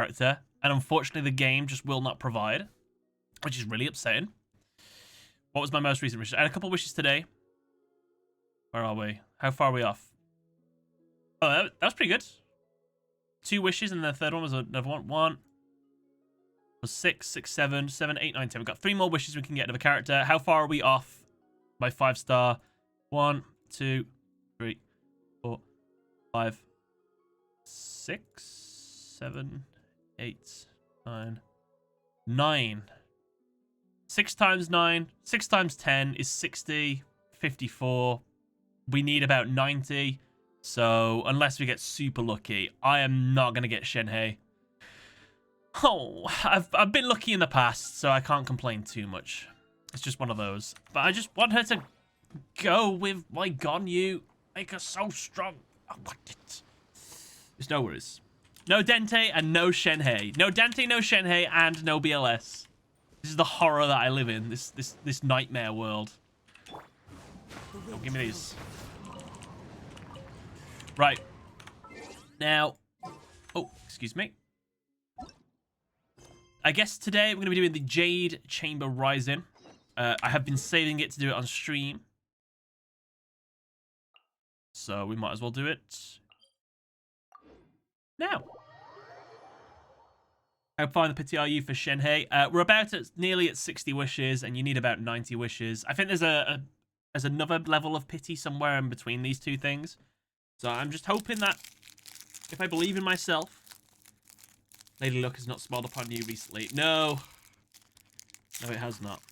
character, and unfortunately the game just will not provide, which is really upsetting. What was my most recent wish? I had a couple wishes today. Where are we? How far are we off? Oh, that was pretty good. 2 wishes, and the third one was another one. One was 6, 6, 7, 7, 8, 9, 10. We've got 3 more wishes we can get of a character. How far are we off by 5-star? 1, 2, 3, 4, 5, 6, 7, 8, 9, 9. 6 times 9, 6 times 10 is 60, 54. We need about 90. So, unless we get super lucky, I am not going to get Shenhe. Oh, I've been lucky in the past, so I can't complain too much. It's just one of those. But I just want her to go with my Gonyu. Make her so strong. I want it. There's no worries. No Dente and no Shenhe. No Dante, no Shenhe, and no BLS. This is the horror that I live in. This nightmare world. Oh, give me these. Right. Now. Oh, excuse me. I guess today we're going to be doing the Jade Chamber Rising. I have been saving it to do it on stream. So we might as well do it now. How far in the pity are you for Shenhe? We're about nearly at 60 wishes, and you need about 90 wishes. I think there's another level of pity somewhere in between these two things. So I'm just hoping that if I believe in myself, Lady Luck has not smiled upon you recently. No. No, it has not.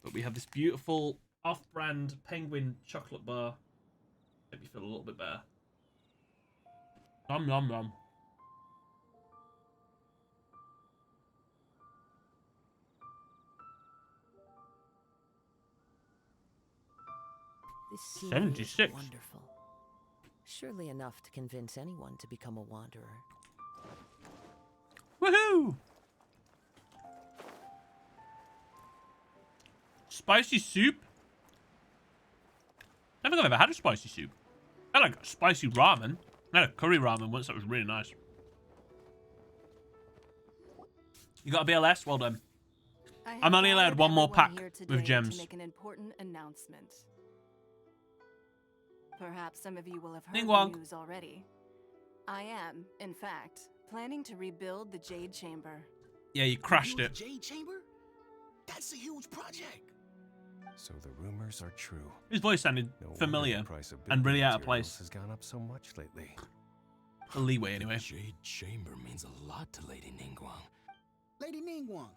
But we have this beautiful off-brand penguin chocolate bar. Make me feel a little bit better. Nom nom nom. This scene 76. is wonderful. Surely enough to convince anyone to become a wanderer. Woohoo! Spicy soup? I don't think I've ever had a spicy soup. I had like spicy ramen. I had a curry ramen once that was really nice. You got a BLS? Well done. I'm only allowed one more pack with gems. To make an important announcement. Perhaps some of you will have heard the news already. I am, in fact, planning to rebuild the Jade Chamber. Yeah, you crashed it. Jade Chamber? That's a huge project. So the rumors are true. His voice sounded familiar and really out of place. Has gone up so much lately. A leeway, anyway. The Jade Chamber means a lot to Lady Ningguang. Lady Ningguang,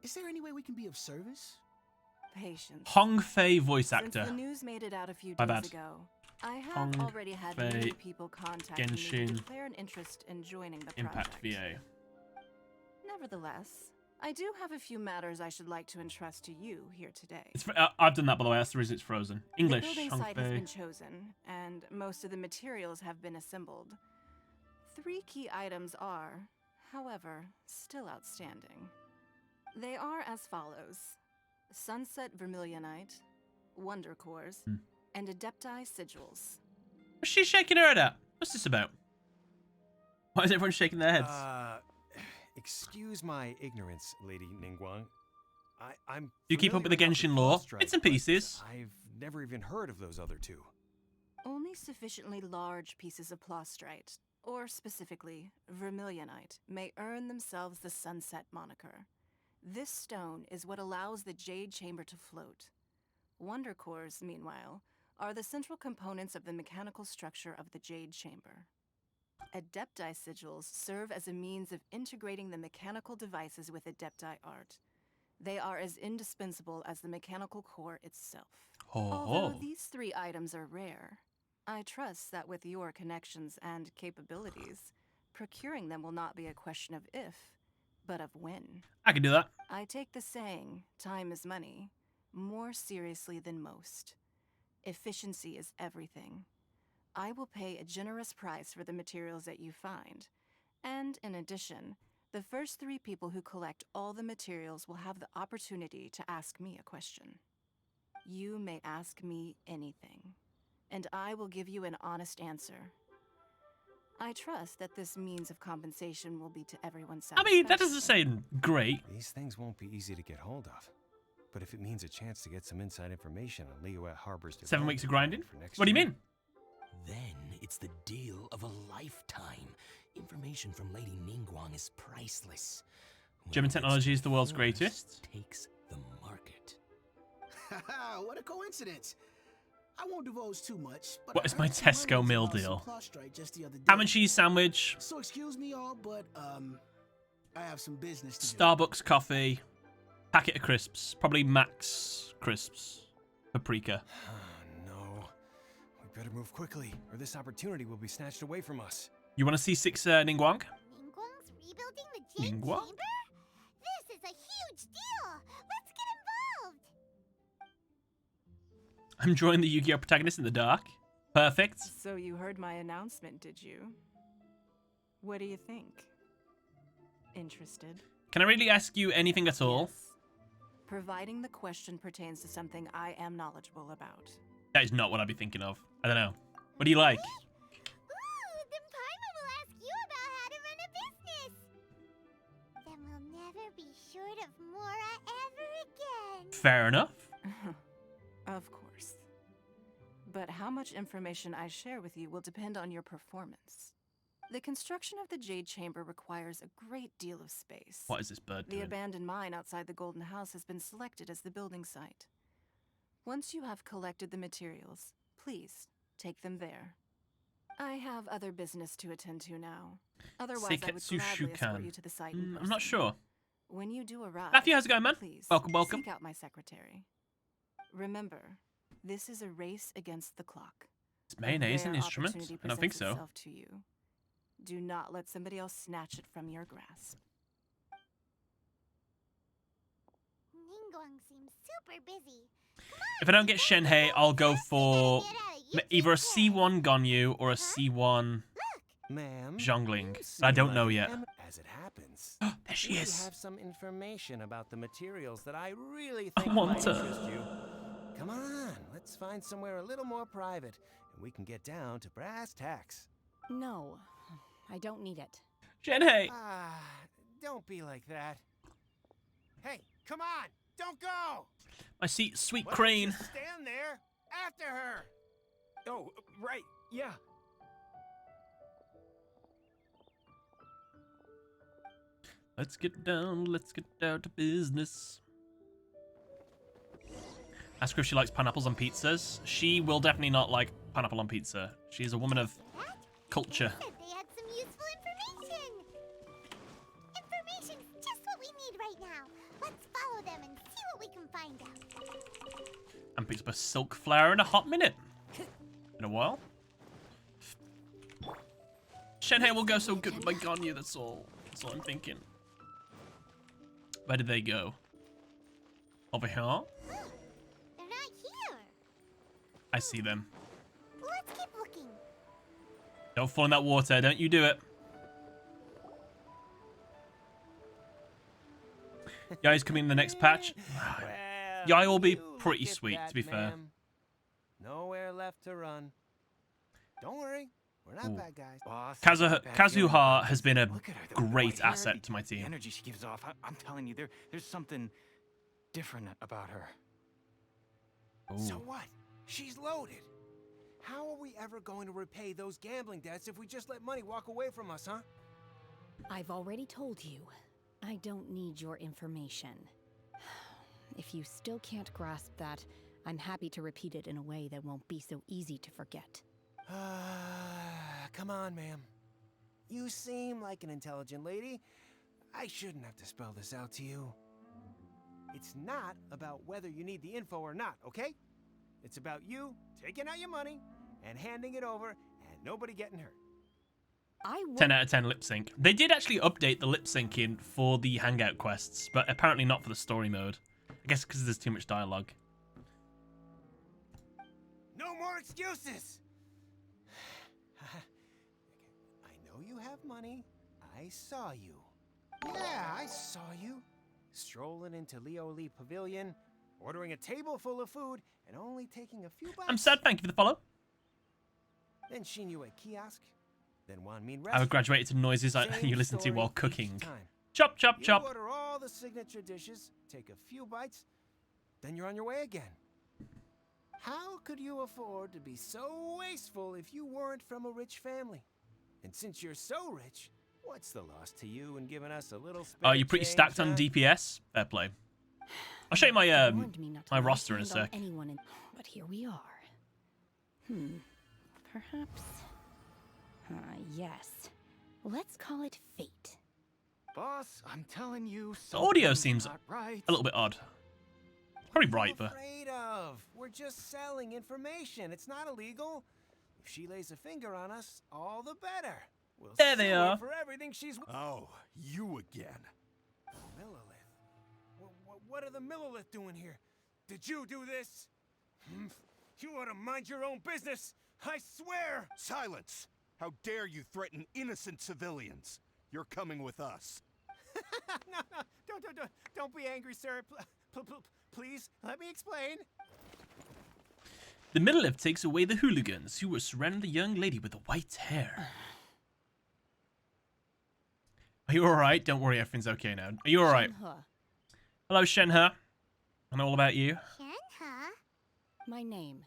is there any way we can be of service? Patience. Hong Fei voice actor. Since the news made it out a few My days bad. ago, I have already had many people contact me Genshin, to declare an interest in joining the Impact project. VA. Nevertheless, I do have a few matters I should like to entrust to you here today. I've done that, by the way. That's the reason it's frozen. English. The building Hong site has Fei. been chosen, and most of the materials have been assembled. 3 key items are, however, still outstanding. They are as follows: Sunset Vermilionite, Wonder Cores, and Adepti Sigils. What's she shaking her head at? What's this about? Why is everyone shaking their heads? Excuse my ignorance, Lady Ningguang. I'm. Do you keep up with the Genshin lore? Bits and pieces. I've never even heard of those other 2. Only sufficiently large pieces of Plostrite, or specifically Vermilionite, may earn themselves the Sunset moniker. This stone is what allows the Jade Chamber to float. Wonder Cores, meanwhile, are the central components of the mechanical structure of the Jade Chamber. Adepti Sigils serve as a means of integrating the mechanical devices with Adepti art. They are as indispensable as the mechanical core itself. Although these 3 items are rare, I trust that with your connections and capabilities, procuring them will not be a question of if, but of when. I can do that. I take the saying, time is money, more seriously than most. Efficiency is everything. I will pay a generous price for the materials that you find. And in addition, the first 3 people who collect all the materials will have the opportunity to ask me a question. You may ask me anything, and I will give you an honest answer. I trust that this means of compensation will be to everyone's I satisfaction. mean, that doesn't sound great. These things won't be easy to get hold of. But if it means a chance to get some inside information on Liyue Harbor's 7 weeks of grinding? development for next What do you year, mean? Then it's the deal of a lifetime. Information from Lady Ningguang is priceless. German Whoever technology gets is the world's first greatest. Takes the market. Haha, what a coincidence. I won't divulge too much, but What I is my heard some Tesco rumors meal about some deal? prostrate just the other day. Ham and cheese sandwich, So excuse me all, but I have some business to do. Starbucks coffee, packet of crisps, probably Max crisps, paprika. no. We better move quickly, or this opportunity will be snatched away from us. You want to see 6 Ningguang? Ningguang's rebuilding the Jade Ningguang? Chamber? This is a huge deal! Let's get involved! I'm drawing the Yu-Gi-Oh protagonist in the dark. Perfect. So you heard my announcement, did you? What do you think? Interested? Can I really ask you anything at all? Yes. Providing the question pertains to something I am knowledgeable about. That is not what I'd be thinking of. I don't know. What do you like? Ooh, then Paimon will ask you about how to run a business! Then we'll never be short of Mora ever again! Fair enough. Of course. But how much information I share with you will depend on your performance. The construction of the Jade Chamber requires a great deal of space. What is this bird The doing? abandoned mine outside the Golden House has been selected as the building site. Once you have collected the materials, please take them there. I have other business to attend to now. Otherwise, I would Seiketsu gladly escort Shukan. you to the site in I'm not person. sure. When you do arrive, Matthew, how's it going, man? please Welcome, welcome. seek out my secretary. Remember, this is a race against the clock. Is mayonnaise A an rare instrument? opportunity I don't think presents so. itself to you. Do not let somebody else snatch it from your grasp. Ningguang seems super busy. If I don't get Shenhe, I'll go for Get out of either a YouTube C1 Gonyu or a C1 Ma'am, Zhongling. you I seem don't like know an yet. As it happens, There she we is. have some information about the materials that I really I think want might to. interest you. Come on, let's find somewhere a little more private, and we can get down to brass tacks. No, I don't need it. Shenhe! Ah, don't be like that. Hey, come on, don't go! My sweet Why don't crane. you stand there after her. Oh, right, yeah. Let's get down to business. Ask her if she likes pineapples on pizzas. She will definitely not like pineapple on pizza. She's a woman of that? culture. Said they had some useful information. Information's just what we need right now. Let's follow them and see what we can find out. And picks up a silk flower in a hot minute. In a while. Shenhe will go so good with my Gonyu, that's all. That's all I'm thinking. Where did they go? Over here? They're not here. I see them. Let's keep looking. Don't fall in that water, don't you do it. Yai's coming in the next patch. Well, Yai will be you pretty look at sweet, that, to be fair. ma'am. Nowhere left to run. Don't worry, we're not Ooh. bad guys. Boss, Kazuha has been a Look at her, the great white hair, asset the- to my The team. energy she gives off, I'm telling you, there's something different about her. So Ooh. what? She's loaded. How are we ever going to repay those gambling debts if we just let money walk away from us, huh? I've already told you, I don't need your information. If you still can't grasp that, I'm happy to repeat it in a way that won't be so easy to forget. Come on, ma'am. You seem like an intelligent lady. I shouldn't have to spell this out to you. It's not about whether you need the info or not, okay? It's about you taking out your money and handing it over and nobody getting hurt. I 10 out of 10 lip sync. They did actually update the lip syncing for the hangout quests, but apparently not for the story mode. I guess because there's too much dialogue. No more excuses! I know you have money. I saw you. Yeah, I saw you. Strolling into Lioli Pavilion, ordering a table full of food, and only taking a few bites. I'm sad, thank you for the follow. Then seen you at kiosk, then Wanmin I have restaurant. graduated to noises Same you listen to story while each cooking. time. Chop, chop, You chop. order all the signature dishes, take a few bites, then you're on your way again. How could you afford to be so wasteful if you weren't from a rich family? And since you're so rich, what's the loss to you in giving us a little spare Oh, you're pretty change, stacked on huh? DPS. Fair play. I'll show you my Warned me not to my lay roster in a hand on sec. anyone in... But here we are. Perhaps... yes. Let's call it fate. Boss, I'm telling you, The audio something's seems not right. a little bit odd. Probably right, What are but you afraid of? We're just selling information. It's not illegal. If she lays a finger on us, all the better. We'll There they sue her are. for everything she's. Oh, you again. Millilith. What are the Millilith doing here? Did you do this? You ought to mind your own business. I swear. Silence! How dare you threaten innocent civilians? You're coming with us. No, don't be angry, sir. Please, let me explain. the middle lift takes away the hooligans who were surrounding the young lady with the white hair. Are you alright? Don't worry, everything's okay now. Are you alright? Shenhe. Hello, Shenhe. I know all about you. Shenhe? My name.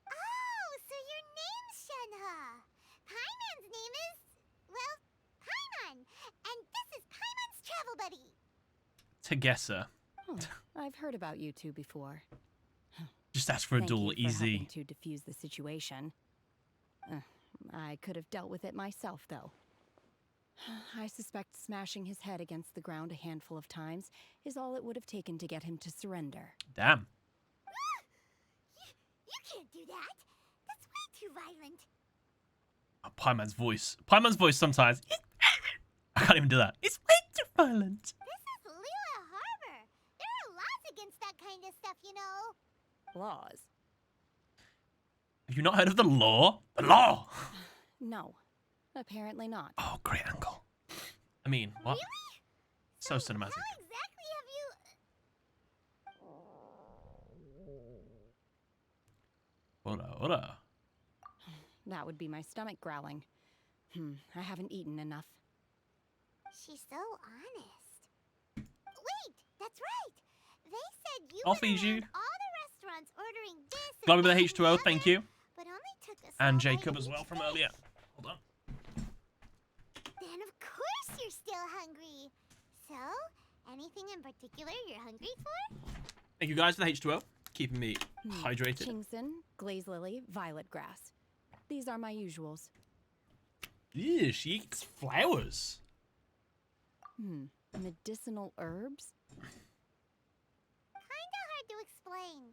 Oh, so your name's Shenhe. Paimon's name is, well, Paimon. And this is Paimon's travel buddy. Tegessa. Oh, I've heard about you two before. Just ask for a Thank duel, you for easy. helping to defuse the situation. I could have dealt with it myself, though. I suspect smashing his head against the ground a handful of times is all it would have taken to get him to surrender. Damn. You can't do that. That's way too violent. Oh, Paimon's voice. Paimon's voice sometimes. I can't even do that. It's way too violent. This is Lila Harbor. There are laws against that kind of stuff, you know. Laws? Have you not heard of the law? The law! No, apparently not. Oh, great angle. I mean, what? Really? So cinematic. How exactly have you... Hola. That would be my stomach growling. I haven't eaten enough. She's so honest. Wait, that's right. They said you I'll went feed you. around all the restaurants ordering this and Glad with that the and H2O, other, thank you. but only took a And small bite Jacob of as well each from place. earlier. Hold on. Then of course you're still hungry. So, anything in particular you're hungry for? Thank you guys for the H2O. Keeping me hydrated. Chingson, glaze lily, violet grass. These are my usuals. Ew, she eats flowers. Medicinal herbs? Kinda hard to explain.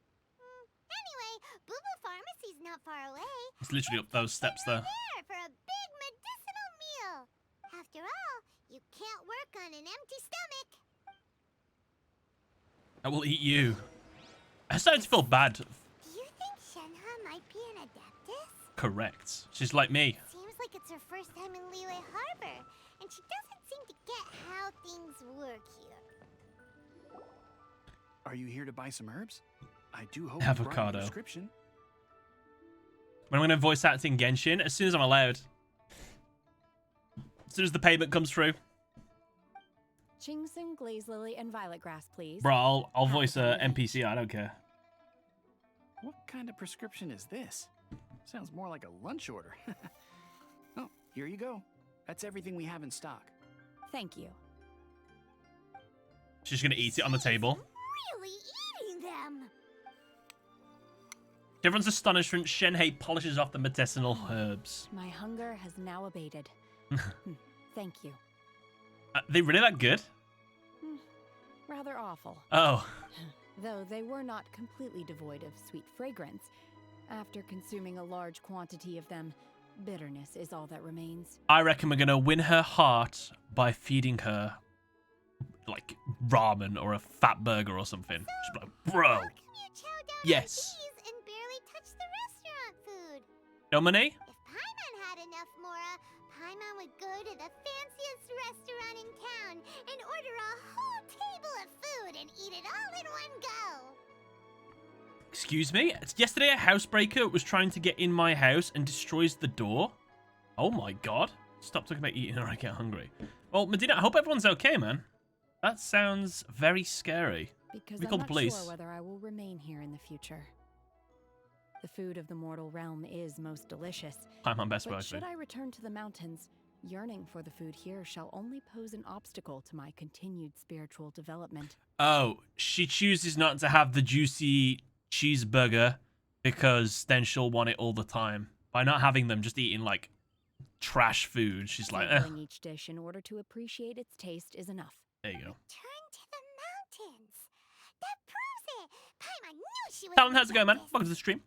Anyway, Boo Boo Pharmacy's not far away. It's literally up those steps there. There for a big medicinal meal. After all, you can't work on an empty stomach. I will eat you. I started to feel bad. Do you think Shenhe might be an Adeptus? Correct. She's like me. Seems like it's her first time in Liyue Harbor, and she doesn't seem to get how things work here. Are you here to buy some herbs? I do hope you brought Avocado. a prescription. When I'm going to voice act in Genshin, as soon as I'm allowed. As soon as the payment comes through. Chingson, glaze lily, and violet grass, please. Bro, I'll voice a NPC, I don't care. What kind of prescription is this? Sounds more like a lunch order. Oh, here you go. That's everything we have in stock. Thank you. She's going to eat it on the table. Really eating them? To everyone's astonishment, Shenhe polishes off the medicinal herbs. My hunger has now abated. Thank you. Are they really that good? Rather awful. Oh. Though they were not completely devoid of sweet fragrance. After consuming a large quantity of them, bitterness is all that remains. I reckon we're going to win her heart by feeding her, like, ramen or a fat burger or something. She'll be like, bro. How come you chow down Yes. on these and barely touch the restaurant food? No money? If Paimon had enough Mora, Paimon would go to the fanciest restaurant in town and order a whole table of food and eat it all in one go. Excuse me? Yesterday a housebreaker was trying to get in my house and destroys the door. Oh my god. Stop talking about eating or I get hungry. Well, Medina, I hope everyone's okay, man. That sounds very scary. Because We I'm call the not police. sure whether I will remain here in the future. The food of the mortal realm is most delicious. I'm on Best Buy But should food. I return to the mountains, yearning for the food here shall only pose an obstacle to my continued spiritual development. Oh, she chooses not to have the juicy cheeseburger because then she'll want it all the time. By not having them, just eating like trash food, she's like, eh. Savoring each dish in order to appreciate its taste is enough. There you go. Turn to the mountains. That proves it. Paimon knew she was. Talon, how's it going, man? Welcome to the stream.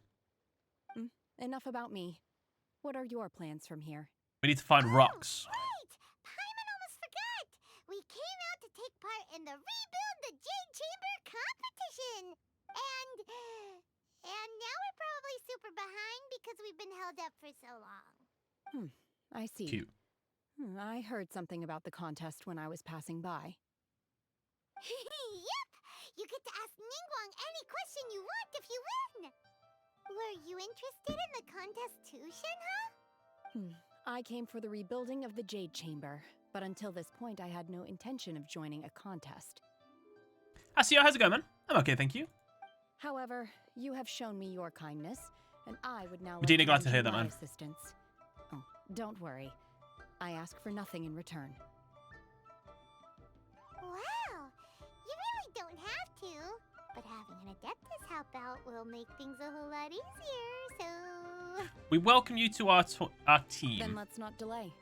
Enough about me. What are your plans from here? We need to find rocks. Right. Paimon almost forgot. We came out to take part in the Rebuild the Jade Chamber competition. And now we're probably super behind because we've been held up for so long. I see. Cute. I heard something about the contest when I was passing by. Yep. You get to ask Ningguang any question you want if you win. Were you interested in the contest too, Shenhe? I came for the rebuilding of the Jade Chamber, but until this point I had no intention of joining a contest. Asio, how's it going, man? I'm okay, thank you. However, you have shown me your kindness, and I would now Medina, like glad to hear lend you that, my man. assistance. Oh, don't worry. I ask for nothing in return. Wow. You really don't have to. But having an Adeptus help out will make things a whole lot easier, so... We welcome you to our team. Then let's not delay.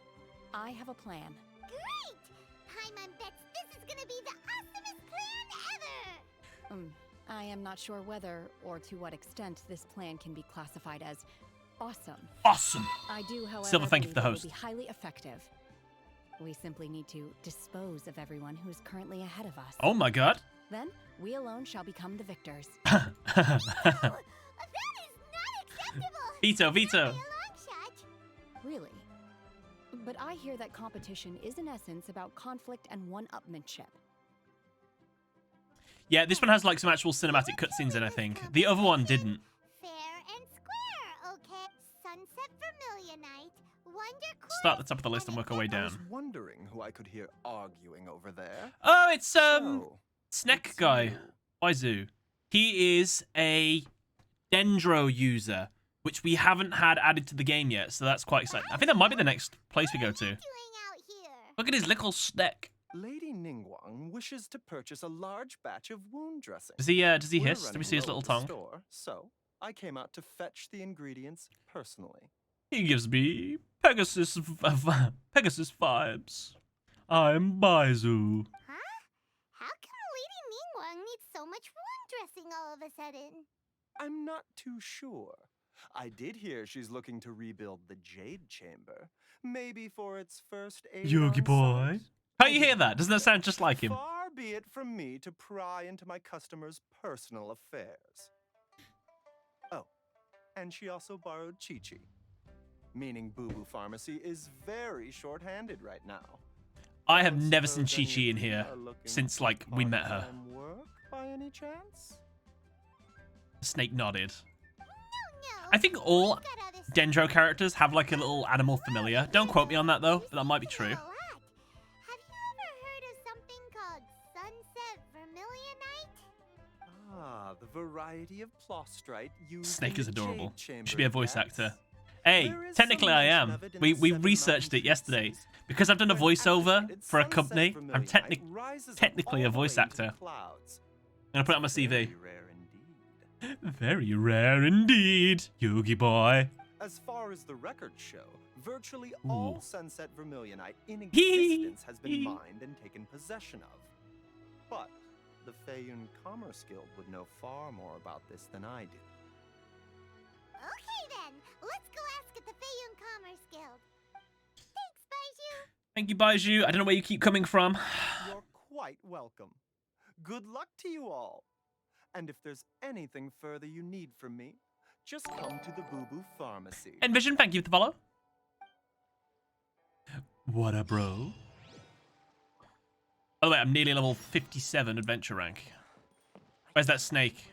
I have a plan. Great! Paimon bets this is gonna be the awesomest plan ever! I am not sure whether or to what extent this plan can be classified as awesome. Awesome. I do, however, Silver, thank you for the believe it host. will be highly effective. We simply need to dispose of everyone who is currently ahead of us. Oh my god. Then, we alone shall become the victors. That is not acceptable! Veto, veto. Not by a long shot. Really? But I hear that competition is in essence about conflict and one-upmanship. Yeah, this one has like some actual cinematic cutscenes in, I think. The other one didn't. Fair and square, okay? Sunset Vermilionite, Wonder Core... Start at the top of the list and work our way I down. was wondering who I could hear arguing over there. Oh, it's So, Snack it's guy. you. Waizu. He is a Dendro user, which we haven't had added to the game yet, so that's quite exciting. I think that might be the next place we go to. Doing out here? Look at his little snack. Lady Ningguang wishes to purchase a large batch of wound dressing. Does he We're hiss? Do we running see his low little at the tongue? Store, so I came out to fetch the ingredients personally. He gives me Pegasus vibes. I'm Baizu. Huh? How come Lady Ningguang needs so much wound dressing all of a sudden? I'm not too sure. I did hear she's looking to rebuild the Jade Chamber, maybe for its first age. Yogi boy. How you hear that? Doesn't that sound just like him? Far be it from me to pry into my customers' personal affairs. Oh, and she also borrowed Chi-Chi, meaning Boo Boo Pharmacy is very short-handed right now. I have Don't never seen suppose Chi-Chi any in of you here are looking since, for like, we met her. part-time Work by any chance? Snake nodded. No. I think all We've got other stuff. Dendro characters have like a little animal familiar. Don't quote me on that though, but that might be true. A lot. Have you ever heard of something called Sunset Vermilionite? Ah, the variety of plostrite used Snake in is the adorable. Jade Chamber Should be a voice advance. actor. Hey, There is technically some I mention am. of it in We the Seven researched Mountain it yesterday. Treatises. Because I've done a When voiceover activated, for a Sunset company, I'm Vermilionite rises technically a all the voice way into actor. the clouds. I'm gonna put it on my CV. Very rare indeed. Very rare indeed, Yogi boy. As far as the records show, virtually Ooh. all Sunset Vermilionite in Hee existence has been hee. mined and taken possession of. But the Feiyun Commerce Guild would know far more about this than I do. Okay then, let's go ask at the Feiyun Commerce Guild. Thanks, Baiju. Thank you, Baiju. I don't know where you keep coming from. You're quite welcome. Good luck to you all. And if there's anything further you need from me, just come to the Boo Boo Pharmacy. Envision, thank you for the follow. What up, bro? By the way, I'm nearly level 57 adventure rank. Where's that snake?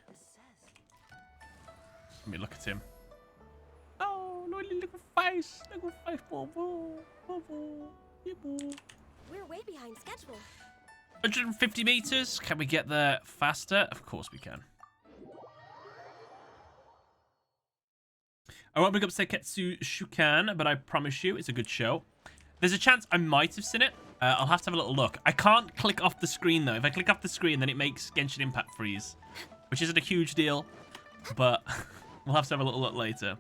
Let me look at him. Oh, little face. Snuggle face, boo. Yeah, boo. We're way behind schedule. 150 meters. Can we get there faster? Of course we can. I won't bring up Seiketsu Shukan, but I promise you it's a good show. There's a chance I might have seen it. I'll have to have a little look. I can't click off the screen, though. If I click off the screen, then it makes Genshin Impact freeze, which isn't a huge deal, but we'll have to have a little look later.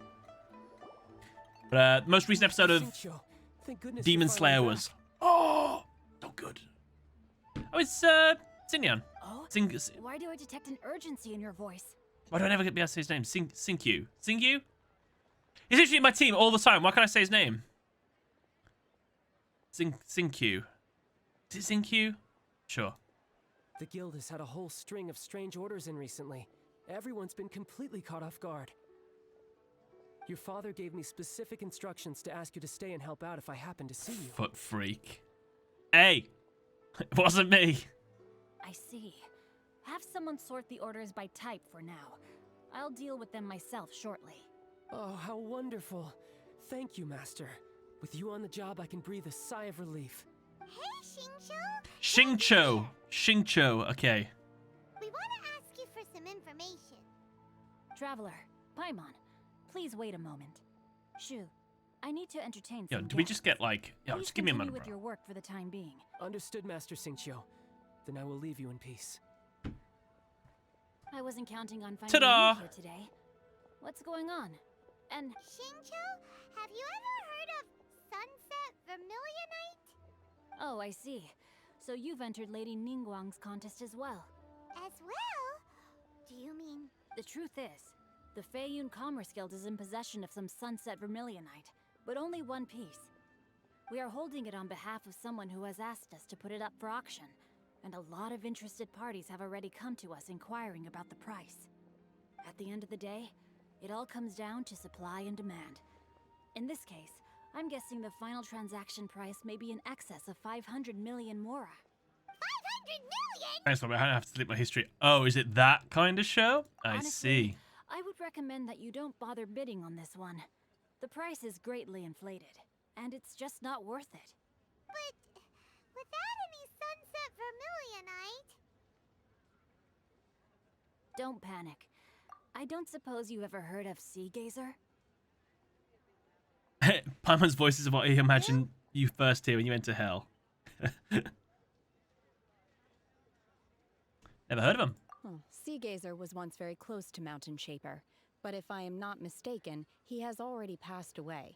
But most recent episode of Demon Slayer was... Oh, not good. Oh, it's Xinyan. Oh, why do I detect an urgency in your voice? Why do I never get be able to say his name? Sinkyu. Sinkyu? He's literally in my team all the time. Why can't I say his name? Sinkyu. Is it Sinkyu? Sure. The guild has had a whole string of strange orders in recently. Everyone's been completely caught off guard. Your father gave me specific instructions to ask you to stay and help out if I happen to see you. Foot freak. Hey! It wasn't me. I see. Have someone sort the orders by type for now. I'll deal with them myself shortly. Oh, how wonderful. Thank you, Master. With you on the job, I can breathe a sigh of relief. Hey, Xingqiu. Xingqiu, okay. We want to ask you for some information. Traveler, Paimon, please wait a moment. Shu, I need to entertain Yo, some did we guests. just get like... Yo, Please just give me a continue minute, with bro. your work for the time being. Understood, Master Xingqiu. Then I will leave you in peace. I wasn't counting on finding Ta-da! you here today. What's going on? And Xingqiu, have you ever heard of Sunset Vermilionite? oh, I see. So you've entered Lady Ningguang's contest as well. As well? Do you mean... The truth is, the Feiyun Commerce Guild is in possession of some Sunset Vermilionite, but only one piece. We are holding it on behalf of someone who has asked us to put it up for auction, and a lot of interested parties have already come to us inquiring about the price. At the end of the day, it all comes down to supply and demand. In this case, I'm guessing the final transaction price may be in excess of 500 million mora. 500 million?! Thanks, Bobby. I have to delete my history. Oh, is it that kind of show? I Honestly, see. I would recommend that you don't bother bidding on this one. The price is greatly inflated, and it's just not worth it. But without any Sunset Vermilionite... Don't panic. I don't suppose you ever heard of Sea Gazer? Paimon's voice is what I imagine you first hear when you enter hell. Never heard of him. Sea Gazer was once very close to Mountain Shaper, but if I am not mistaken, he has already passed away.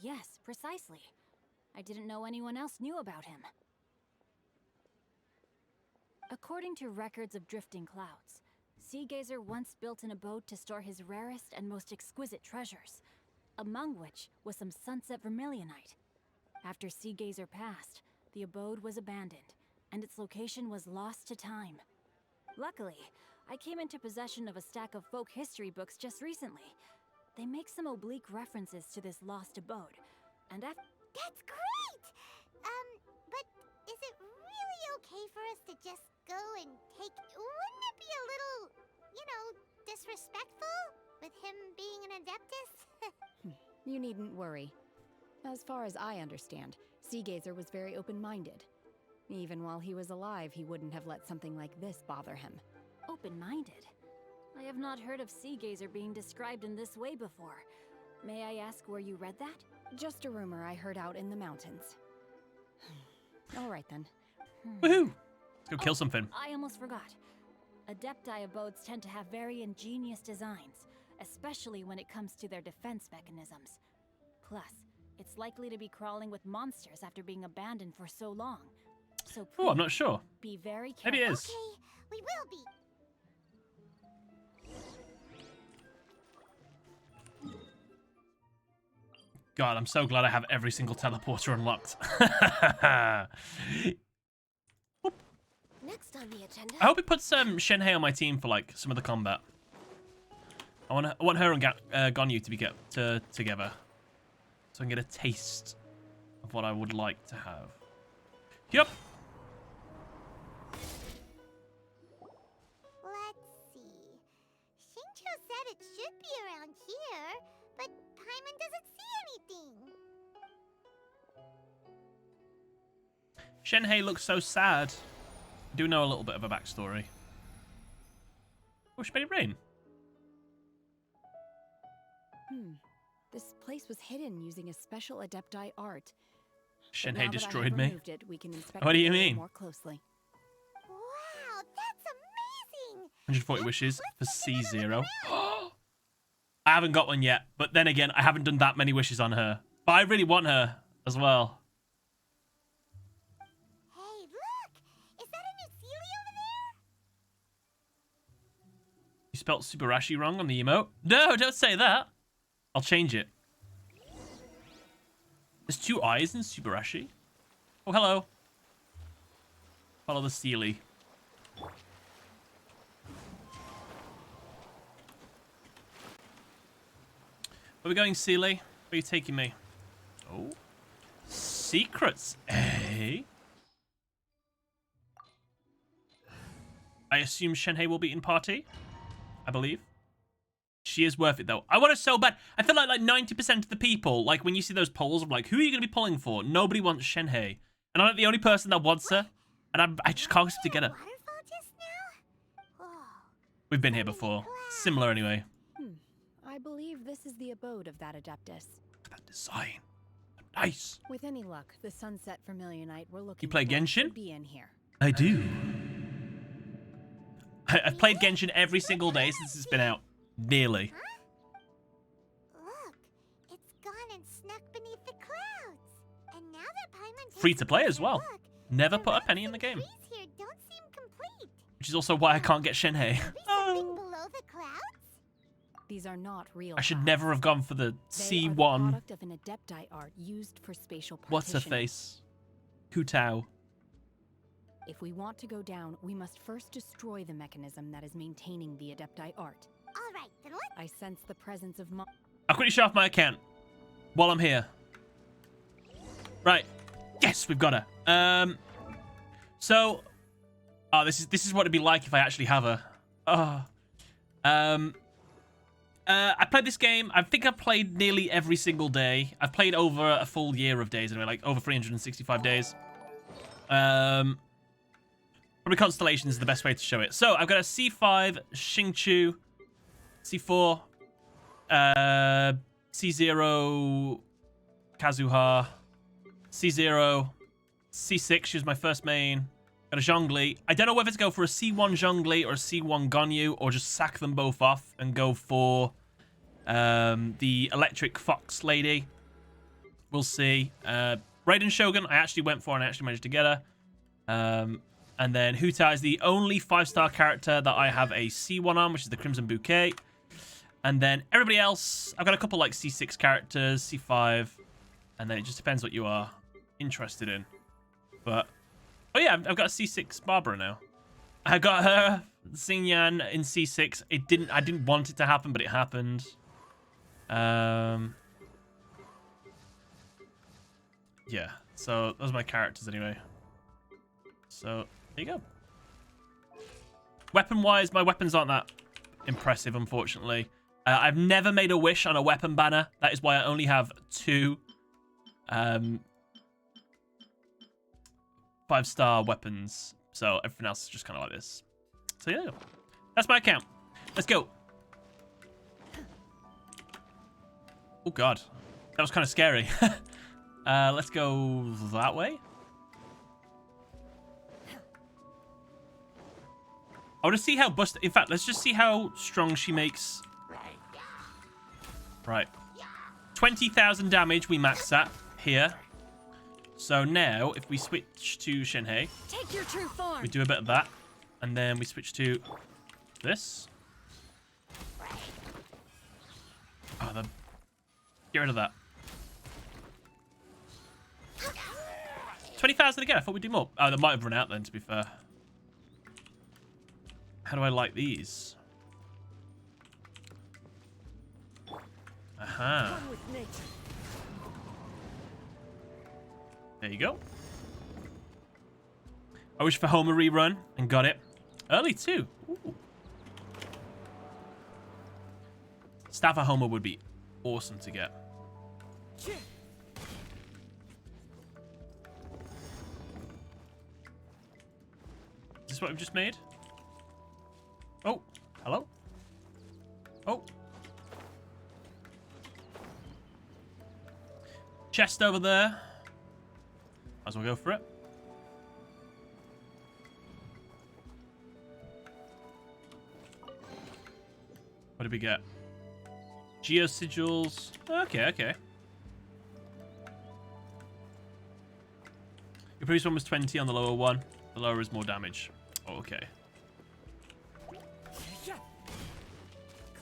Yes, precisely. I didn't know anyone else knew about him. According to records of drifting clouds, Sea Gazer once built an abode to store his rarest and most exquisite treasures, among which was some Sunset Vermilionite. After Sea Gazer passed, the abode was abandoned, and its location was lost to time. Luckily, I came into possession of a stack of folk history books just recently. They make some oblique references to this lost abode, and after— That's great! But is it really okay for us to just go and take... Wouldn't it be a little, you know, disrespectful? With him being an Adeptus? You needn't worry. As far as I understand, Sea Gazer was very open-minded. Even while he was alive, he wouldn't have let something like this bother him. Open-minded? I have not heard of Sea Gazer being described in this way before. May I ask where you read that? Just a rumor I heard out in the mountains. All right then. Woohoo! Let's go kill something. I almost forgot. Adepti abodes tend to have very ingenious designs, especially when it comes to their defense mechanisms. Plus, it's likely to be crawling with monsters after being abandoned for so long. So Oh, I'm not sure. be very careful. Maybe it is. Okay, we will be. God, I'm so glad I have every single teleporter unlocked. Next on the agenda... I hope it puts Shenhe on my team for like some of the combat. I want her and Gonyu to be together, so I can get a taste of what I would like to have. Yep. Let's see. Xingqiu said it should be around here, But Paimon doesn't see anything. Shenhe looks so sad. I do know a little bit of a backstory. Oh, she made it rain. This place was hidden using a special Adepti art. Shenhe destroyed me. We can inspect What do you mean? more closely. Wow, that's amazing! 140 wishes for C0. I haven't got one yet, but then again, I haven't done that many wishes on her. But I really want her as well. Hey, look! Is that a new Sealy over there? You spelt Subarashi wrong on the emote? No, don't say that. I'll change it. There's 2 eyes in Subarashi. Oh, hello. Follow the Sealy. Where are we going, Sealy? Where are you taking me? Oh. Secrets, eh? I assume Shenhe will be in party. I believe. She is worth it, though. I want her so bad. I feel like 90% of the people, like, when you see those polls of, like, who are you going to be pulling for? Nobody wants Shenhe. And I'm like the only person that wants her. And I just can't seem to get her. We've been here before. Similar, anyway. I believe this is the abode of that Adeptus. That design. Nice. With any luck, the Sunset Vermilionite we're looking You play for Genshin? should be in here. I do. I've played Genshin every single day since it's been out. Nearly. Look, it's gone and snuck beneath the clouds. And now that Paimon Free to play as well. look, Never the put a rocks penny in and the game. trees here don't seem complete. Which is also why I can't get Shenhe. Maybe something below the clouds? These are not real. I should clouds. never have gone for the They are the C1. product of an Adepti art used for spatial What's her partitioning. face? Kutao. If we want to go down, we must first destroy the mechanism that is maintaining the Adepti art. All right, then let's... I sense the presence of I'll quickly show off my account while I'm here. Right. Yes, we've got her. So, oh, this is what it'd be like if I actually have her. Oh. I played this game. I think I've played nearly every single day. I've played over a full year of days anyway, like over 365 days. Probably Constellation is the best way to show it. So I've got a C5 Xingqiu, C4, C0 Kazuha, C0, C6, she was my first main. Got a Zhongli. I don't know whether to go for a C1 Zhongli or a C1 Gonyu or just sack them both off and go for the Electric Fox Lady. We'll see. Raiden Shogun, I actually went for and I actually managed to get her. And then Huta is the only 5-star character that I have a C1 on, which is the Crimson Bouquet. And then everybody else, I've got a couple like C6 characters, C5. And then it just depends what you are interested in. But, oh yeah, I've got a C6 Barbara now. I got her, Xingyan, in C6. I didn't want it to happen, but it happened. Yeah, so those are my characters anyway. So, there you go. Weapon-wise, my weapons aren't that impressive, unfortunately. I've never made a wish on a weapon banner. That is why I only have 2 5-star weapons. So everything else is just kind of like this. So yeah, that's my account. Let's go. Oh god, that was kind of scary. Let's go that way. I want to see how in fact, let's just see how strong she makes. Right. 20,000 damage we max at here. So now, if we switch to Shenhe, Take your true form. we do a bit of that. And then we switch to this. Oh, get rid of that. 20,000 again. I thought we'd do more. Oh, that might have run out then, to be fair. How do I like these? Aha. There you go. I wish for Homer rerun and got it. Early too. Ooh. Staff of Homer would be awesome to get. Is this what we've just made? Oh, hello? Oh. Chest over there. Might as well go for it. What did we get? Geo sigils. Okay, okay. Your previous one was 20 on the lower one. The lower is more damage. Oh, okay.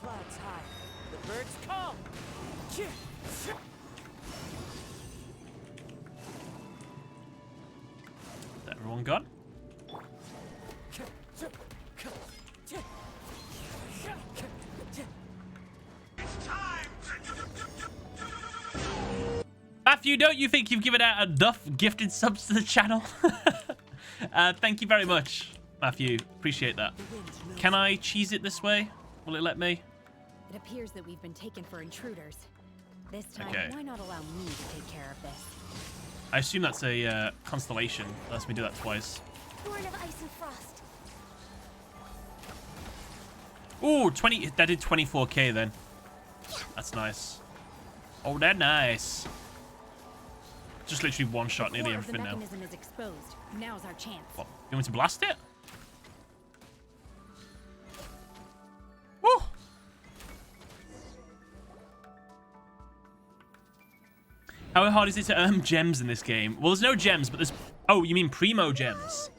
Clouds high. The birds call. Is everyone gone? Matthew, don't you think you've given out enough gifted subs to the channel? Thank you very much, Matthew. Appreciate that. Can I cheese it this way? Will it let me? It appears that we've been taken for intruders. This time, Okay. why not allow me to take care of this? I assume that's a constellation. Lets me do that twice. Born of ice and frost. Ooh, 20. That did 24k then. That's nice. Oh, that's nice. Just literally one shot nearly Before the everything now. mechanism is exposed. Now's our chance. What? You want me to blast it? Woo! How hard is it to earn gems in this game? Well, there's no gems, but there's... Oh, you mean primo gems?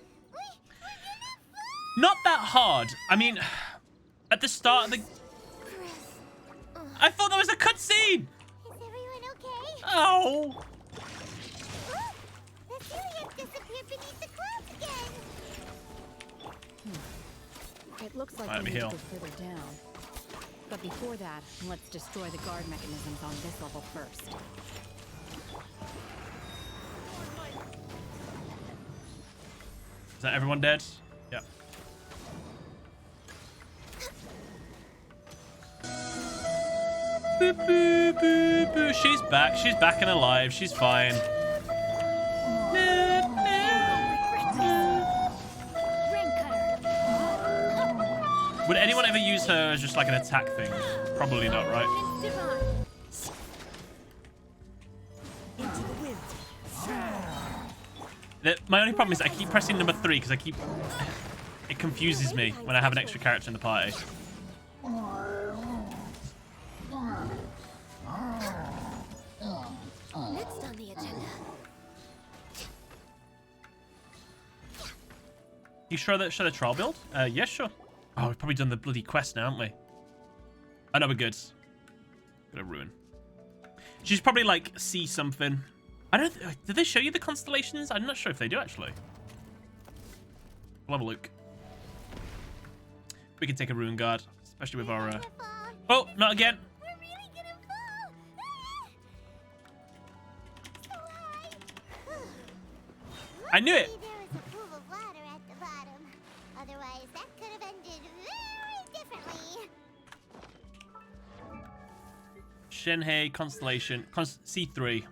Not that hard. I mean, at the start of the... I thought there was a cutscene! Is everyone okay? Oh! Look! The Celiac disappeared beneath the clouds again! It looks like Let we me need to heal. go further down. But before that, let's destroy the guard mechanisms on this level first. Is that everyone dead? Yeah. Boo, boo, boo, boo. She's back. She's back and alive. She's fine. Would anyone ever use her as just like an attack thing? Probably not, right? My only problem is I keep pressing number 3 because I keep... It confuses me when I have an extra character in the party. Next on the agenda. You sure that should I trial build? Yeah, sure. Oh, we've probably done the bloody quest now, haven't we? I know we're good. Gonna ruin. She's probably like see something. I don't. Did they show you the constellations? I'm not sure if they do actually. We'll have a look. We can take a ruin guard, especially with our. Oh, not again. We're really gonna fall! So high! I knew it. Luckily, there was a pool of water at the bottom. Otherwise, that could have ended very differently. Shenhe constellation, C3.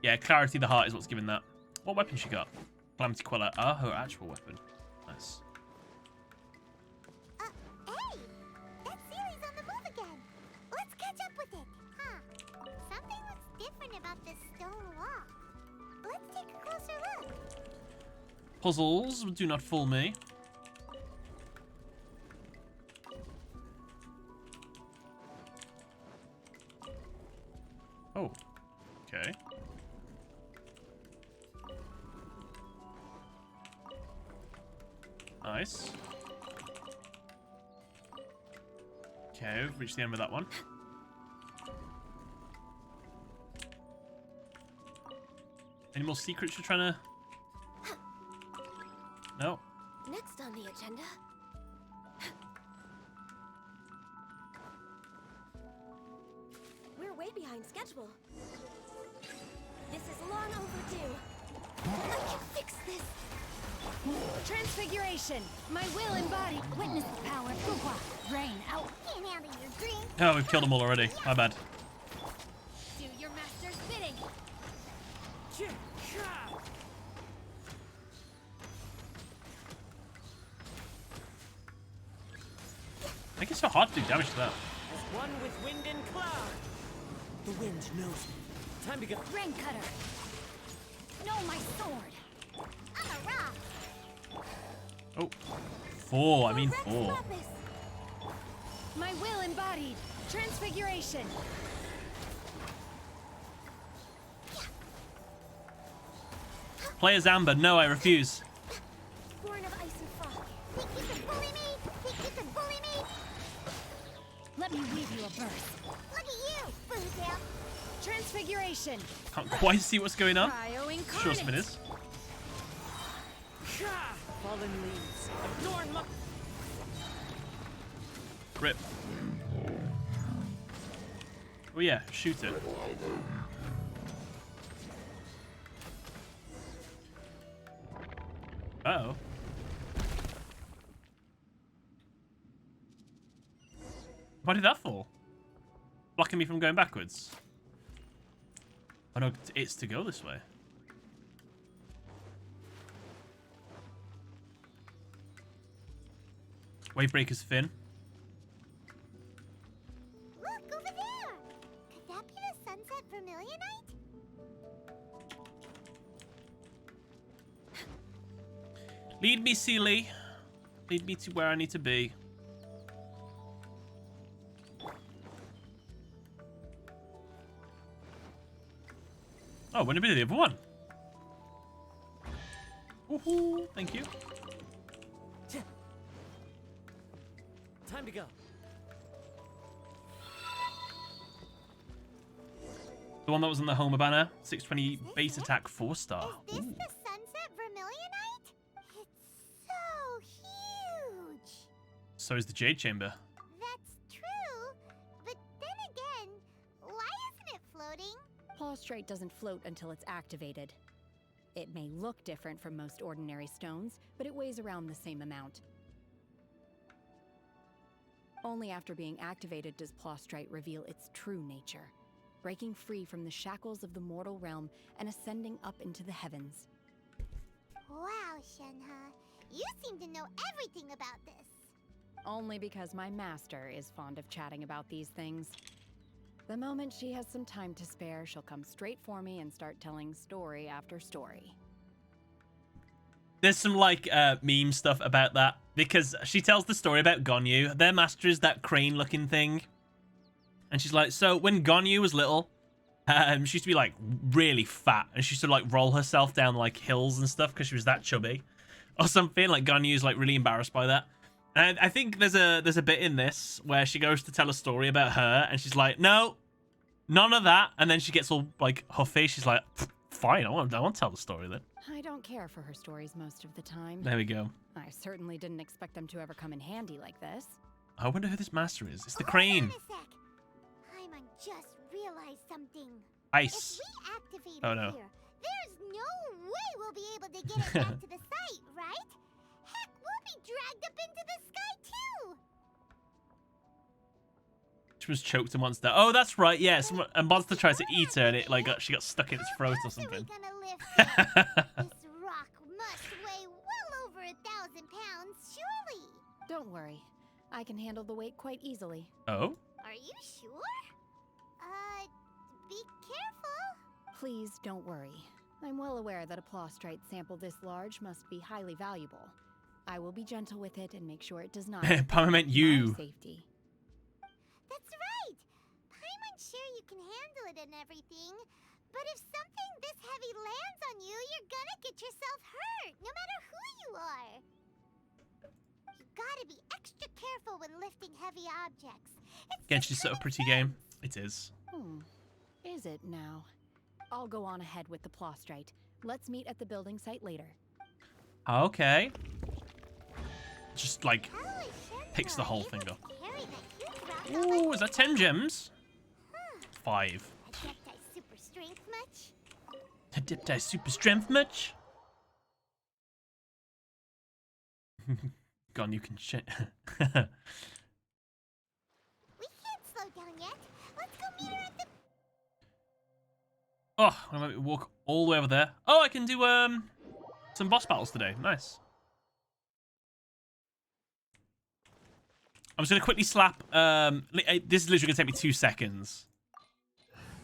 Yeah, Clarity the Heart is what's giving that. What weapon she got? Calamity Queller. Ah, her actual weapon. Nice. Hey! That Sealy's on the move again. Let's catch up with it. Huh. Something looks different about this stone wall. Let's take a closer look. Puzzles do not fool me. Oh. Okay. Nice. Okay, we've reached the end of that one. Any more secrets you're trying to... No. Next on the agenda. We're way behind schedule. This is long overdue. I can fix this. Transfiguration. My will embodied. Witness the power of Fuhua. Rain out. Can't handle your drink. Oh, we've killed them all already. My bad. Do your master's bidding. I think it's so hard to do damage to that. As one with wind and cloud. The wind knows me. Time to go. Rain cutter. No, my sword. I'm a rock. Oh. 4. I mean 4. My will embodied. Transfiguration. Play as Amber. No, I refuse. Born of ice and frost. Think you can bully me? Think you can bully me? Let me weave you a verse. Look at you, Boozle. Transfiguration. Can't quite see what's going on. Cryo Sure something is. Fallen leaves. Adorn my... Rip. Oh yeah, shoot it. Uh-oh. Why did that fall? Blocking me from going backwards. Oh no, it's to go this way. Wavebreaker's fin. Look, over there. Could that be the sunset vermilionite? Lead me, Sealy. Lead me to where I need to be. Oh, when did we do the other one? Woohoo! Thank you. Time to go. The one that was in the Homer banner. 620 base attack 4-star. Is this the sunset vermilionite? It's so huge. So is the Jade Chamber. That's true, but then again, why isn't it floating? Plaustrate doesn't float until it's activated. It may look different from most ordinary stones, but it weighs around the same amount. Only after being activated does Plaustrate reveal its true nature, breaking free from the shackles of the mortal realm and ascending up into the heavens. Wow, Shenhe, you seem to know everything about this. Only because my master is fond of chatting about these things. The moment she has some time to spare, she'll come straight for me and start telling story after story. There's some, like, meme stuff about that. Because she tells the story about Gonyu. Their master is that crane-looking thing. And she's like, so when Gonyu was little, she used to be, like, really fat. And she used to, like, roll herself down, like, hills and stuff because she was that chubby. Or something. Like, Gonyu's, like, really embarrassed by that. And I think there's a bit in this where she goes to tell a story about her. And she's like, no, none of that. And then she gets all, like, huffy. She's like, fine, I want to tell the story then. I don't care for her stories most of the time. There we go. I certainly didn't expect them to ever come in handy like this. I wonder who this master is. It's the Hold crane. on a sec. Paimon just realized something. Ice. If we activate Oh, it no. here, there's no way we'll be able to get it back to the site, right? Heck, we'll be dragged up into the sky too. She was choked a monster. Oh, that's right. Yeah, a monster tries to eat her, and it like she got stuck in its throat or something. This rock must weigh well over 1,000 pounds, surely. Don't worry. I can handle the weight quite easily. Oh? Are you sure? Be careful. Please don't worry. I'm well aware that a plaustrite sample this large must be highly valuable. I will be gentle with it and make sure it does not. Paimon meant you. My safety. That's right. Paimon's sure you can handle it and everything, but if something this heavy lands on you, you're gonna get yourself hurt, no matter who you are. You gotta be extra careful when lifting heavy objects. Genshin's such a pretty game. It is. Is it now? I'll go on ahead with the plaustrite. Let's meet at the building site later. Okay. Just like picks the whole thing up. Ooh, is that 10 gems? 5. Adepti super strength much? Adepti super strength much? Gone, you can shit. We can't slow down yet. Let's go meet her at the... Oh, I'm gonna walk all the way over there. Oh, I can do some boss battles today. Nice. I'm just gonna quickly slap. This is literally gonna take me 2 seconds.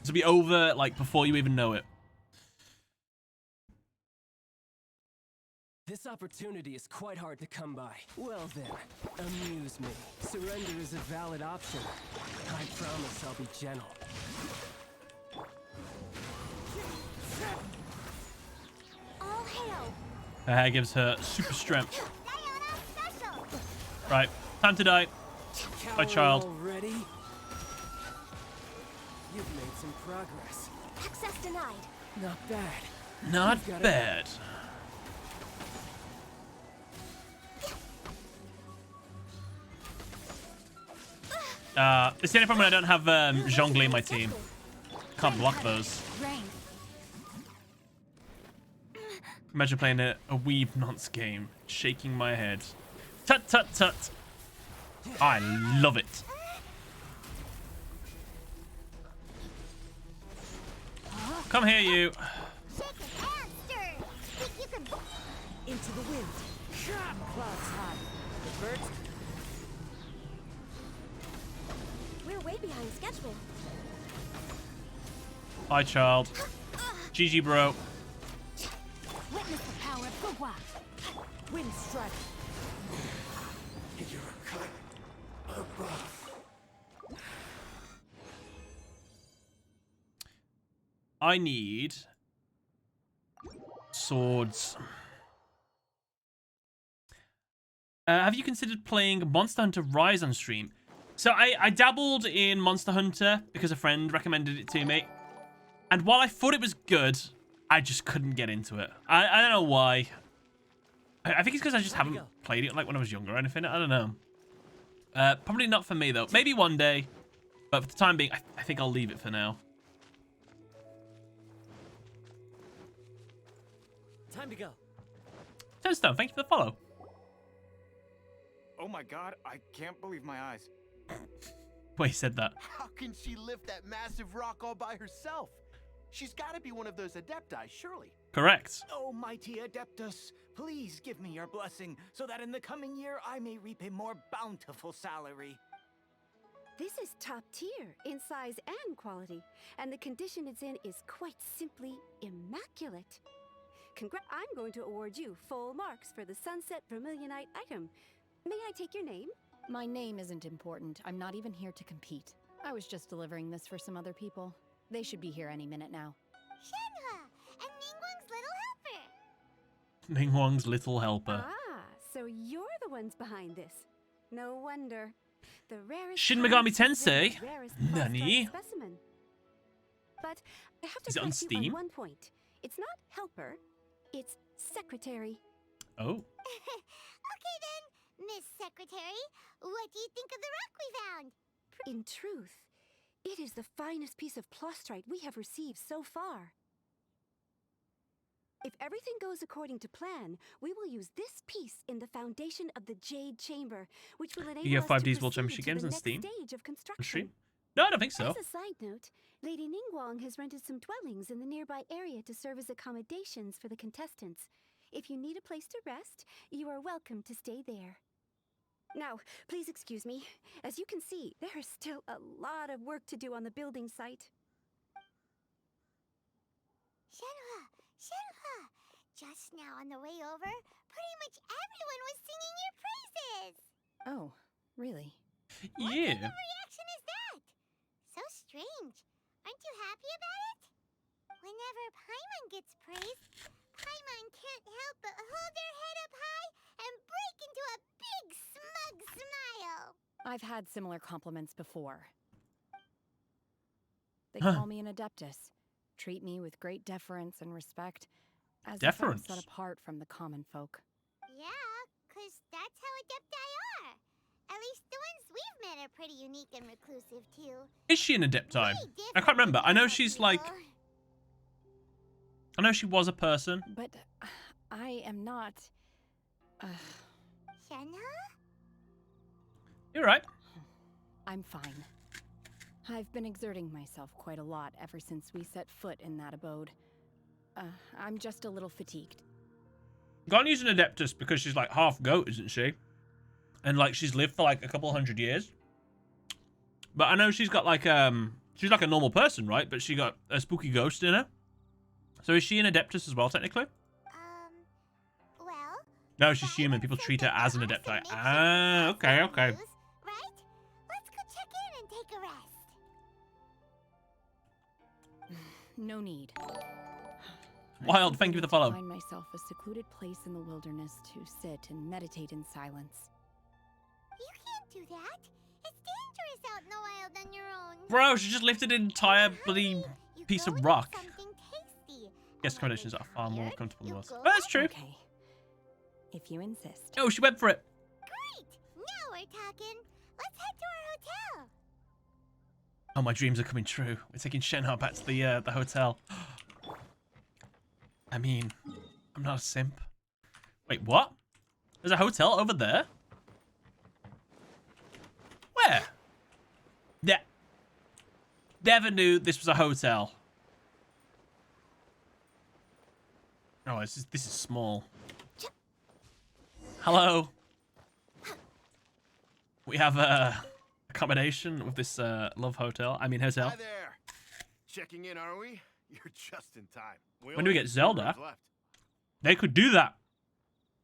This will be over like before you even know it. This opportunity is quite hard to come by. Well then, amuse me. Surrender is a valid option. I promise I'll be gentle. All hail. Her hair gives her super strength. Right, time to die. My child. Already? You've made some progress. Access denied. Not bad. Not bad. It's the only problem when I don't have Zhongli in my team. Can't block those. Imagine playing a weeb nonce game, shaking my head. Tut tut tut. I love it. Come here, you. Into the wind. Clouds high. Divert. We're way behind schedule. Hi, child. GG, bro. Witness the power of Gugwa. Wind strike. You're cut above. I need swords. Have you considered playing Monster Hunter Rise on stream? So I dabbled in Monster Hunter because a friend recommended it to me. And while I thought it was good, I just couldn't get into it. I don't know why. I think it's because I just haven't played it like when I was younger or anything. I don't know. Probably not for me though. Maybe one day. But for the time being, I think I'll leave it for now. Time to go. Toadstone, thank you for the follow. Oh my god, I can't believe my eyes. Wait, he said that. How can she lift that massive rock all by herself? She's got to be one of those adepti, surely. Correct. Oh, mighty Adeptus, please give me your blessing so that in the coming year I may reap a more bountiful salary. This is top tier in size and quality, and the condition it's in is quite simply immaculate. I'm going to award you full marks for the Sunset Vermilionite item. May I take your name? My name isn't important. I'm not even here to compete. I was just delivering this for some other people. They should be here any minute now. Shenhe and Ningguang's little helper. Ningguang's little helper. Ah, so you're the ones behind this. No wonder. The rarest Shin Megami Tensei? the rarest Nani? specimen. But I have to Is it on correct you on Steam? one point. It's not helper, it's secretary. Oh. Okay then, Miss Secretary, what do you think of the rock we found? In truth, it is the finest piece of plastrite we have received so far. If everything goes according to plan, we will use this piece in the foundation of the Jade Chamber, which will enable You get us 5 to Ds World proceed Championship to games the on next Steam? stage of On construction. stream? No, I don't think so. As a side note, Lady Ningguang has rented some dwellings in the nearby area to serve as accommodations for the contestants. If you need a place to rest, you are welcome to stay there. Now, please excuse me. As you can see, there is still a lot of work to do on the building site. Shenhe, Shenhe, just now on the way over, pretty much everyone was singing your praises. Oh, really? What Yeah. kind of reaction is that? So strange. Aren't you happy about it? Whenever Paimon gets praised, Paimon can't help but hold their head up high and break into a big smug smile. I've had similar compliments before. They Huh. call me an adeptus, treat me with great deference and respect, as Deference? if I'm set apart from the common folk. Yeah, 'cause that's how adepti are. At least the ones we've met are pretty unique and reclusive too. Is she an Adepti? Way I different can't remember. from I know normal she's like... people. I know she was a person. But I am not... Shenhe? You're right. I'm fine. I've been exerting myself quite a lot ever since we set foot in that abode. I'm just a little fatigued. Gonya's an Adeptus because she's like half goat, isn't she? And like she's lived for like a couple hundred years. But I know she's got like she's like a normal person, right? But she got a spooky ghost in her. So is she an Adeptus as well, technically? Well... No, she's human. People treat her as an Adepti. Ah, okay, okay. Right? Let's go check in and take a rest. No need. Wild, thank you for the follow. I find myself a secluded place in the wilderness to sit and meditate in silence. You can't do that. It's dangerous out in the wild on your own. Bro, she just lifted an entire bloody piece of rock. Something tasty. Guest accommodations are far more comfortable than us. go That's true. Okay. If you insist. Oh, she went for it. Great! Now we're talking. Let's head to our hotel. Oh, my dreams are coming true. We're taking Shenhe back to the hotel. I mean, I'm not a simp. Wait, what? There's a hotel over there? Where? Never knew this was a hotel. Oh, this is small. Hello. We have accommodation with this love hotel. I mean hotel. Hi there. Checking in, are we? You're just in time. When do we get Zelda? They could do that.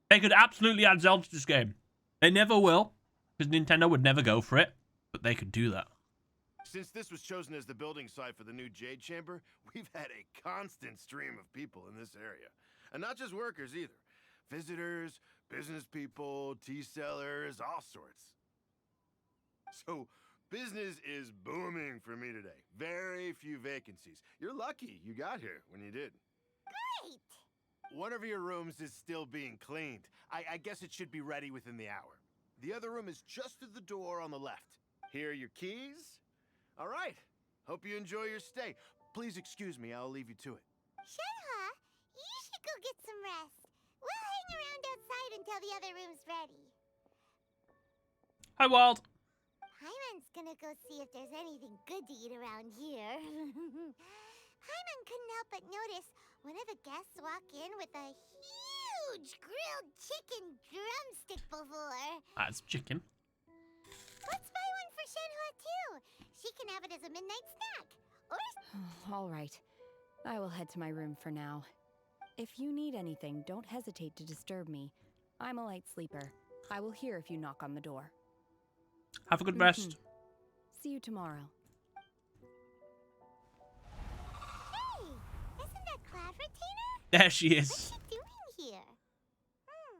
They could absolutely add Zelda to this game. They never will, because Nintendo would never go for it, but they could do that. Since this was chosen as the building site for the new Jade Chamber, we've had a constant stream of people in this area. And not just workers either. Visitors, business people, tea sellers, all sorts. So, business is booming for me today. Very few vacancies. You're lucky you got here when you did. Great! One of your rooms is still being cleaned. I guess it should be ready within the hour. The other room is just at the door on the left. Here are your keys. All right. Hope you enjoy your stay. Please excuse me, I'll leave you to it. Shenhe, you should go get some rest. We'll hang around outside until the other room's ready. Hi, Wild. Paimon's gonna go see if there's anything good to eat around here. Paimon couldn't help but notice one of the guests walk in with a huge grilled chicken drumstick before. That's chicken. Let's buy one for Shenhe too. She can have it as a midnight snack. Or... All right. I will head to my room for now. If you need anything, don't hesitate to disturb me. I'm a light sleeper. I will hear if you knock on the door. Have a good rest. See you tomorrow. Hey, isn't that Cloud Retainer? There she is. What's she doing here?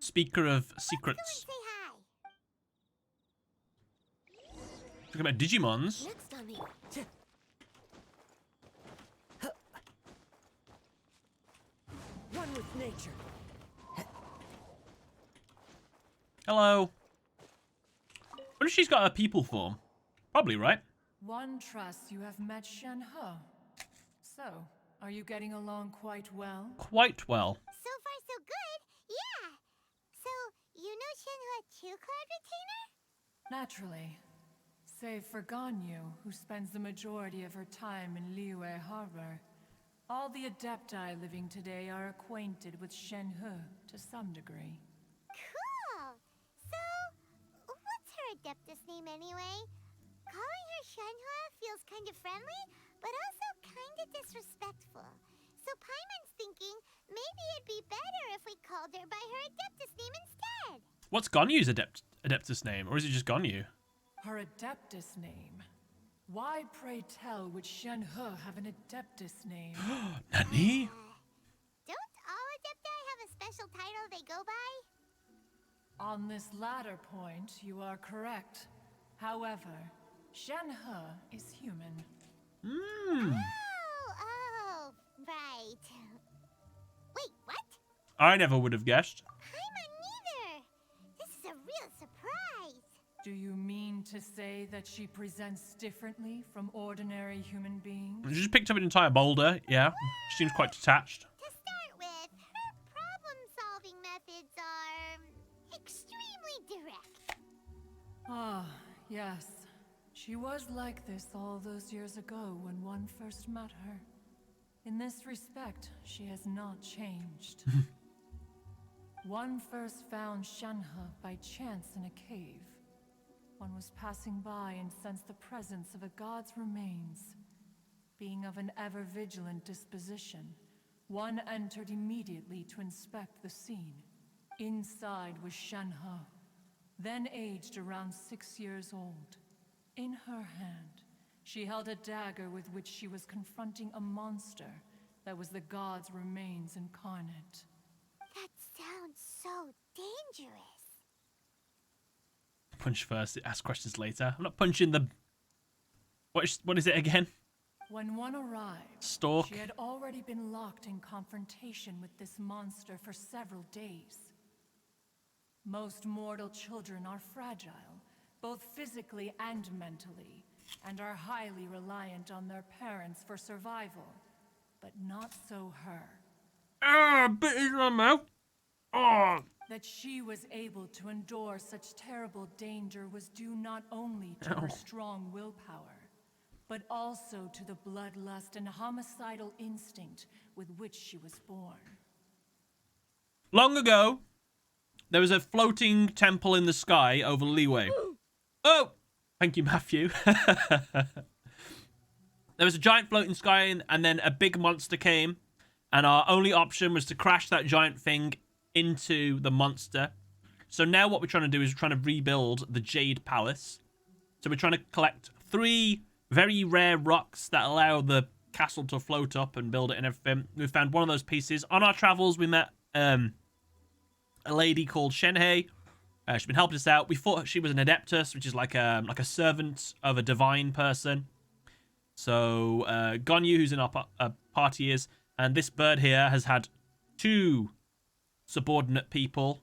Speaker of secrets. Let's go and say hi. Talking about Digimons. Next on me. One with nature. Hello. What if she's got a people form? Probably, right? One trusts you have met Shenhe. So, are you getting along quite well? Quite well. So far, so good. Yeah. So, you know Shenhe too, Cloud Retainer? Naturally. Save for Ganyu, who spends the majority of her time in Liyue Harbor. All the Adepti living today are acquainted with Shenhe to some degree. Cool. So, what's her Adeptus name anyway? Calling her Shenhe feels kind of friendly, but also kind of disrespectful. So Paimon's thinking maybe it'd be better if we called her by her Adeptus name instead. What's Gonyu's Adeptus name? Or is it just Gonyu? Her Adeptus name. Why, pray tell, would Shenhe have an Adeptus name? Nani? Don't all Adepti have a special title they go by? On this latter point, you are correct. However, Shenhe is human. Oh, right. Wait, what? I never would have guessed. Paimon neither. This is a real surprise. Do you mean to say that she presents differently from ordinary human beings? She just picked up an entire boulder. Yeah, she seems quite detached. To start with, her problem-solving methods are extremely Ah, yes. She was like this all those years ago when one first met her. In this respect, she has not changed. One first found Shenhe by chance in a cave. One was passing by and sensed the presence of a god's remains. Being of an ever-vigilant disposition, one entered immediately to inspect the scene. Inside was Shenhe, then aged around 6 years old. In her hand, she held a dagger with which she was confronting a monster that was the god's remains incarnate. That sounds so dangerous. Punch first, ask questions later. I'm not punching the... What is it again? When one arrived, Stalk. she had already been locked in confrontation with this monster for several days. Most mortal children are fragile, both physically and mentally, and are highly reliant on their parents for survival. But not so her. Ah, bit in my mouth. Oh. That she was able to endure such terrible danger was due not only to her strong willpower, but also to the bloodlust and homicidal instinct with which she was born. Long ago, there was a floating temple in the sky over Liyue. Oh! Thank you, Matthew. There was a giant floating sky, and then a big monster came, and our only option was to crash that giant thing into the monster. So now what we're trying to do is we're trying to rebuild the Jade Palace. So we're trying to collect 3 very rare rocks that allow the castle to float up and build it and everything. We found one of those pieces. On our travels, we met a lady called Shenhe. She's been helping us out. We thought she was an adeptus, which is like a servant of a divine person. So Gonyu, who's in our party, is, and this bird here has had 2 subordinate people,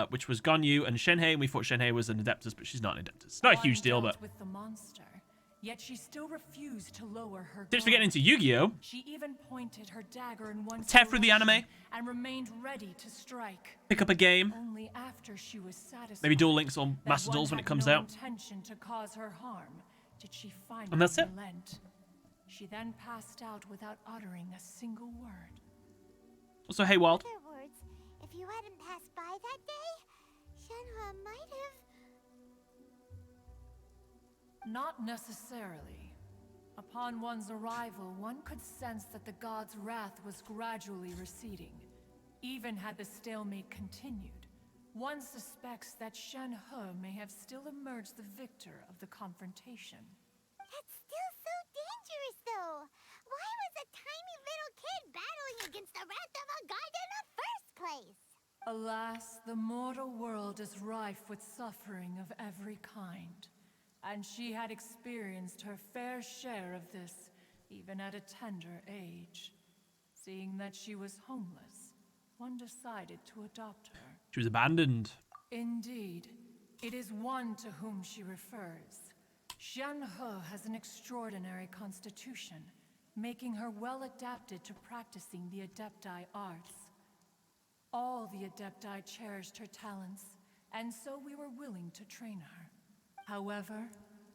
which was Gonyu and Shenhe. And we thought Shenhe was an adeptus, but she's not an adeptus. It's not a huge deal, but with the monster, yet she still refused to lower her tips for guard. getting into Yu-Gi-Oh! She even pointed her dagger in one Tear through the anime. and remained ready to strike. Pick up a game. Only after she was satisfied. Maybe Duel Links or that Master one Duels when it had comes no out. intention to cause her harm did she finally And that's it. relent. She then passed out without uttering a single word. Also, hey, Wild. In other words, if you hadn't passed by that day, Shenhe might have... Not necessarily. Upon one's arrival, one could sense that the god's wrath was gradually receding. Even had the stalemate continued, one suspects that Shenhe may have still emerged the victor of the confrontation. That's still so dangerous, though. Why was a tiny little kid battling against the wrath of a god in the first place? Alas, the mortal world is rife with suffering of every kind. And she had experienced her fair share of this, even at a tender age. Seeing that she was homeless, one decided to adopt her. She was abandoned. Indeed, it is one to whom she refers. Shenhe has an extraordinary constitution, making her well adapted to practicing the Adepti arts. All the Adepti cherished her talents, and so we were willing to train her. However,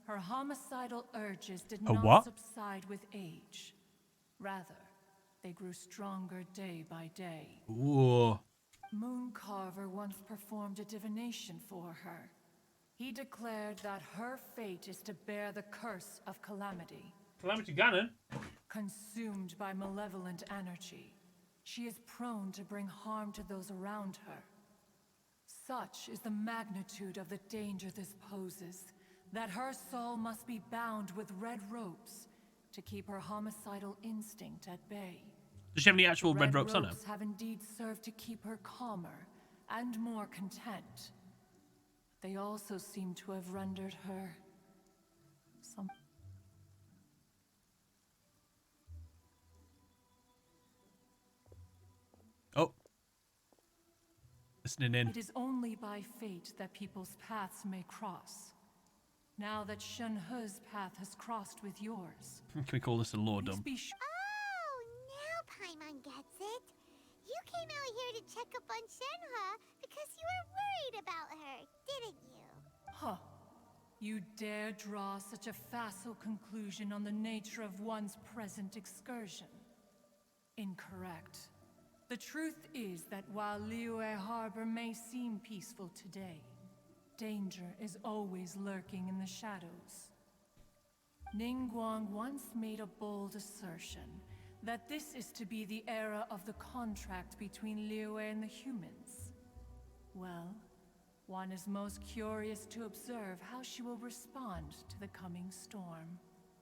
her homicidal urges did not subside with age. Rather, they grew stronger day by day. Ooh. Mooncarver once performed a divination for her. He declared that her fate is to bear the curse of calamity. Calamity Ganon? Consumed by malevolent energy, she is prone to bring harm to those around her. Such is the magnitude of the danger this poses, that her soul must be bound with red ropes to keep her homicidal instinct at bay. Does she have any actual red ropes on her? Ropes have indeed served to keep her calmer and more content. They also seem to have rendered her some... Oh. Listening in. It is only by fate that people's paths may cross. Now that Shenhe's path has crossed with yours. Can we call this a lordom? Oh, now Paimon gets it. You came out here to check up on Shenhe because you were worried about her, didn't you? Huh. You dare draw such a facile conclusion on the nature of one's present excursion? Incorrect. The truth is that while Liyue Harbor may seem peaceful today, danger is always lurking in the shadows. Ningguang once made a bold assertion that this is to be the era of the contract between Liyue and the humans. Well, one is most curious to observe how she will respond to the coming storm.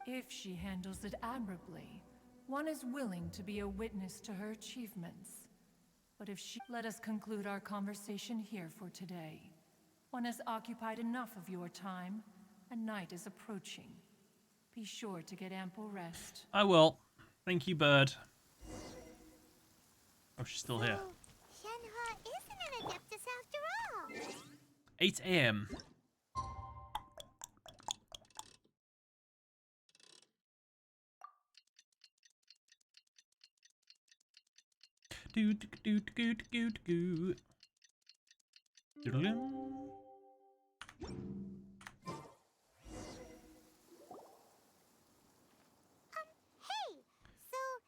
If she handles it admirably, one is willing to be a witness to her achievements. But if she... Let us conclude our conversation here for today. One has occupied enough of your time, and night is approaching. Be sure to get ample rest. I will. Thank you, bird. Oh, she's still here. Shenhe isn't an adeptus after all. 8 a.m. Do do do do do do do.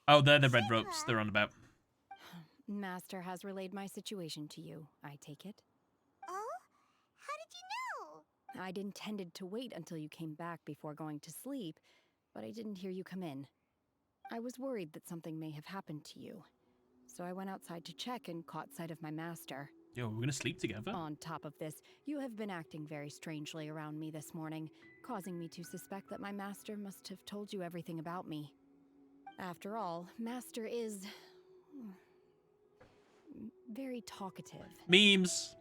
Oh, they're the red ropes they're on about. Master has relayed my situation to you, I take it. Oh? How did you know? I'd intended to wait until you came back before going to sleep, but I didn't hear you come in. I was worried that something may have happened to you, so I went outside to check and caught sight of my master. Yo, we're gonna sleep together? On top of this, you have been acting very strangely around me this morning, causing me to suspect that my master must have told you everything about me. After all, Master is... very talkative. Memes.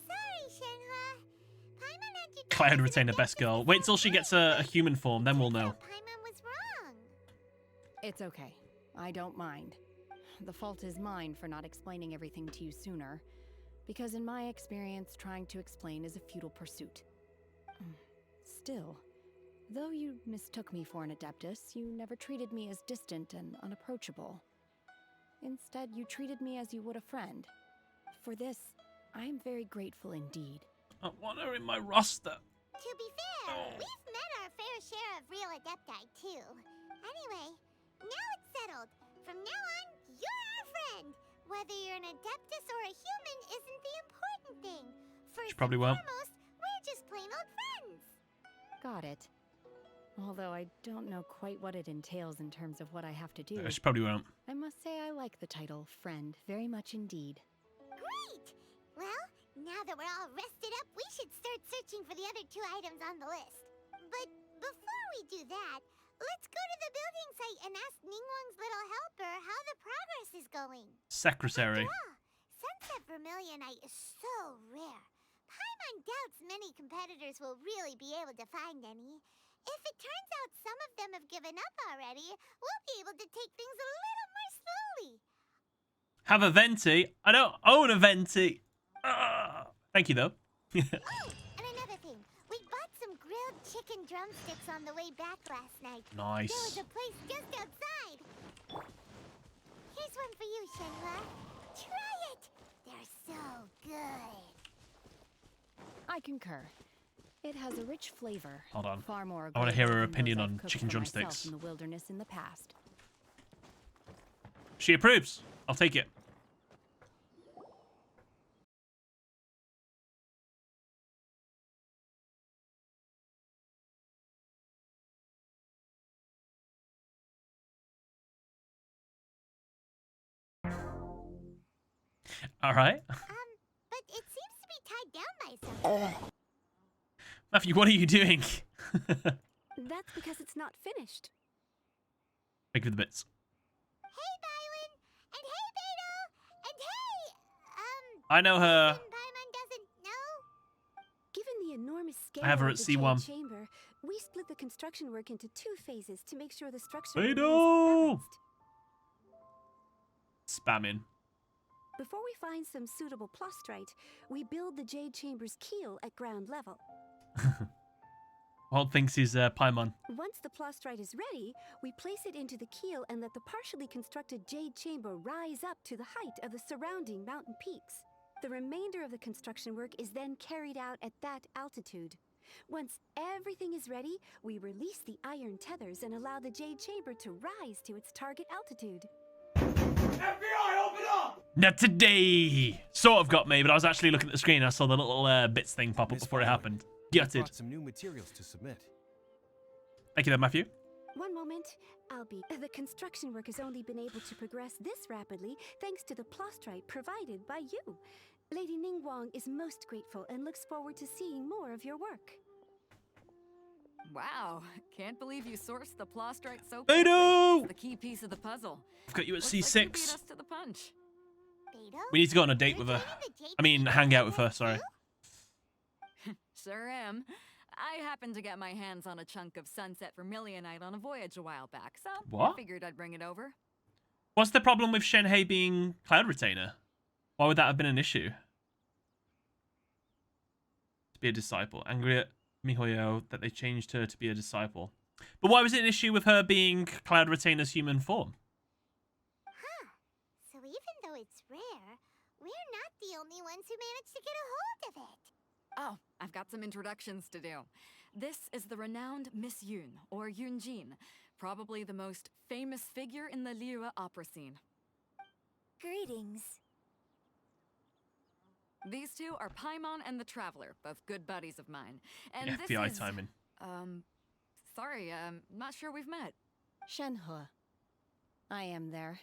Sorry, Shenhe. Paimon had to... Cloud retained the best girl. Wait till she gets a human form, then we'll know. Paimon was wrong. It's okay. I don't mind. The fault is mine for not explaining everything to you sooner, because in my experience, trying to explain is a futile pursuit. Still, though you mistook me for an adeptus, you never treated me as distant and unapproachable. Instead, you treated me as you would a friend. For this, I am very grateful indeed. I want her in my roster. To be fair, we've met our fair share of real adepti, too. Anyway, now it's settled. From now on, you're our friend. Whether you're an adeptus or a human isn't the important thing. First probably and won't. foremost, we're just plain old friends. Got it. Although I don't know quite what it entails in terms of what I have to do. She probably won't. I must say I like the title, friend, very much indeed. Great! Well, now that we're all rested up, we should start searching for the other 2 items on the list. But before we do that, let's go to the building site and ask Ningguang's little helper how the progress is going. Secretary. Sunset Vermilionite is so rare. Paimon doubts many competitors will really be able to find any. If it turns out some of them have given up already, we'll be able to take things a little more slowly. Have a venti? I don't own a venti. Thank you, though. Oh, and another thing. We bought some grilled chicken drumsticks on the way back last night. Nice. There was a place just outside. Here's one for you, Shenhe. Try it. They're so good. I concur. It has a rich flavor. Hold on. Far more I want to hear her agreeable than opinion those on I've cooked chicken for myself drumsticks. in the wilderness in the past. She approves. I'll take it. All right. But it seems to be tied down by something. Matthew, what are you doing? That's because it's not finished. Make the bits. Hey, Bywin! And hey, Beto! And hey, I know her. Paimon doesn't know? Given the enormous scale I have her of at the C1. Jade chamber, we split the construction work into 2 phases to make sure the structure Beto! remains balanced. Spamming. Before we find some suitable plastrite, we build the Jade chamber's keel at ground level. Walt thinks he's Paimon. Once the plastrite is ready, we place it into the keel and let the partially constructed Jade chamber rise up to the height of the surrounding mountain peaks. The remainder of the construction work is then carried out at that altitude. Once everything is ready, we release the iron tethers and allow the Jade Chamber to rise to its target altitude. FBI, open up! Not today. Sort of got me, but I was actually looking at the screen and I saw the little bits thing pop up before it happened. Gutted. Brought some new materials to submit. Thank you there, Matthew. One moment, the construction work has only been able to progress this rapidly thanks to the plastrite provided by you. Lady Ningguang is most grateful and looks forward to seeing more of your work. Wow, can't believe you sourced the plastrite so quickly. It's the key piece of the puzzle. I've got you at Looks C6. like you beat us to the punch. We need to go on a date with her. I mean, hang out with her, sorry. Sure am. I happened to get my hands on a chunk of sunset vermilionite on a voyage a while back, so What? I figured I'd bring it over. What's the problem with Shenhe being Cloud Retainer? Why would that have been an issue? To be a disciple. Angry at Mihoyo that they changed her to be a disciple. But why was it an issue with her being Cloud Retainer's human form? Huh. So even though it's rare, we're not the only ones who managed to get a hold of it. Oh, I've got some introductions to do. This is the renowned Miss Yun, or Yunjin, probably the most famous figure in the Liyue opera scene. Greetings. These two are Paimon and the Traveler, both good buddies of mine. And Yeah, this FBI is, timing. sorry, not sure we've met. Shenhe. I am there.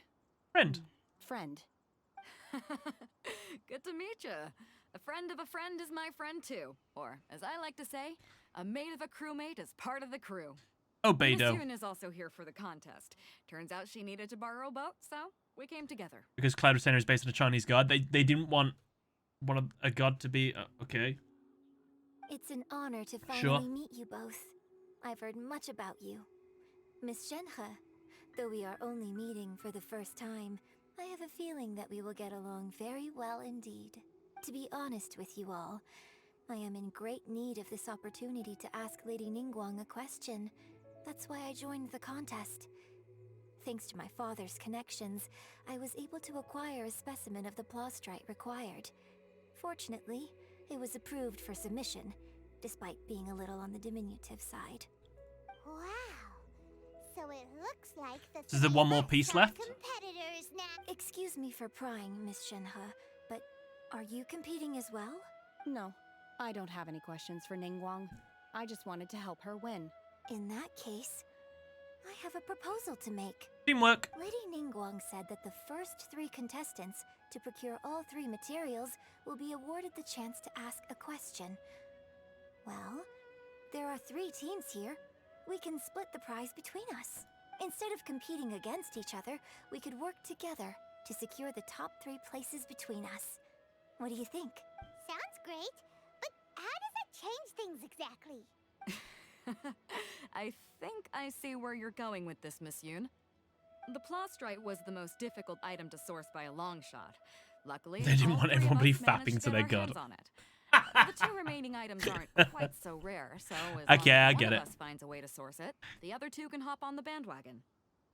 Friend. Friend. Good to meet you. A friend of a friend is my friend too. Or, as I like to say, a mate of a crewmate is part of the crew. Oh, Miss Beidou. Yun is also here for the contest. Turns out she needed to borrow a boat, so we came together. Because Cloud Retainer is based on a Chinese god. They didn't want a god to be... okay. It's an honor to finally Sure. meet you both. I've heard much about you. Miss Shenhe, though we are only meeting for the first time, I have a feeling that we will get along very well indeed. To be honest with you all, I am in great need of this opportunity to ask Lady Ningguang a question. That's why I joined the contest. Thanks to my father's connections, I was able to acquire a specimen of the plastrite required. Fortunately, it was approved for submission, despite being a little on the diminutive side. Wow. So it looks like the So is there one more piece left? competitors now. Excuse me for prying, Miss Shenhe, but are you competing as well? No, I don't have any questions for Ningguang. I just wanted to help her win. In that case, I have a proposal to make. Teamwork. Lady Ningguang said that the first 3 contestants to procure all 3 materials will be awarded the chance to ask a question. Well, there are 3 teams here. We can split the prize between us. Instead of competing against each other, we could work together to secure the top 3 places between us. What do you think? Sounds great, but how does that change things exactly? I think I see where you're going with this, Miss Yun. The plastrite was the most difficult item to source by a long shot. Luckily, They didn't all want 3 of everybody us managed fapping to to get their our god. hands on it. The 2 remaining items aren't quite so rare, so as Okay, long I as get one it. of us finds a way to source it, the other 2 can hop on the bandwagon.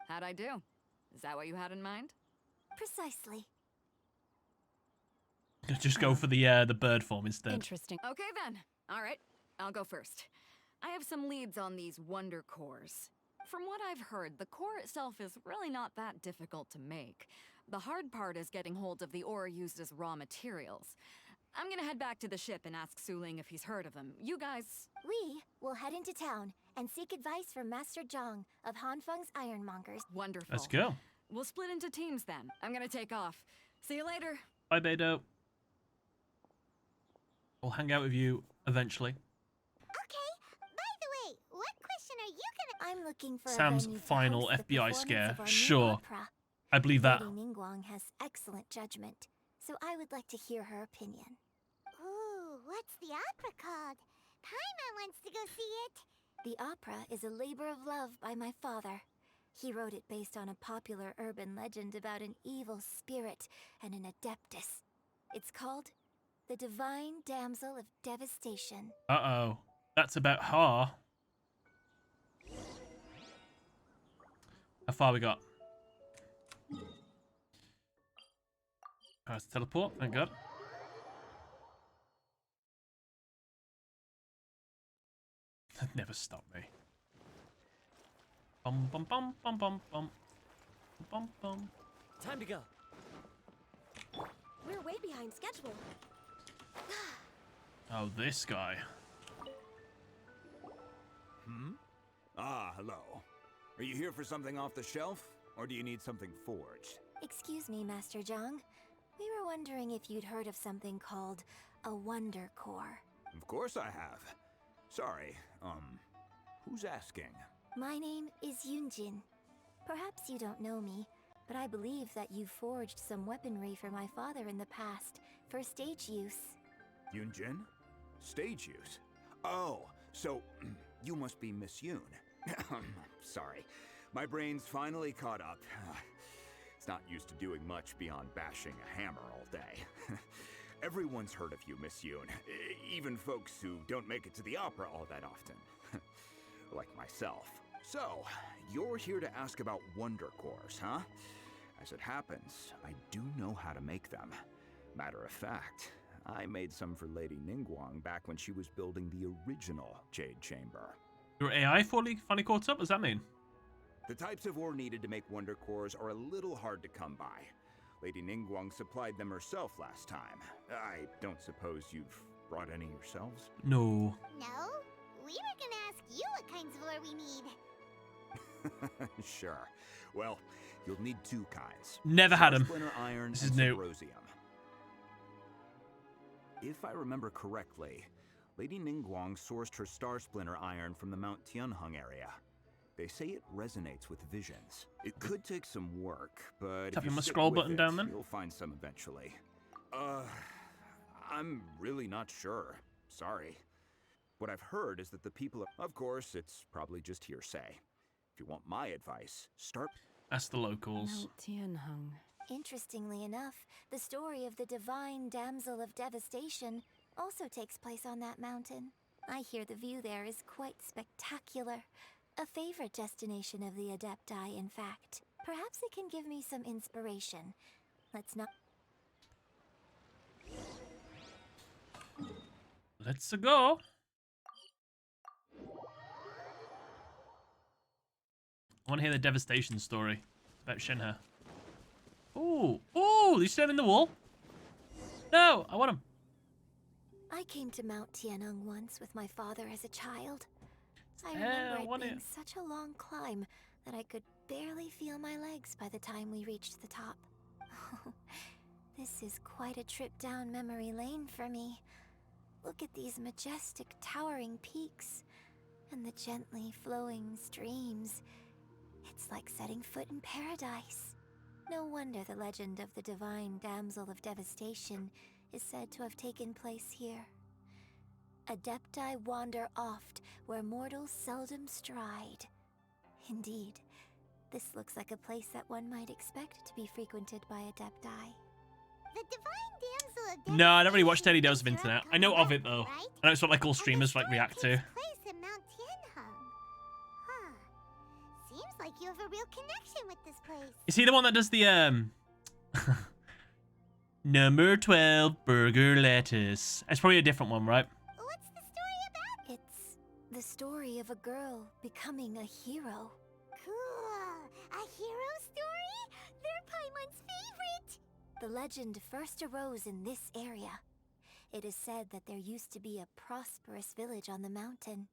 How'd I do? Is that what you had in mind? Precisely. Just go for the bird form instead. Interesting. Okay then. All right, I'll go first. I have some leads on these wonder cores. From what I've heard, the core itself is really not that difficult to make. The hard part is getting hold of the ore used as raw materials. I'm gonna head back to the ship and ask Suling if he's heard of them. You guys... We will head into town and seek advice from Master Zhang of Hanfeng's Ironmongers. Wonderful. Let's go. We'll split into teams then. I'm gonna take off. See you later. Bye, Beidou. We'll hang out with you eventually. Okay, by the way, what question are you gonna... I'm looking for Sam's a venue to final host the FBI performance scare. of our new Sure. opera. I believe that. Lady Ningguang has excellent judgment, so I would like to hear her opinion. Ooh, what's the opera called? Paimon wants to go see it. The opera is a labor of love by my father. He wrote it based on a popular urban legend about an evil spirit and an adeptus. It's called The Divine Damsel of Devastation. Uh-oh. That's about her. How far we got? Let's teleport, thank God. Never stop me. Bum bum bum bum bum bum bum bum. Time to go. We're way behind schedule. Oh, this guy. Ah, hello. Are you here for something off the shelf, or do you need something forged? Excuse me, Master Zhang. We were wondering if you'd heard of something called a Wonder Core. Of course I have. Sorry, who's asking? My name is Yunjin. Perhaps you don't know me, but I believe that you forged some weaponry for my father in the past for stage use. Yunjin? Stage use? Oh, so you must be Miss Yoon. Sorry, my brain's finally caught up. It's not used to doing much beyond bashing a hammer all day. Everyone's heard of you, Miss Yoon. Even folks who don't make it to the opera all that often. Like myself. So, you're here to ask about Wonder Cores, huh? As it happens, I do know how to make them. Matter of fact, I made some for Lady Ningguang back when she was building the original Jade Chamber. Your AI finally caught up? What does that mean? The types of ore needed to make Wonder Cores are a little hard to come by. Lady Ningguang supplied them herself last time. I don't suppose you've brought any yourselves? No. No? We were gonna ask you what kinds of ore we need. Sure. Well, you'll need two kinds. Never had 'em. Splinter iron This and is new. Symbrozium. If I remember correctly, Lady Ningguang sourced her Star Splinter iron from the Mount Tianheng area. They say it resonates with visions. It could take some work, but Tap if you my stick scroll with button it, down then. you'll find some eventually. I'm really not sure. Sorry. What I've heard is that the people of course, it's probably just hearsay. If you want my advice, start... That's the locals. Mount Tianheng. Interestingly enough, the story of the divine damsel of devastation also takes place on that mountain. I hear the view there is quite spectacular. A favorite destination of the Adepti, in fact. Perhaps it can give me some inspiration. Let's not... Let's go. I want to hear the devastation story about Shenhe. Ooh, ooh, you see him in the wall? No, I want him. I came to Mount Tianheng once with my father as a child. I remember it being such a long climb that I could barely feel my legs by the time we reached the top. This is quite a trip down memory lane for me. Look at these majestic towering peaks and the gently flowing streams. It's like setting foot in paradise. No wonder the legend of the divine damsel of devastation is said to have taken place here. Adepti wander oft where mortals seldom stride. Indeed, this looks like a place that one might expect to be frequented by Adepti. The divine damsel of No, I don't really watch Teddy Dose of Internet. I know of it though. right? I know it's what like all streamers like react to. Place in Mount Tianheng. Huh. Seems like you have a real connection with this place. Is he the one that does the number 12 burger lettuce? It's probably a different one, right? What's the story about? It's the story of a girl becoming a hero. Cool. A hero story? They're Paimon's favorite. The legend first arose in this area. It is said that there used to be a prosperous village on the mountain.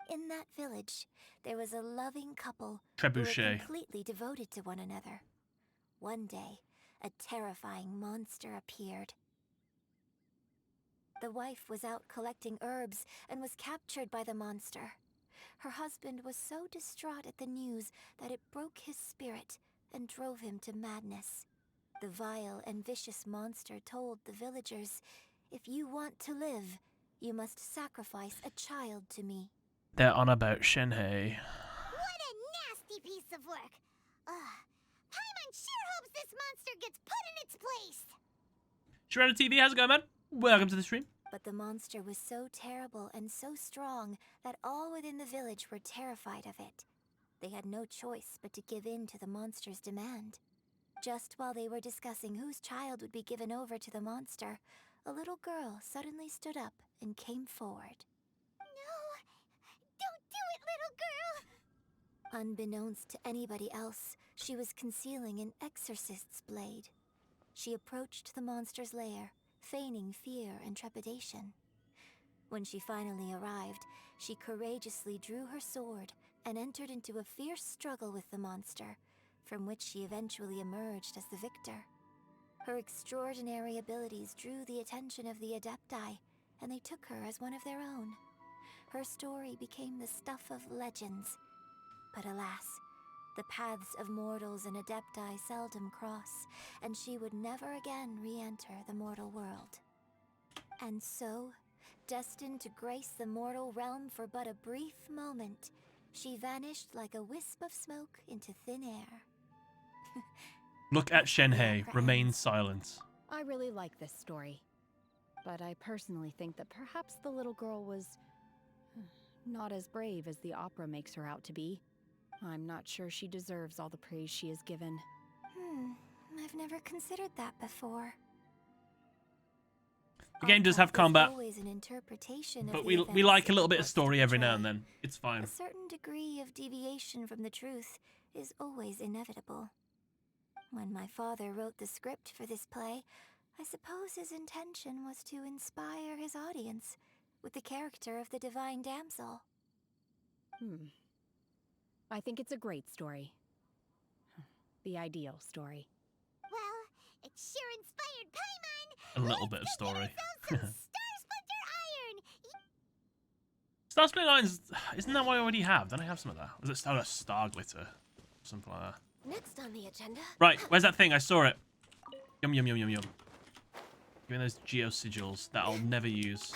In that village, there was a loving couple who were Trebuchet. completely devoted to one another. One day, a terrifying monster appeared. The wife was out collecting herbs and was captured by the monster. Her husband was so distraught at the news that it broke his spirit and drove him to madness. The vile and vicious monster told the villagers, "If you want to live, you must sacrifice a child to me." They're on about Shenhe. What a nasty piece of work. Paimon sure hopes this monster gets put in its place. Shredder TV, how's it going, man? Welcome to the stream. But the monster was so terrible and so strong that all within the village were terrified of it. They had no choice but to give in to the monster's demand. Just while they were discussing whose child would be given over to the monster, a little girl suddenly stood up and came forward. No, Unbeknownst to anybody else, she was concealing an exorcist's blade. She approached the monster's lair, feigning fear and trepidation. When she finally arrived, she courageously drew her sword and entered into a fierce struggle with the monster, from which she eventually emerged as the victor. Her extraordinary abilities drew the attention of the Adepti, and they took her as one of their own. Her story became the stuff of legends. But alas, the paths of mortals and Adepti seldom cross, and she would never again re-enter the mortal world. And so, destined to grace the mortal realm for but a brief moment, she vanished like a wisp of smoke into thin air. Look at Shenhe. Remain silent. I really like this story. But I personally think that perhaps the little girl was not as brave as the opera makes her out to be. I'm not sure she deserves all the praise she is given. I've never considered that before. The game does have combat, Always an interpretation but of we the like a events little bit it of was story to every now and portray. then. It's fine. A certain degree of deviation from the truth is always inevitable. When my father wrote the script for this play, I suppose his intention was to inspire his audience with the character of the divine damsel. I think it's a great story. The ideal story. Well, it sure inspired Paimon! A little bit of story. Star Splinter Iron! Star Splinter Irons, isn't that what I already have? Don't I have some of that? Was it Star Glitter? Something like that. Next on the agenda. Right, where's that thing? I saw it. Yum, yum, yum, yum, yum. Give me those geo sigils that I'll never use.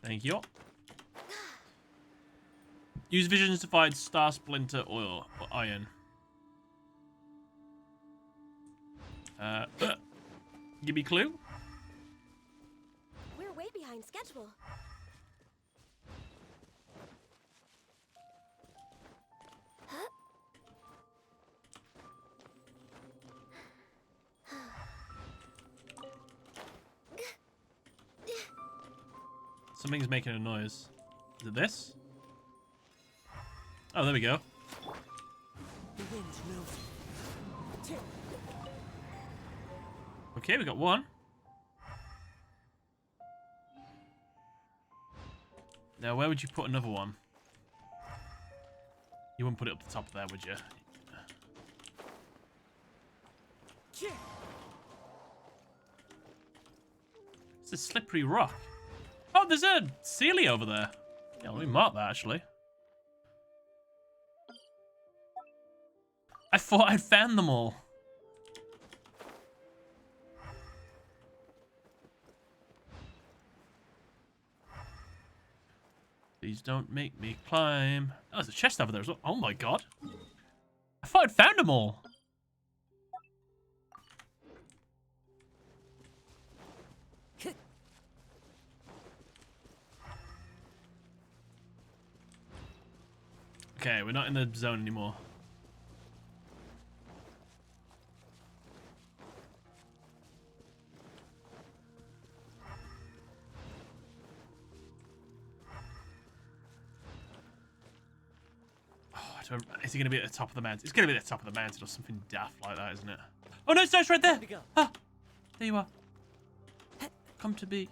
Thank you. Use visions to find Star Splinter Oil or Iron. Give me a clue. We're way behind schedule. Something's making a noise. Is it this? Oh, there we go. Okay, we got one. Now, where would you put another one? You wouldn't put it up the top there, would you? It's a slippery rock. Oh, there's a Sealy over there. Yeah, let me mark that, actually. I thought I'd found them all. Please don't make me climb. Oh, there's a chest over there as well. Oh my god. I thought I'd found them all. Okay, we're not in the zone anymore. Is he going to be at the top of the mountain? It's going to be at the top of the mountain or something daft like that, isn't it? Oh no, it's right there! Ah, there you are. Come to be.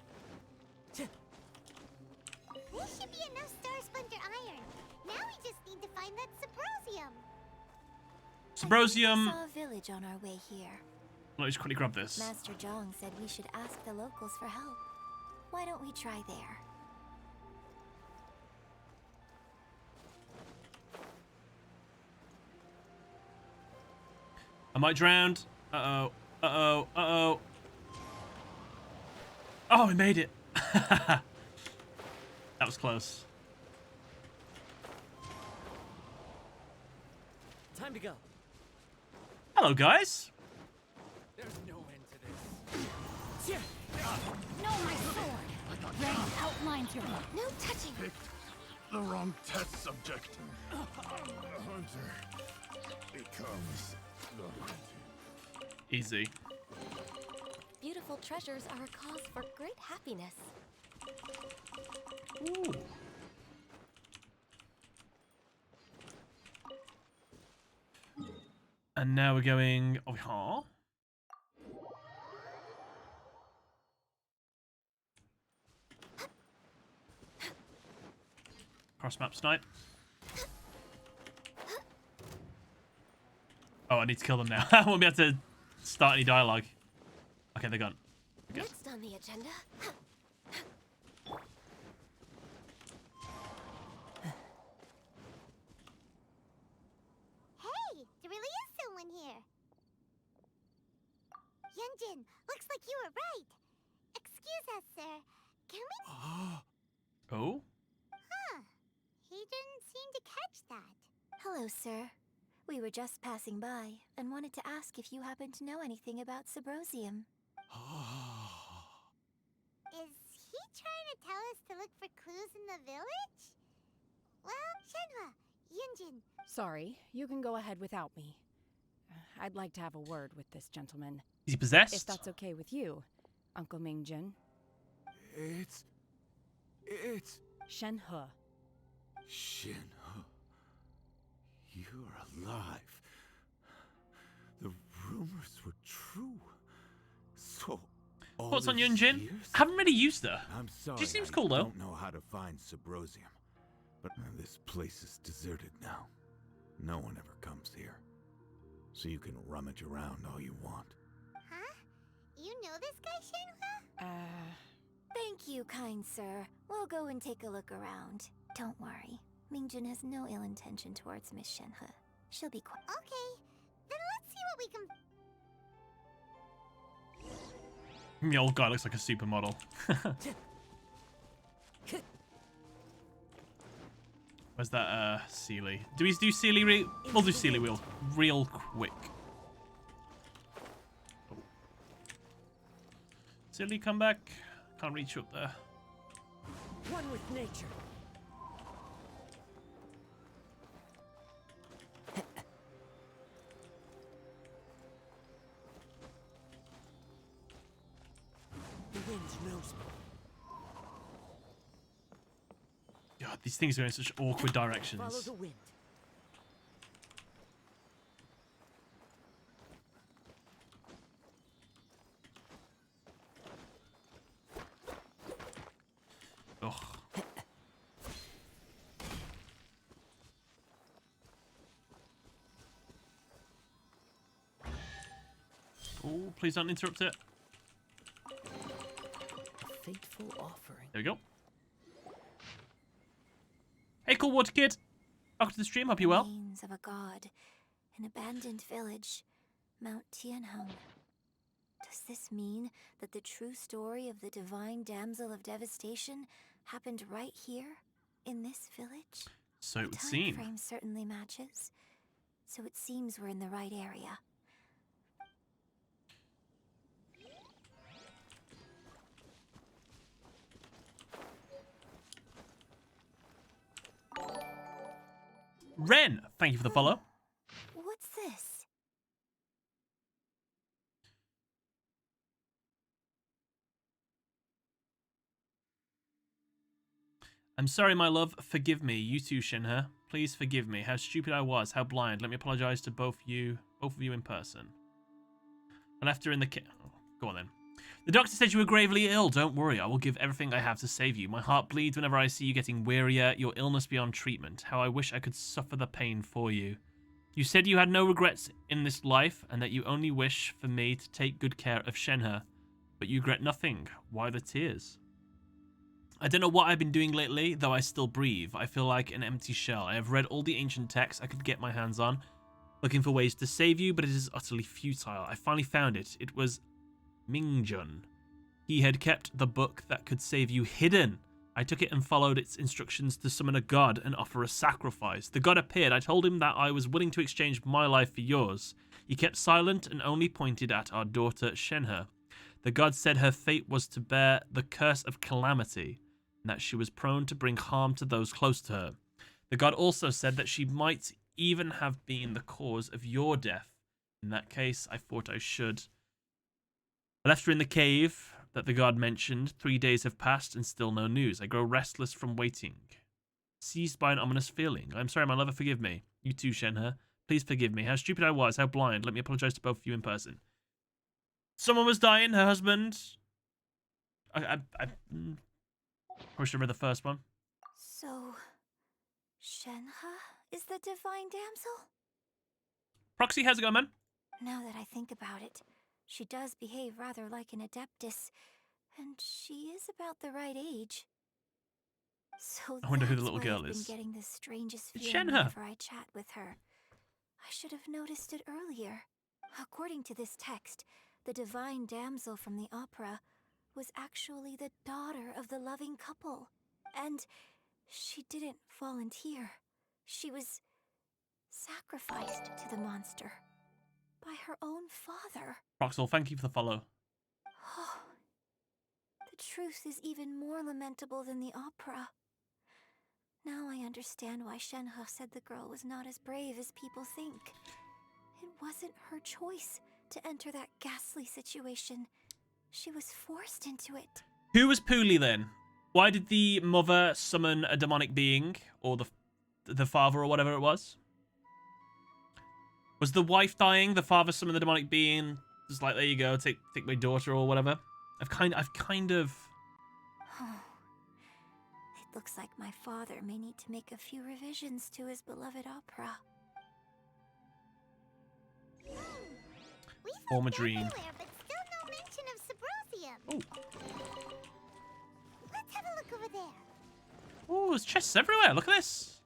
This should be enough Star Splinter Iron. Now we just need to find that Subrosium. We saw a village on our way here. Let me just quickly grab this. Master Zhong said we should ask the locals for help. Why don't we try there? Am I drowned? Uh-oh. Uh-oh. Uh-oh. Oh, we made it. That was close. Time to go. Hello, guys. There's no end to this. No, my sword! Red outlines your mark. No touching! Picked the wrong test subject. Hunter becomes the hunted. Easy. Beautiful treasures are a cause for great happiness. Ooh. And now we're going over here. Cross map snipe. Oh, I need to kill them now. I won't be able to start any dialogue. Okay, they're gone. Good. Next on the agenda. Hey, there really is someone here. Yunjin, looks like you were right. Excuse us, sir. Can we... Oh? Huh. He didn't seem to catch that. Hello, sir. We were just passing by and wanted to ask if you happen to know anything about Subrosium. Is he trying to tell us to look for clues in the village? Well, Shenhe, Yunjin. Sorry, you can go ahead without me. I'd like to have a word with this gentleman. Is he possessed? If that's okay with you, Uncle Mingjin. It's... Shenhe. Shenhe. You're alive. The rumors were true. So, all What's on these Yunjin? years? I haven't really used her. I'm sorry. She seems I cool, though. don't know how to find Subrosium, but this place is deserted now. No one ever comes here, so you can rummage around all you want. Huh? You know this guy, Shenhe? Thank you, kind sir. We'll go and take a look around. Don't worry. Mingjin has no ill intention towards Miss Shenhe. She'll be quiet. Okay, then let's see what we can... The old guy looks like a supermodel. Where's that, Sealy? Do we do Sealy we'll do Sealy real quick. Oh. Sealy, come back. Can't reach you up there. One with nature. The wind knows me. God, these things are in such awkward directions. Follow the wind. Ugh. Oh, please don't interrupt it. A fateful offering. There we go. Hey, cool water kid. Welcome to the stream. Hope you're well. Remains of a god, an abandoned village, Mount Tianheng. Does this mean that the true story of the divine damsel of devastation happened right here, in this village? So it would The time seem. frame certainly matches. So it seems we're in the right area. Ren, thank you for the follow. What's this? I'm sorry, my love. Forgive me. You too, Shenhe. Please forgive me. How stupid I was. How blind. Let me apologize to both of you in person. I left her in the oh, go on then. The doctor said you were gravely ill. Don't worry. I will give everything I have to save you. My heart bleeds whenever I see you getting wearier. Your illness beyond treatment. How I wish I could suffer the pain for you. You said you had no regrets in this life and that you only wish for me to take good care of Shenhe. But you regret nothing. Why the tears? I don't know what I've been doing lately, though I still breathe. I feel like an empty shell. I have read all the ancient texts I could get my hands on, looking for ways to save you, but it is utterly futile. I finally found it. It was Mingjun. He had kept the book that could save you hidden. I took it and followed its instructions to summon a god and offer a sacrifice. The god appeared. I told him that I was willing to exchange my life for yours. He kept silent and only pointed at our daughter Shenhe. The god said her fate was to bear the curse of calamity, and that she was prone to bring harm to those close to her. The god also said that she might even have been the cause of your death. In that case, I thought I should. I left her in the cave, that the god mentioned. 3 days have passed and still no news. I grow restless from waiting. Seized by an ominous feeling. I'm sorry, my lover, forgive me. You too, Shenhe. Please forgive me. How stupid I was, how blind. Let me apologize to both of you in person. Someone was dying, her husband. I wish I read the first one. So, Shenhe is the divine damsel? Proxy, how's it going, man? Now that I think about it, she does behave rather like an adeptus, and she is about the right age. So I wonder who the that's little why girl I've is. been getting the strangest It's feeling Shenhe. whenever I chat with her. I should have noticed it earlier. According to this text, the divine damsel from the opera was actually the daughter of the loving couple. And she didn't volunteer. She was sacrificed to the monster by her own father. Proxel, thank you for the follow. Oh, the truth is even more lamentable than the opera. Now I understand why Shenhe said the girl was not as brave as people think. It wasn't her choice to enter that ghastly situation. She was forced into it. Who was Pooley then? Why did the mother summon a demonic being? Or the father or whatever it was? Was the wife dying? The father summoned the demonic being. Just like, there you go, take my daughter or whatever. I've kind of... It looks like my father may need to make a few revisions to his beloved opera. Form a dream. But still no mention of Subrosium. Oh. Let's have a look over there. Oh, there's chests everywhere. Look at this.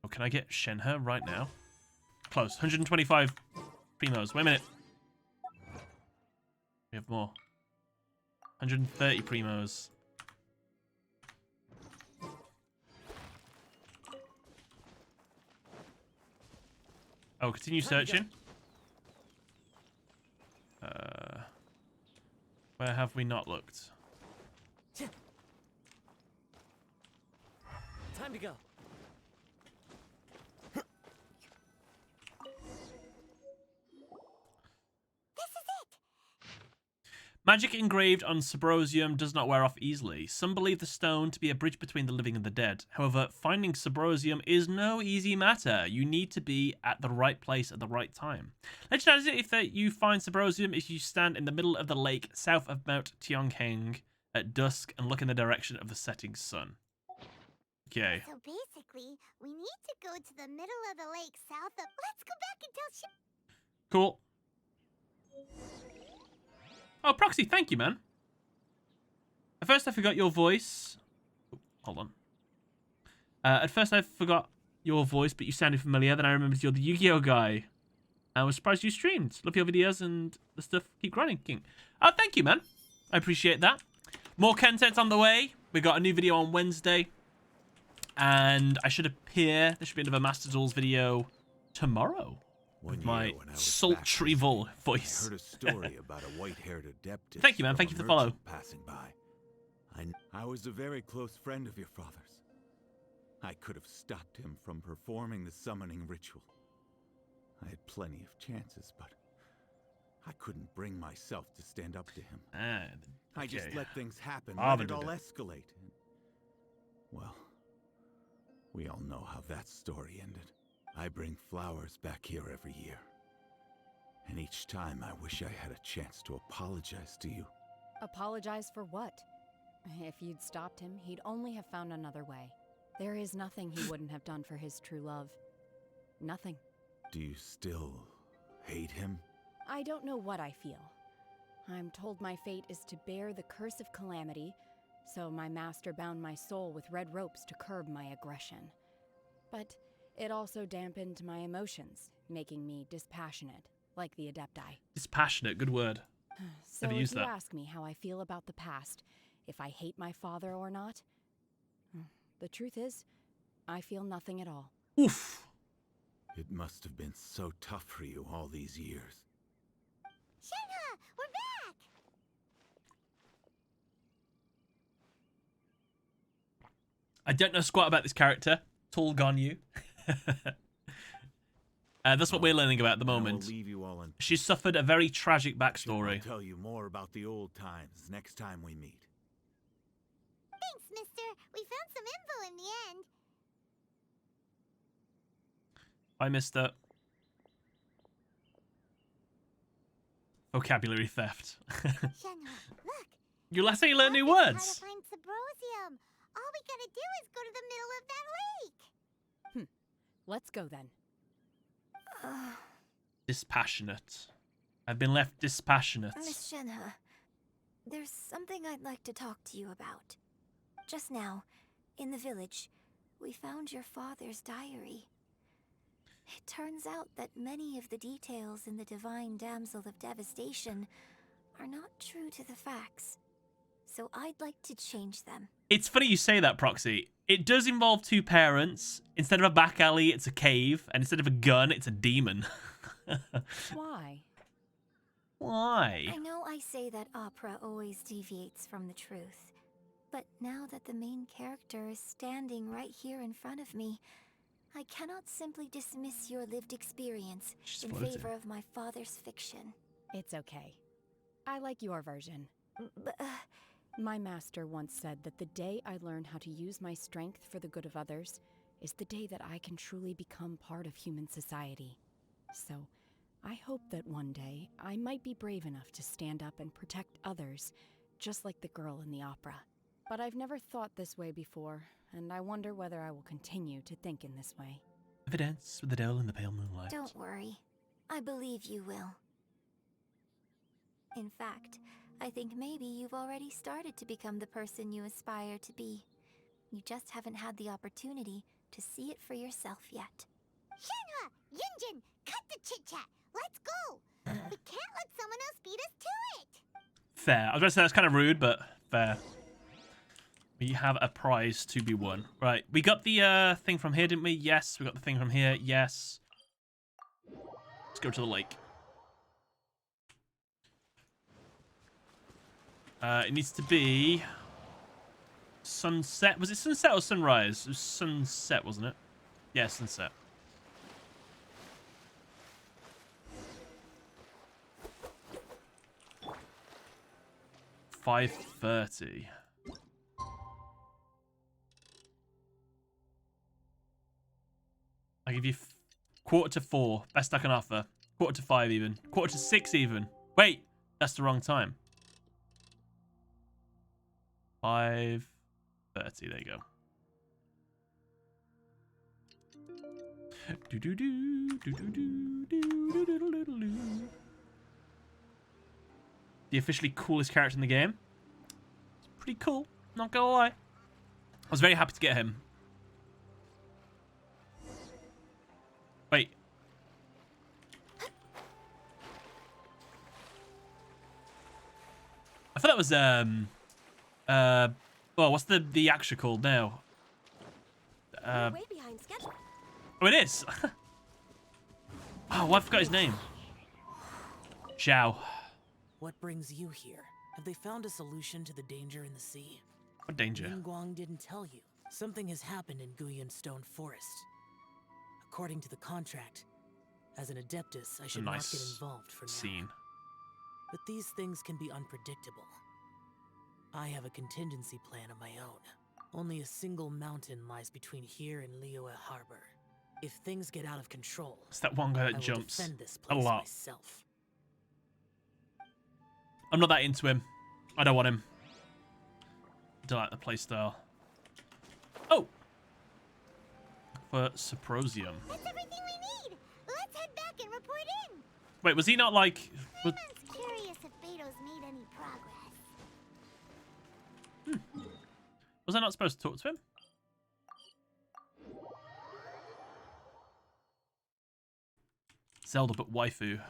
Oh, can I get Shenhe right now? Close. 125 primos. Wait a minute. We have more. 130 primos. Oh, continue searching. Where have we not looked? Time to go. Magic engraved on Subrosium does not wear off easily. Some believe the stone to be a bridge between the living and the dead. However, finding Subrosium is no easy matter. You need to be at the right place at the right time. Legend has it if you find Subrosium if you stand in the middle of the lake south of Mount Tianheng at dusk and look in the direction of the setting sun. Okay. So basically, we need to go to the middle of the lake south of... Let's go back and tell Cool. Oh, Proxy, thank you, man. At first, I forgot your voice. Oh, hold on. At first, I forgot your voice, but you sounded familiar. Then I remembered you're the Yu-Gi-Oh guy. I was surprised you streamed. Love your videos and the stuff. Keep grinding, King. Oh, thank you, man. I appreciate that. More content on the way. We got a new video on Wednesday. And I should appear. There should be another Master Duels video tomorrow. With my sultry voice. I heard a story about a white-haired adeptus. Thank you, man. Thank you for the follow. Passing by. I was a very close friend of your father's. I could have stopped him from performing the summoning ritual. I had plenty of chances, but I couldn't bring myself to stand up to him. I just let things happen, let it all escalate. Well, we all know how that story ended. I bring flowers back here every year. And each time I wish I had a chance to apologize to you. Apologize for what? If you'd stopped him, he'd only have found another way. There is nothing he wouldn't have done for his true love. Nothing. Do you still hate him? I don't know what I feel. I'm told my fate is to bear the curse of calamity, so my master bound my soul with red ropes to curb my aggression. But it also dampened my emotions, making me dispassionate, like the Adepti. Dispassionate, good word. So if you ask me how I feel about the past, if I hate my father or not, the truth is, I feel nothing at all. Oof. It must have been so tough for you all these years. Shenhe, we're back! I don't know squat about this character. Tall Ganyu. That's what we're learning about at the moment. We'll leave you all in. She suffered a very tragic backstory. I'll tell you more about the old times next time we meet. Thanks, mister. We found some info in the end. I missed it. Vocabulary theft. Shenhe, look. That's how you learn new words. How to find Subrosium. All we gotta do is go to the middle of that lake. Let's go then. Dispassionate. I've been left dispassionate. Miss Shenhe, there's something I'd like to talk to you about. Just now, in the village, we found your father's diary. It turns out that many of the details in the Divine Damsel of Devastation are not true to the facts. So I'd like to change them. It's funny you say that, Proxy. It does involve two parents. Instead of a back alley, it's a cave. And instead of a gun, it's a demon. Why? Why? I know I say that opera always deviates from the truth. But now that the main character is standing right here in front of me, I cannot simply dismiss your lived experience in favor of my father's fiction. It's okay. I like your version. But, my master once said that the day I learn how to use my strength for the good of others is the day that I can truly become part of human society. So, I hope that one day I might be brave enough to stand up and protect others, just like the girl in the opera. But I've never thought this way before, and I wonder whether I will continue to think in this way. Evidence with the devil in the pale moonlight. Don't worry. I believe you will. In fact, I think maybe you've already started to become the person you aspire to be. You just haven't had the opportunity to see it for yourself yet. Shenhe! Yunjin! Cut the chit-chat! Let's go! We can't let someone else beat us to it! Fair. I was going to say that's kind of rude, but fair. We have a prize to be won. Right. We got the thing from here, didn't we? Yes. We got the thing from here. Yes. Let's go to the lake. It needs to be sunset. Was it sunset or sunrise? It was sunset, wasn't it? Yeah, sunset. $5:30. I give you 4:45. Best I can offer. 4:45 even. 4:45 even. Wait, that's the wrong time. 5:30. There you go. Do do do do do do do do do do do. The officially coolest character in the game. It's pretty cool. Not gonna lie. I was very happy to get him. Wait. I thought that was well, what's the action called now? Way behind schedule. Oh, it is. Oh, I forgot his name. Zhao. What brings you here? Have they found a solution to the danger in the sea? What danger? Ningguang didn't tell you. Something has happened in Guyun Stone Forest. According to the contract, as an Adeptus, I should not get involved for now. Scene. But these things can be unpredictable. I have a contingency plan of my own. Only a single mountain lies between here and Liyue Harbor. If things get out of control, it's that one guy that jumps a lot. Myself. I'm not that into him. I don't want him. I don't like the playstyle. Oh! For Subrosium. That's everything we need! Let's head back and report in! Wait, was he not like... I'm curious if Beto's made any progress. Was I not supposed to talk to him? Zelda, but waifu.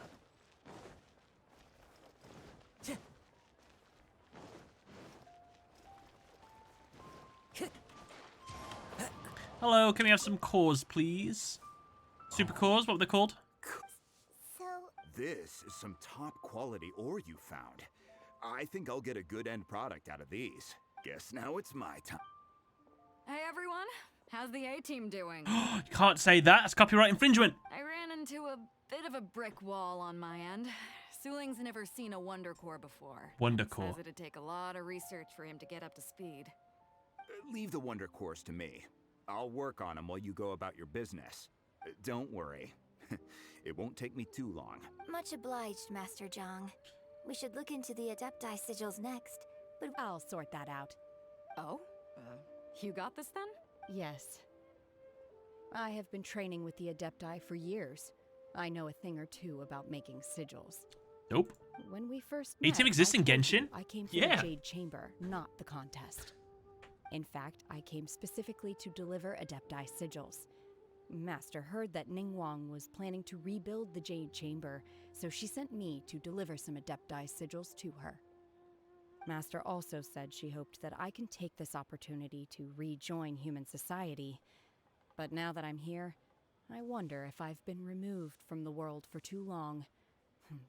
Hello, can we have some cores, please? Super cores, what were they called? This is some top quality ore you found. I think I'll get a good end product out of these. Guess now it's my time. Hey everyone, How's the A-team doing? You can't say that. That's copyright infringement. I ran into a bit of a brick wall on my end. Suling's never seen a Wonder Core before. Wonder Core. Says it'd take a lot of research for him to get up to speed. Leave the Wonder Cores to me. I'll work on them while you go about your business. Don't worry. It won't take me too long. Much obliged, Master Zhang. We should look into the Adepti sigils next, but I'll sort that out. Oh? You got this then? Yes. I have been training with the Adepti for years. I know a thing or two about making sigils. Nope. When we first A-team met, exists in Genshin? I came from Yeah. the Jade Chamber, not the contest. In fact, I came specifically to deliver Adepti sigils. Master heard that Ningguang was planning to rebuild the Jade Chamber, so she sent me to deliver some Adepti sigils to her. Master also said she hoped that I can take this opportunity to rejoin human society. But now that I'm here, I wonder if I've been removed from the world for too long.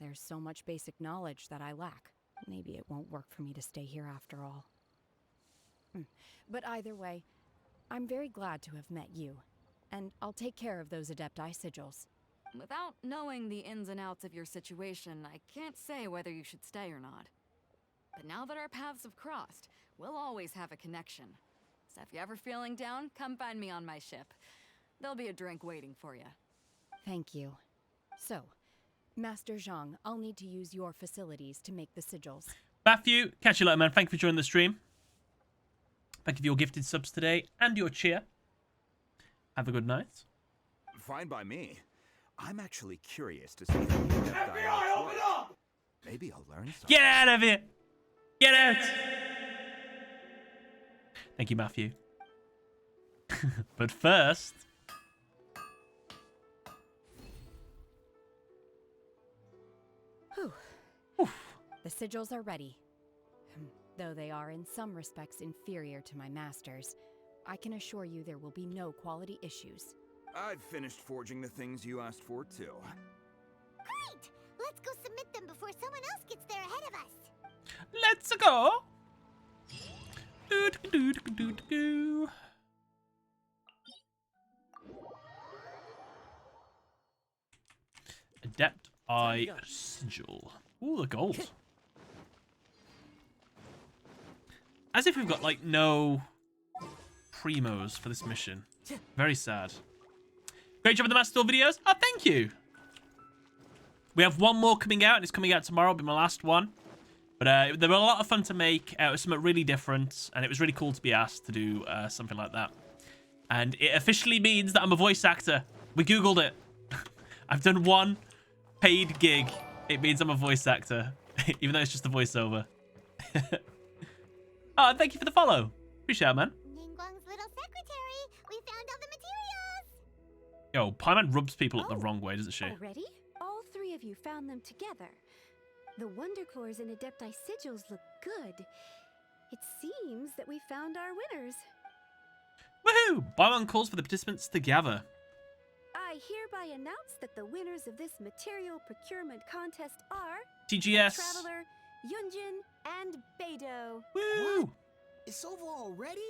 There's so much basic knowledge that I lack. Maybe it won't work for me to stay here after all. But either way, I'm very glad to have met you, and I'll take care of those Adepti sigils. Without knowing the ins and outs of your situation, I can't say whether you should stay or not. But now that our paths have crossed, we'll always have a connection. So if you're ever feeling down, come find me on my ship. There'll be a drink waiting for you. Thank you. So, Master Zhang, I'll need to use your facilities to make the sigils. Matthew, catch you later, man. Thank you for joining the stream. Thank you for your gifted subs today and your cheer. Have a good night. Fine by me. I'm actually curious to see how the Adepti open up! Maybe I'll learn something. Get out of here! Get out! Thank you, Matthew. But first... Whew. The sigils are ready. Though they are in some respects inferior to my master's, I can assure you there will be no quality issues. I've finished forging the things you asked for, too. Great! Let's go submit them before someone else gets there ahead of us. Let's go! Do-do-do-do-do-do. Adept Eye Sigil. Ooh, the gold. As if we've got, like, no primos for this mission. Very sad. Great job with the Master Duel videos. Oh, thank you. We have one more coming out, and it's coming out tomorrow. It'll be my last one. But they were a lot of fun to make. It was something really different, and it was really cool to be asked to do something like that. And it officially means that I'm a voice actor. We Googled it. I've done one paid gig. It means I'm a voice actor, even though it's just a voiceover. Oh, thank you for the follow. Appreciate it, man. Ningguang's little secretary. We found all the materials. Yo, Paimon rubs people up the wrong way, doesn't she? Already? All three of you found them together. The Wonder Cores and Adepti sigils look good. It seems that we found our winners. Woohoo! Paimon calls for the participants to gather. I hereby announce that the winners of this material procurement contest are TGS. Traveler, Yunjin, and Beidou. Woo! What? It's over already?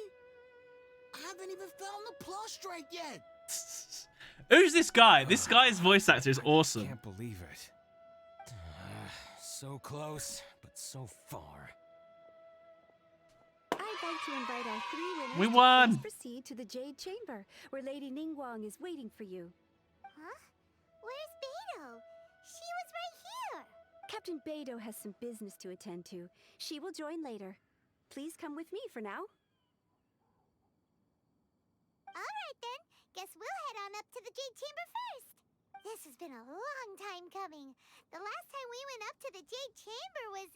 I haven't even found the prostrate yet. Who's this guy? This guy's voice actor is awesome. I can't believe it. So close, but so far. I'd like to invite our three winners We to won! please proceed to the Jade Chamber, where Lady Ningguang is waiting for you. Huh? Where's Beidou? She was right here. Captain Beidou has some business to attend to. She will join later. Please come with me for now. All right then. Guess we'll head on up to the Jade Chamber first. This has been a long time coming. The last time we went up to the Jade Chamber was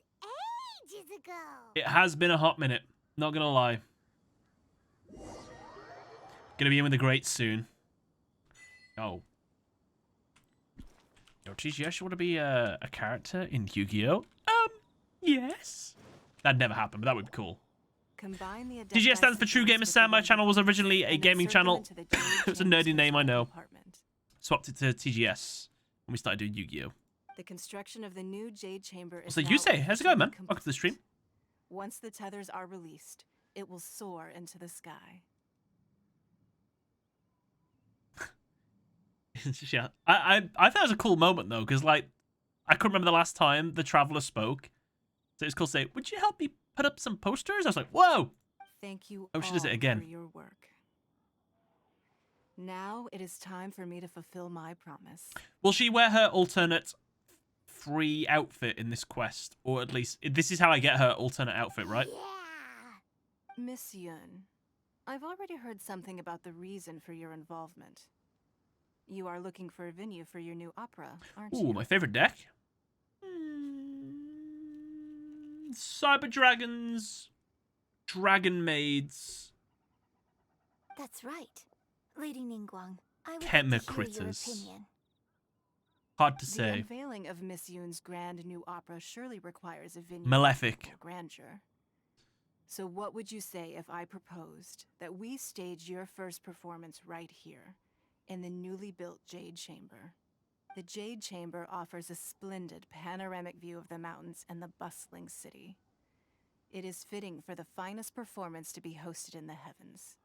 ages ago. It has been a hot minute. Not gonna lie. Gonna be in with the greats soon. Oh. Yo, TGS, you want to be a character in Yu-Gi-Oh? Yes. That'd never happen, but that would be cool. Combine the TGS stands for True Gamer Sam. My channel was originally a gaming channel. It was a nerdy name, I know. Swapped it to TGS when we started doing Yu-Gi-Oh. The construction of the new Jade Chamber is So now you say, how's it going, man? officially Welcome to the stream. Once the tethers are released, it will soar into the sky. Yeah, I thought it was a cool moment though, because like I couldn't remember the last time the traveler spoke. So it's cool to say, "Would you help me put up some posters?" I was like, "Whoa!" Thank you Oh, she does it all again. for your work. Now it is time for me to fulfill my promise. Will she wear her alternate free outfit in this quest, or at least this is how I get her alternate outfit, right? Miss Yun, I've already heard something about the reason for your involvement. You are looking for a venue for your new opera, aren't you? Ooh, my favorite deck. Cyber Dragons, Dragon Maids, That's right. Lady Ningguang, I would like to hear your Chemicritters. opinion. Hard to The say. unveiling of Miss Yun's grand new opera surely requires a venue Malefic. of equal grandeur. So what would you say if I proposed that we stage your first performance right here, in the newly built Jade Chamber? The Jade Chamber offers a splendid panoramic view of the mountains and the bustling city. It is fitting for the finest performance to be hosted in the heavens.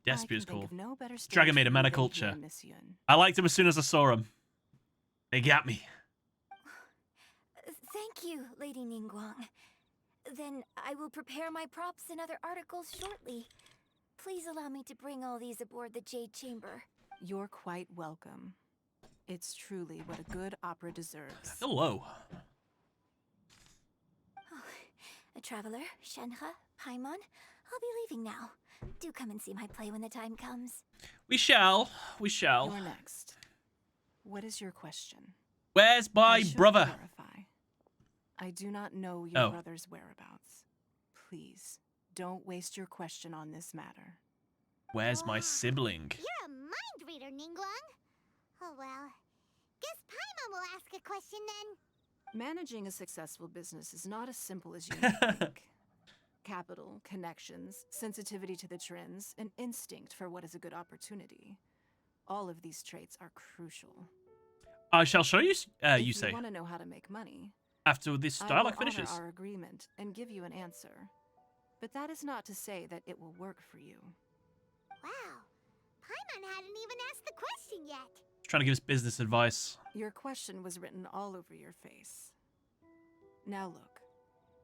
Despia is I can think cool. of no better stage Dragon Maid for and you Man of than Culture. here, Miss Yun. I liked him as soon as I saw him. They got me. Thank you, Lady Ningguang. Then I will prepare my props and other articles shortly. Please allow me to bring all these aboard the Jade Chamber. You're quite welcome. It's truly what a good opera deserves. Hello. A traveler, Shenhe, Paimon, I'll be leaving now. Do come and see my play when the time comes. We shall. We shall. You're next. What is your question? Where's my I should brother? clarify. I do not know your Oh. brother's whereabouts. Please, don't waste your question on this matter. Where's my sibling? You're a mind reader, Ningguang. Oh well. Guess Paimon will ask a question then. Managing a successful business is not as simple as you might think. Capital, connections, sensitivity to the trends, and instinct for what is a good opportunity. All of these traits are crucial. I shall show you, If you say, want to know how to make money, after this I dialogue will honor finishes. our agreement and give you an answer. But that is not to say that it will work for you. Wow. Paimon hadn't even asked the question yet. Trying to give us business advice. Your question was written all over your face. Now look,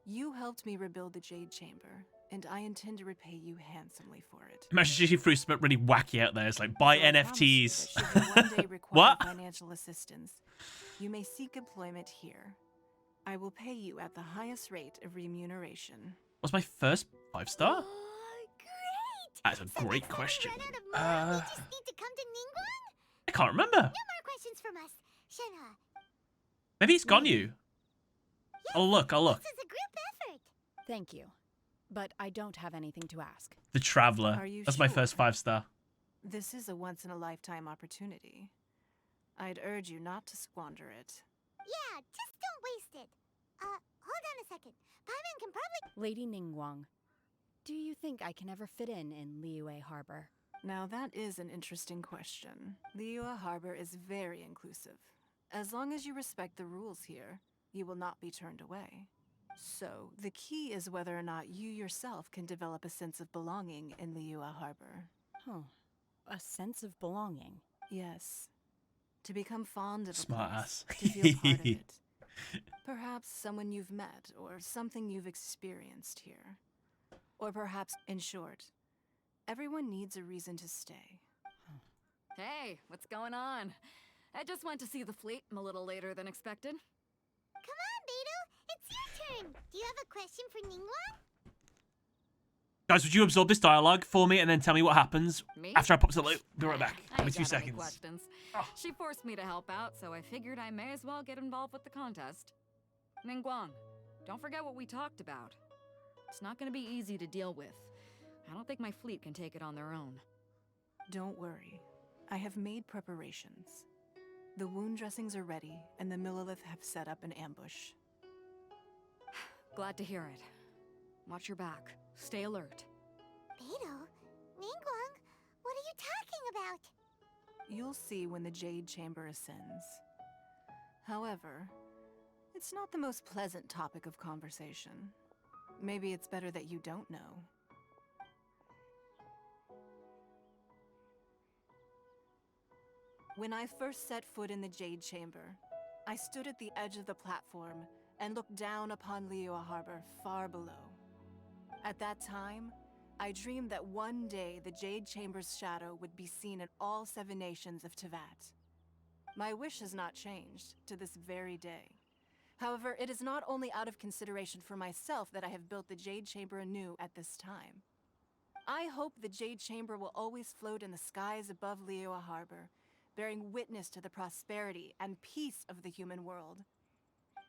you helped me rebuild the Jade Chamber, and I intend to repay you handsomely for it. Imagine she threw something really wacky out there. It's like, buy So I promise you NFTs. that should you one day require What? financial assistance, you may seek employment here. I will pay you at the highest rate of remuneration. What's my first 5-star? Great! That's a great question. We just need to come to Ningguang? I can't remember. No more questions from us. Shenhe. Maybe he's gone you. I'll look. This is a group effort. Thank you. But I don't have anything to ask. The Traveler. Are you That's my sure? first 5-star. This is a once-in-a-lifetime opportunity. I'd urge you not to squander it. Yeah, just don't waste it. Hold on a second. Paimon can probably... Lady Ningguang, do you think I can ever fit in Liyue Harbor? Now that is an interesting question. Liyue Harbor is very inclusive. As long as you respect the rules here, you will not be turned away. So, the key is whether or not you yourself can develop a sense of belonging in Liyue Harbor. Huh. A sense of belonging. Yes. To become fond of Smart a place, ass. to feel part of it. Perhaps someone you've met, or something you've experienced here. Or perhaps, in short, everyone needs a reason to stay. Hey, what's going on? I just went to see the fleet. I'm a little later than expected. Come on, Beidou. It's your turn. Do you have a question for Ningguang? Guys, would you absorb this dialogue for me and then tell me what happens Me? after I pop to the loop? Be right back. I Give me ain't 2 got any seconds. questions. She forced me to help out, so I figured I may as well get involved with the contest. Ningguang, don't forget what we talked about. It's not going to be easy to deal with. I don't think my fleet can take it on their own. Don't worry. I have made preparations. The wound dressings are ready, and the Millilith have set up an ambush. Glad to hear it. Watch your back. Stay alert. Beidou? Ningguang? What are you talking about? You'll see when the Jade Chamber ascends. However, it's not the most pleasant topic of conversation. Maybe it's better that you don't know. When I first set foot in the Jade Chamber, I stood at the edge of the platform and looked down upon Liyue Harbor far below. At that time, I dreamed that one day the Jade Chamber's shadow would be seen in all 7 nations of Teyvat. My wish has not changed to this very day. However, it is not only out of consideration for myself that I have built the Jade Chamber anew at this time. I hope the Jade Chamber will always float in the skies above Liyue Harbor, bearing witness to the prosperity and peace of the human world.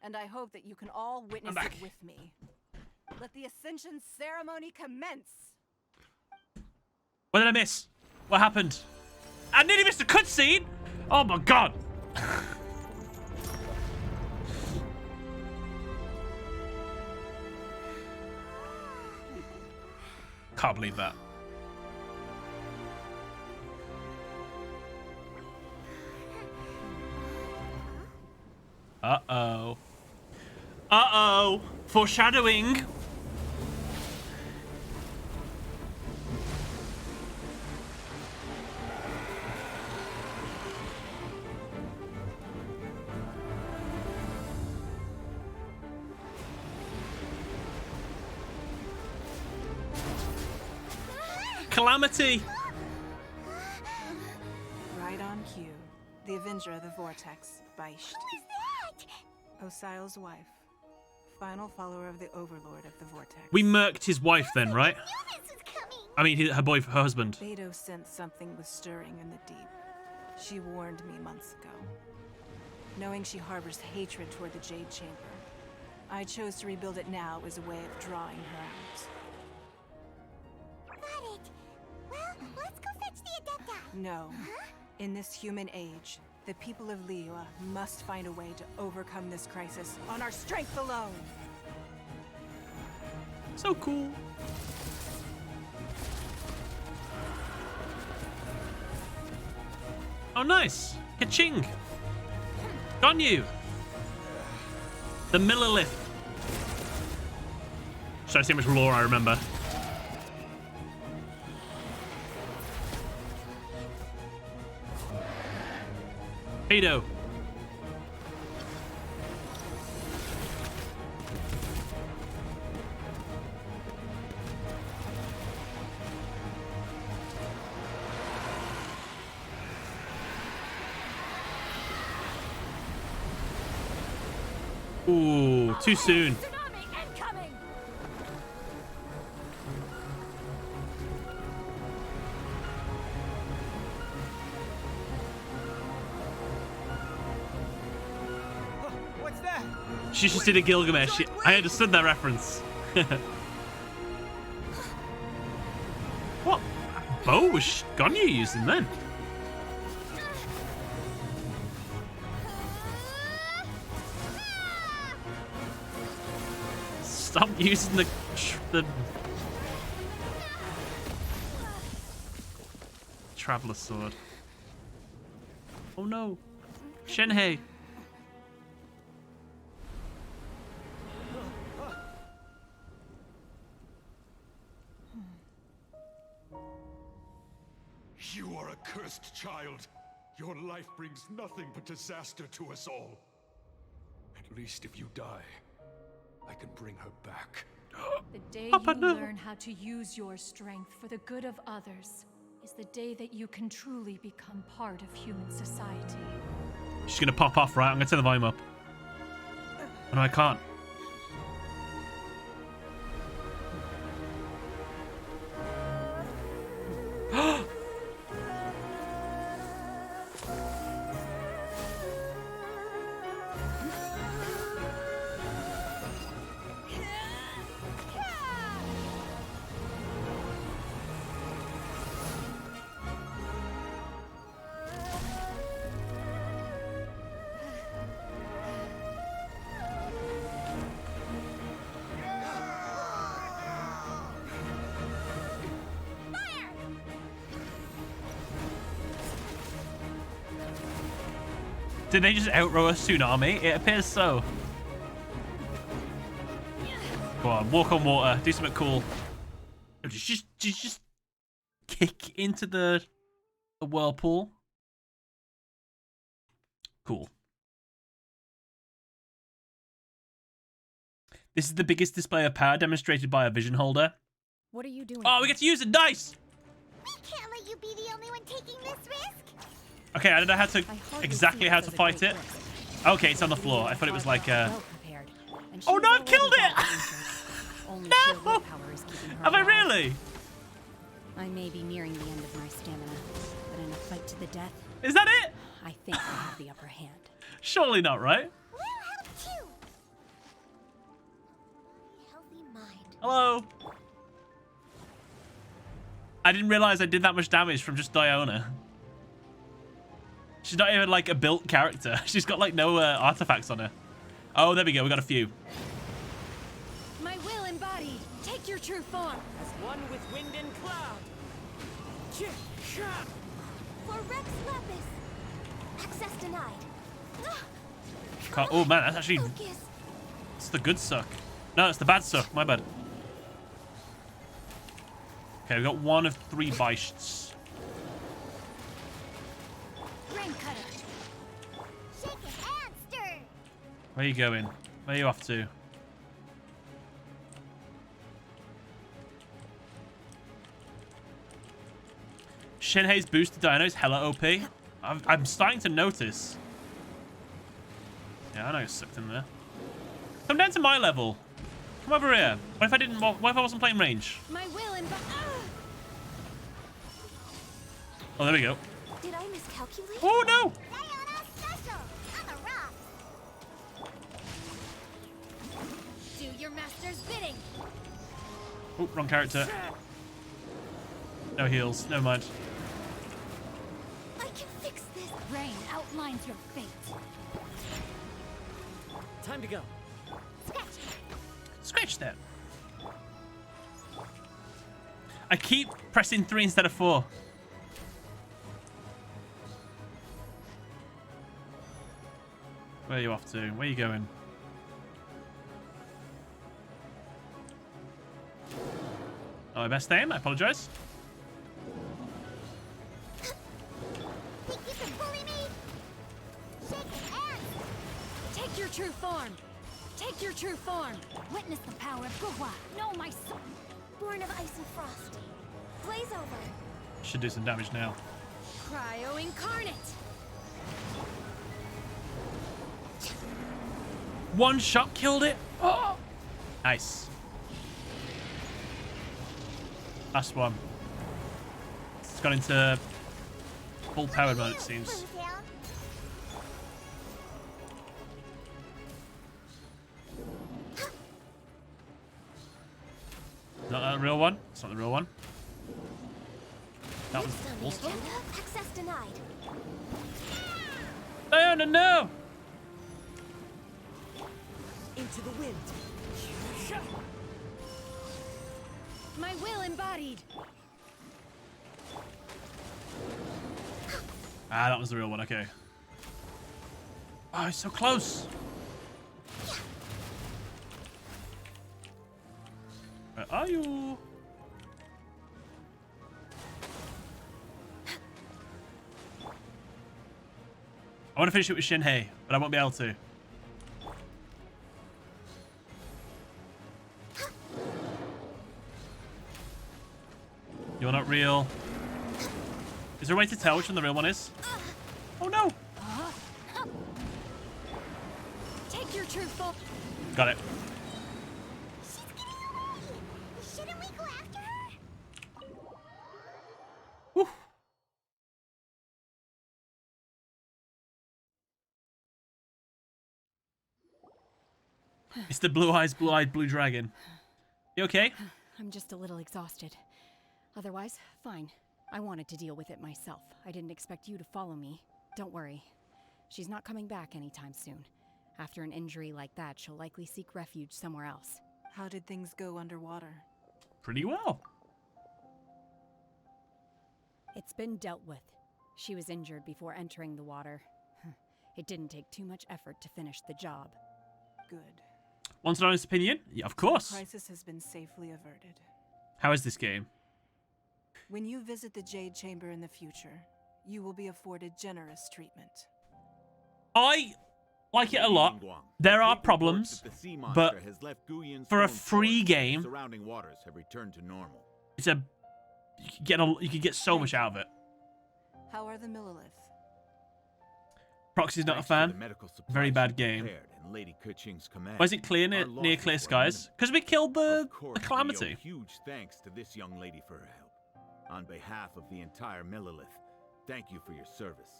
And I hope that you can all witness it with me. Let the ascension ceremony commence! What did I miss? What happened? I nearly missed a cutscene! Oh my god! Can't believe that. Uh-oh. Uh-oh. Foreshadowing. Calamity. Right on cue. The Avenger of the Vortex, Beisht. Who is that? Osial's wife. Final follower of the Overlord of the Vortex. We murked his wife then, right? I mean, her husband. Beidou sensed something was stirring in the deep. She warned me months ago. Knowing she harbors hatred toward the Jade Chamber, I chose to rebuild it now as a way of drawing her out. Got it. Well, let's go fetch the Adepta. No. In this human age, the people of Liyue must find a way to overcome this crisis on our strength alone. So cool. Oh, nice. Ka-ching. Got you. The Millilith. Sorry, see how much lore I remember. Beidou. Ooh, too soon. What's that? She just did a Gilgamesh. I understood that reference. What bow was Ganyu using then? Stop using the Traveler sword. Oh no, Shenhe. You are a cursed child. Your life brings nothing but disaster to us all. At least if you die, I can bring her back. The day you learn how to use your strength for the good of others is the day that you can truly become part of human society. She's gonna pop off, right? I'm gonna turn the volume up. Oh, no, I can't. Did they just outrow a tsunami? It appears so. Go on, walk on water. Do something cool. Just kick into the whirlpool. Cool. This is the biggest display of power demonstrated by a vision holder. What are you doing? Oh, we get to use a dice! We can't let you be the only one taking this risk. Okay, I don't know how to exactly how to fight it. Okay, it's on the floor. I thought it was like Oh no, I've killed it! No! Have I really? I may be nearing the end of my stamina, but in a fight to the death... Is that it? I think I have the upper hand. Surely not, right? Hello. I didn't realize I did that much damage from just Diona. She's not even like a built character. She's got like no artifacts on her. Oh, there we go. We got a few. My will embodied. Take your true form. As one with wind and cloud. For Rex Lapis. Access denied. Oh man, that's actually... It's the good suck. No, it's the bad suck. My bad. Okay, we got 1 of 3 Beists. Rain cutter. Shake it and stir. Where are you going? Where are you off to? Shenhe's boosted Dino is hella OP. I'm starting to notice. Yeah, I know you're sucked in there. Come down to my level. Come over here. What if I didn't? What if I wasn't playing range? My will embodied. Oh, there we go. Did I miscalculate? Oh no! Diana special on the rocks. Do your master's bidding. Oh, wrong character. No heals. Never mind. I can fix this. Rain outlines your fate. Time to go. Scratch that. I keep pressing 3 instead of 4. Where are you off to? Where are you going? Not my best aim. I apologize. Take your true form. Take your true form. Witness the power of Guhua. Know my soul. Born of ice and frost. Blaze over. Should do some damage now. Cryo incarnate. One shot killed it. Oh, nice. Last one. It's gone into full power mode, it seems. Not that real one. It's not the real one. That was also. Access denied. Diana, no! Into the wind. My will embodied. Ah, that was the real one. Okay. Oh, it's so close. Where are you? I want to finish it with Shenhe, but I won't be able to. You're not real. Is there a way to tell which one the real one is? Oh no! Take your true form. Got it. Shouldn't we go after her? Whew. It's the blue-eyed, blue dragon. You okay? I'm just a little exhausted. Otherwise, fine. I wanted to deal with it myself. I didn't expect you to follow me. Don't worry. She's not coming back anytime soon. After an injury like that, she'll likely seek refuge somewhere else. How did things go underwater? Pretty well. It's been dealt with. She was injured before entering the water. It didn't take too much effort to finish the job. Good. Want an honest opinion? Yeah, of course. The crisis has been safely averted. How is this game? When you visit the Jade Chamber in the future, you will be afforded generous treatment. I like it a lot. There are problems, but for a free game, surrounding waters have returned to normal. it's a you can get so much out of it. How are the Millilith? Proxy's not a fan. Very bad game. Why is it clear near clear skies? Because we killed the calamity. Huge thanks to this young lady for her help. On behalf of the entire Millilith, thank you for your service.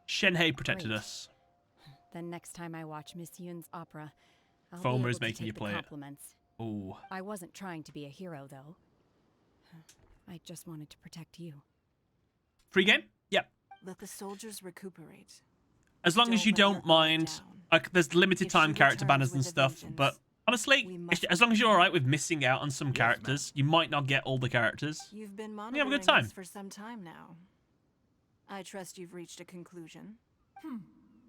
Shenhe protected us. Then next time I watch Miss Yun's opera, I'll be Fomer able is to making take you the play it. compliments. Ooh. I wasn't trying to be a hero, though. I just wanted to protect you. Free game? Yep. Let the soldiers recuperate. As long as you don't mind, like, there's limited time character banners and stuff, but honestly, as long as you're alright with missing out on some characters, you might not get all the characters. You've been You monitoring have a good time. this for some time now. I trust you've reached a conclusion.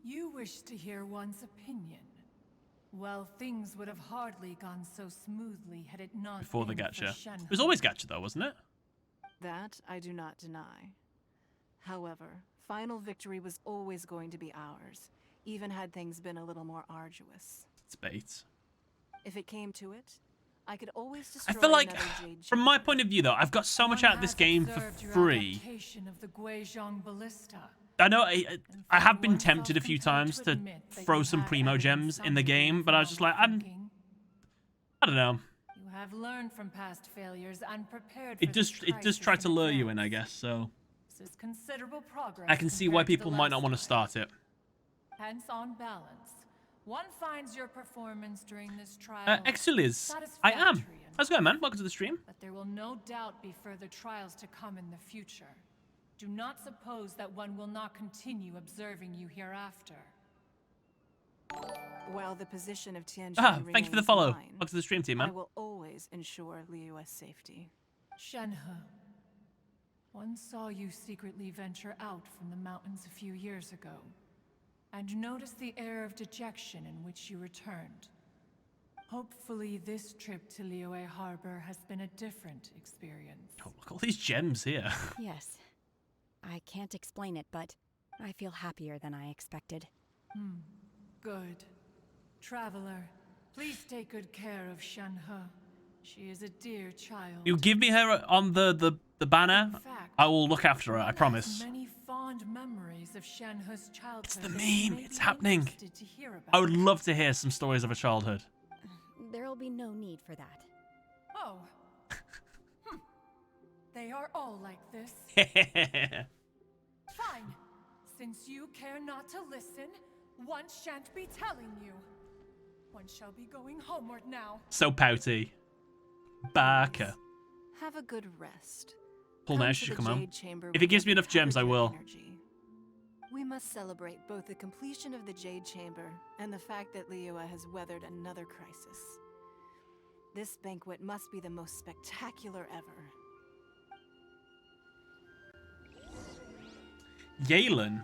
You wish to hear one's opinion. Well, things would have hardly gone so smoothly had it not Before the been gacha. for Shenhe. It was always gacha though, wasn't it? That I do not deny. However, final victory was always going to be ours, even had things been a little more arduous. It's bait. If it came to it, I could always I destroy feel like, another Jade from my point of view though, I've got so much out of this game for free. Of the Guizhong ballista. I know I have been tempted a few times to throw some primo gems in the game, but I was just like, I don't know. You have learned from past failures and prepared for It does try to lure you in, I guess. So This is considerable progress. I can see why people might not want to start it. Hence, on balance, one finds your performance during this trial Exiliz, I am. How's it going, man? Welcome to the stream. But there will no doubt be further trials to come in the future. Do not suppose that one will not continue observing you hereafter. While the position of Tianjin Thank you for the remains follow. mine, Welcome to the stream team, man. I will always ensure Liyue's safety. Shenhe, one saw you secretly venture out from the mountains a few years ago, and noticed the air of dejection in which you returned. Hopefully this trip to Liyue Harbor has been a different experience. Oh, look at all these gems here. Yes. I can't explain it, but I feel happier than I expected. Good. Traveler, please take good care of Shenhe. She is a dear child. You give me her on the banner. I will look after her. I promise. Many fond memories of Shenhe's childhood. It's the meme. It's happening. I would love to hear some stories of her childhood. There'll be no need for that. Oh. They are all like this. Fine. Since you care not to listen, one shan't be telling you. One shall be going homeward now. So pouty. Baka. Have a good rest. Pull now, she should come home. If it gives me enough gems, I will. We must celebrate both the completion of the Jade Chamber and the fact that Liyue has weathered another crisis. This banquet must be the most spectacular ever. Yalen?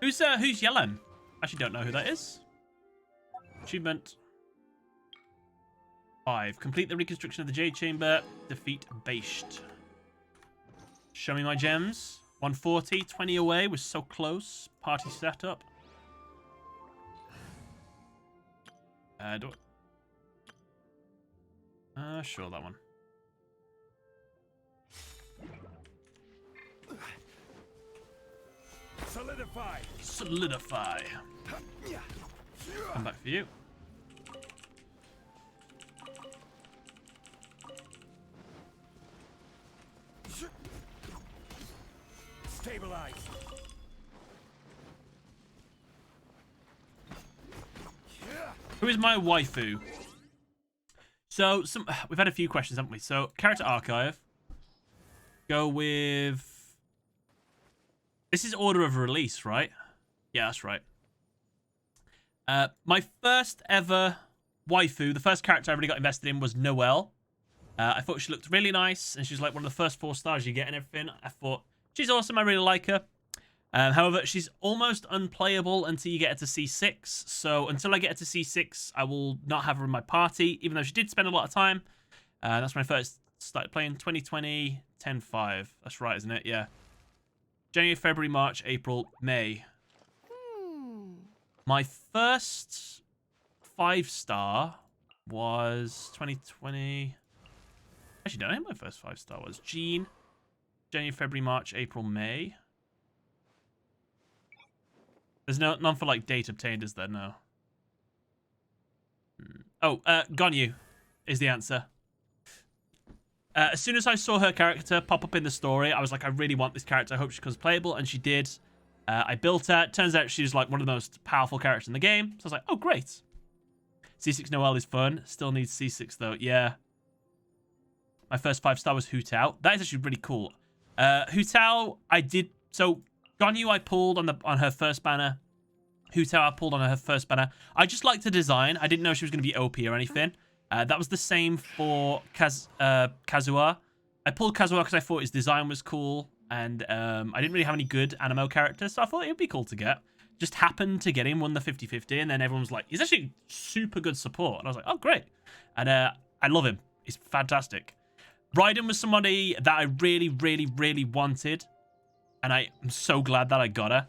Who's Yellen? Actually don't know who that is. Achievement 5. Complete the reconstruction of the Jade Chamber. Defeat Bashed. Show me my gems. 140, 20 away. We're so close. Party setup. Sure, that one. Solidify. Solidify. Come back for you. Stabilize. Who is my waifu? So we've had a few questions, haven't we? So character archive. Go with. This is order of release, right? Yeah, that's right. My first ever waifu, the first character I really got invested in was Noelle. I thought she looked really nice, and she was like one of the first 4 stars you get and everything. I thought, she's awesome, I really like her. However, she's almost unplayable until you get her to C6. So until I get her to C6, I will not have her in my party, even though she did spend a lot of time. That's when I first started playing 2020, 10.5. That's right, isn't it? Yeah. January, February, March, April, May. My first 5-star was 2020. Actually, don't know who my first 5-star was. Jean. January, February, March, April, May. There's none for like date obtained, is there? No. Oh, Gonyu is the answer. As soon as I saw her character pop up in the story, I was like, I really want this character. I hope she becomes playable, and she did. I built her. Turns out she's like one of the most powerful characters in the game. So I was like, oh, great. C6 Noelle is fun. Still needs C6 though. Yeah. My first 5-star was Hu Tao. That is actually really cool. Hu Tao, I did. So Gonyu I pulled on her first banner. Hu Tao I pulled on her first banner. I just liked the design. I didn't know she was going to be OP or anything. That was the same for Kazuha. I pulled Kazuha because I thought his design was cool. And I didn't really have any good animo characters. So I thought it would be cool to get. Just happened to get him, won the 50-50. And then everyone was like, he's actually super good support. And I was like, oh, great. And I love him. He's fantastic. Raiden was somebody that I really, really, really wanted. And I am so glad that I got her.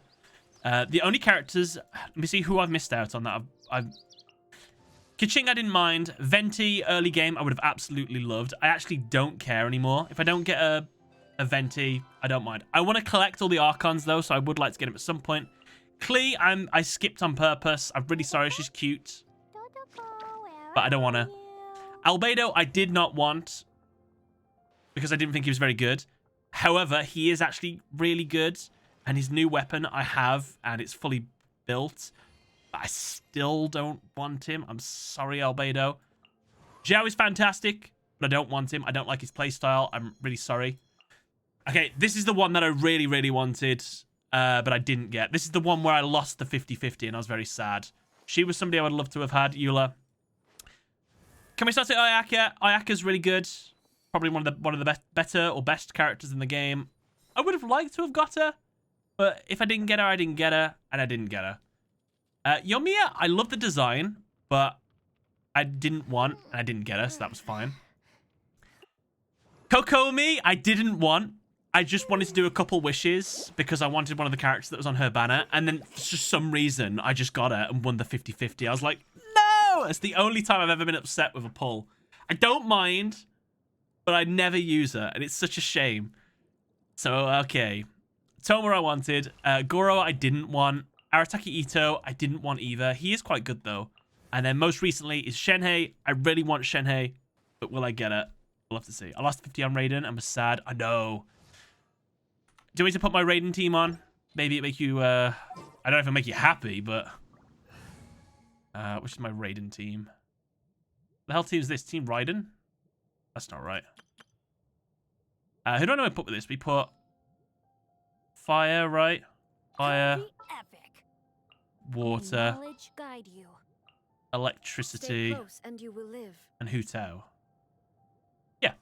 The only characters... Let me see who I've missed out on that. Keqing I didn't mind. Venti, early game, I would have absolutely loved. I actually don't care anymore. If I don't get a Venti, I don't mind. I want to collect all the Archons, though, so I would like to get him at some point. Klee, I skipped on purpose. I'm really sorry. She's cute. But I don't want to. Albedo, I did not want... because I didn't think he was very good. However, he is actually really good. And his new weapon I have, and it's fully built. But I still don't want him. I'm sorry, Albedo. Zhao is fantastic, but I don't want him. I don't like his playstyle. I'm really sorry. Okay, this is the one that I really, really wanted, but I didn't get. This is the one where I lost the 50-50, and I was very sad. She was somebody I would love to have had, Eula. Can we start with Ayaka? Ayaka's really good. Probably one of the better or best characters in the game. I would have liked to have got her, but if I didn't get her, I didn't get her, and I didn't get her. Yomiya, I love the design, but I didn't want, and I didn't get her, so that was fine. Kokomi, I didn't want. I just wanted to do a couple wishes because I wanted one of the characters that was on her banner, and then for some reason, I just got her and won the 50-50. I was like, no! It's the only time I've ever been upset with a pull. I don't mind, but I never use her, and it's such a shame. So, okay. Toma I wanted. Goro I didn't want. Arataki Ito I didn't want either. He is quite good, though. And then most recently is Shenhe. I really want Shenhe, but will I get it? We'll have to see. I lost 50 on Raiden. I'm sad. I know. Do you want me to put my Raiden team on? Maybe it make you... I don't know if it'll make you happy, but... which is my Raiden team? The hell team is this? Team Raiden? That's not right. Who do I know I put with this? We put... Fire, right? Fire. Water. Guide you. Electricity. Stay close and you will live. And Hu Tao. Yeah.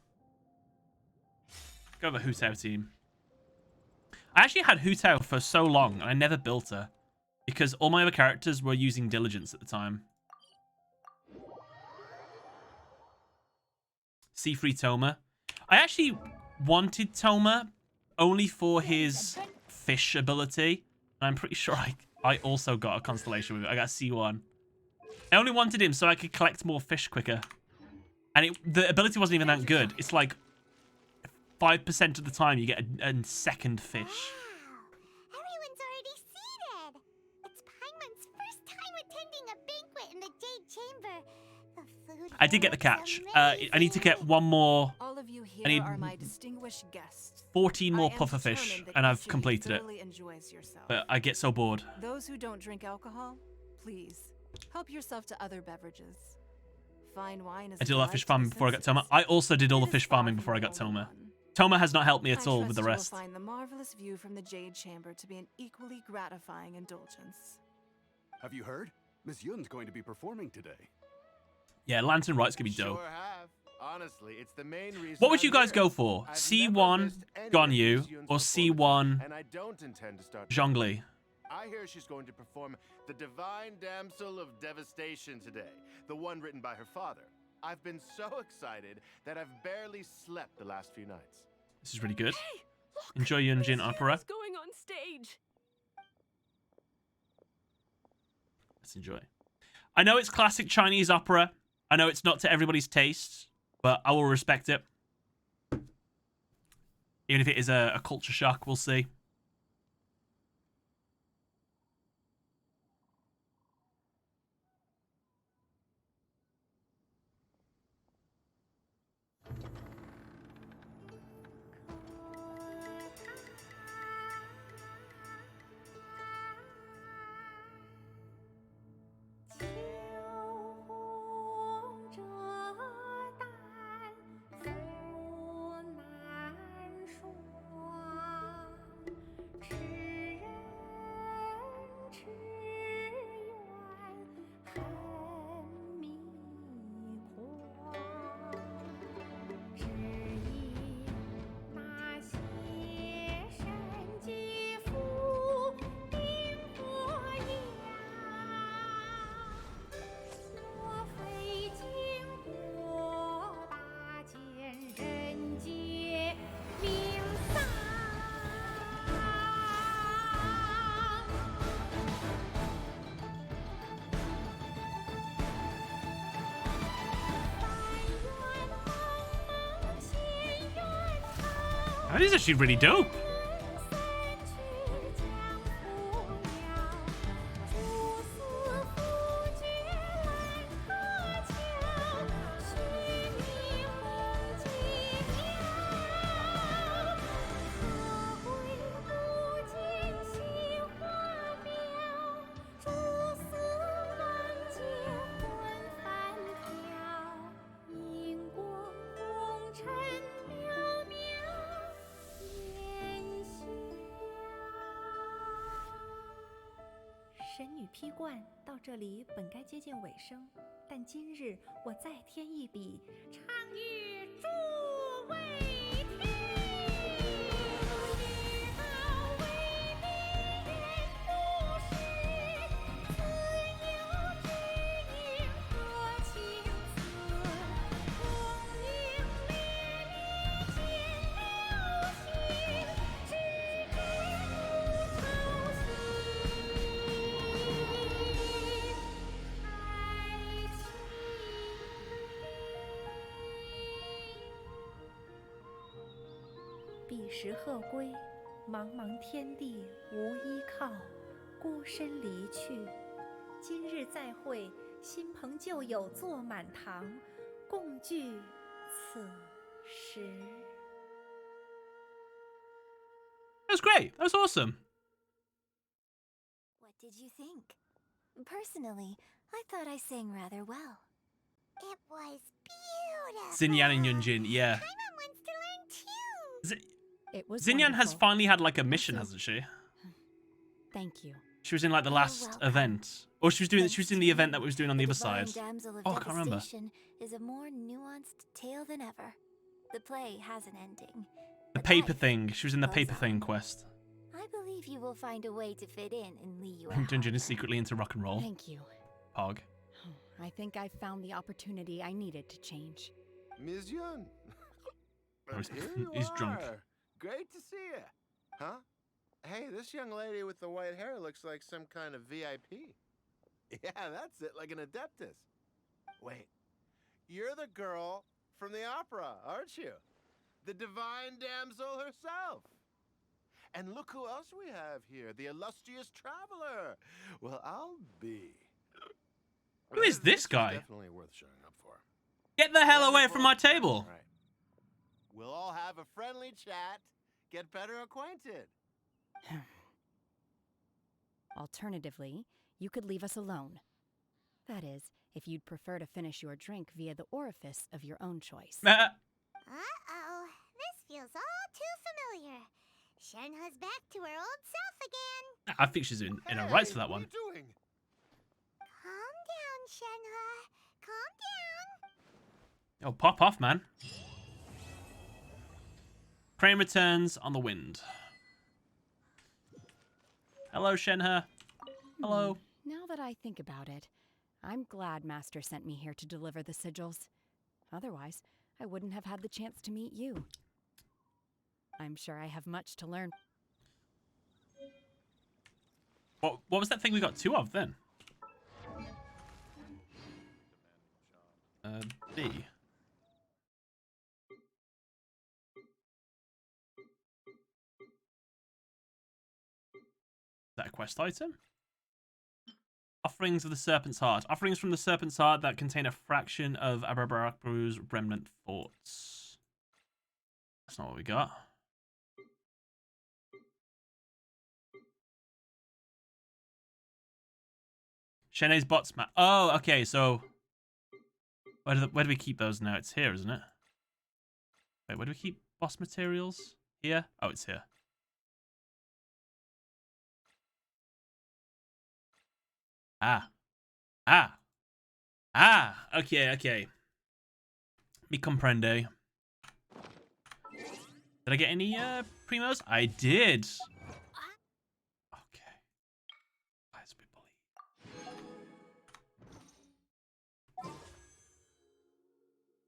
Go with the Hu Tao team. I actually had Hu Tao for so long, and I never built her. Because all my other characters were using diligence at the time. C3 Toma. I actually wanted Toma only for his fish ability. And I'm pretty sure I also got a constellation with it. I got C1. I only wanted him so I could collect more fish quicker. And the ability wasn't even that good. It's like 5% of the time you get a second fish. Everyone's already seated. It's Paimon's first time attending a banquet in the Jade Chamber. The food I did get the catch. I need to get one more. All of you here I need are my distinguished guests. 14 more pufferfish, and I've completed it. Enjoys yourself. But I get so bored. Those who don't drink alcohol, please help yourself to other beverages. Fine wine is I did all that fish farming before I got Toma. I also did all the fish farming before I got Toma. Toma has not helped me at all with the rest. I find the marvelous view from the Jade Chamber to be an equally gratifying indulgence. Have you heard? Miss Yun's going to be performing today. Yeah, Lantern Right's gonna be dope. Sure have. Honestly, it's the main reason. What would you I'm guys here. go for? I've C1 never missed any of Gonyu Miss Yun's or C1 and I don't intend to start. Zhongli? I hear she's going to perform the Divine Damsel of Devastation today, the one written by her father. I've been so excited that I've barely slept the last few nights. This is really good. Hey, Enjoy Yunjin opera. What's going on stage? Let's enjoy. I know it's classic Chinese opera. I know it's not to everybody's taste, but I will respect it. Even if it is a culture shock, we'll see. That is actually really dope.神女披冠到这里本该接近尾声，但今日我再添一笔，唱与诸位听。知道为敌人不是，自有知音何情思？红缨烈烈见了心，只知不操心。彼时鹤归，茫茫天地无依靠，孤身离去。今日再会，新朋旧友坐满堂，共聚此时。 That was great. That was awesome. What did you think? Personally, I thought I sang rather well. It was beautiful. Xinyan and Yunjin, yeah. Paimon wants to learn too. It was Xinyan has wonderful. finally had like a mission, hasn't she? Thank you. She was in like the last event, or she was in the event that we was doing on the other side. Damsel of Oh, I can't remember. Devastation is a more nuanced tale than ever. The play has an ending. The paper thing. She was in the paper thing quest. I believe you will find a way to fit in Liyue. Yunjin is secretly into rock and roll. Thank you. Pog. I think I found the opportunity I needed to change. Ms. Yun. Oh, Here you he's drunk. are. Great to see you. Huh? Hey, this young lady with the white hair looks like some kind of VIP. Yeah, that's it, like an adeptus. Wait, you're the girl from the opera, aren't you? The divine damsel herself. And look who else we have here, the illustrious traveler. Well, I'll be. Who is this guy? Definitely worth showing up for. Get the hell away from my table. Right. We'll all have a friendly chat, get better acquainted. Alternatively, you could leave us alone. That is, if you'd prefer to finish your drink via the orifice of your own choice. Uh-oh, this feels all too familiar. Shenhe's back to her old self again. I think she's in her rights for that one. What are you doing? Calm down, Shenhe. Calm down. Oh, pop off, man. Crane returns on the wind. Hello, Shenhe. Hello. Now that I think about it, I'm glad Master sent me here to deliver the sigils. Otherwise, I wouldn't have had the chance to meet you. I'm sure I have much to learn. What was that thing we got 2 of then? D. Is that a quest item? Offerings of the Serpent's Heart. Offerings from the Serpent's Heart that contain a fraction of Abrabarakbu's remnant thoughts. That's not what we got. Shenhe's bots map. Oh, okay, so where do we keep those now? It's here, isn't it? Wait, where do we keep boss materials? Here? Oh, it's here. Okay. Mi comprende. Did I get any primos? I did. Okay. As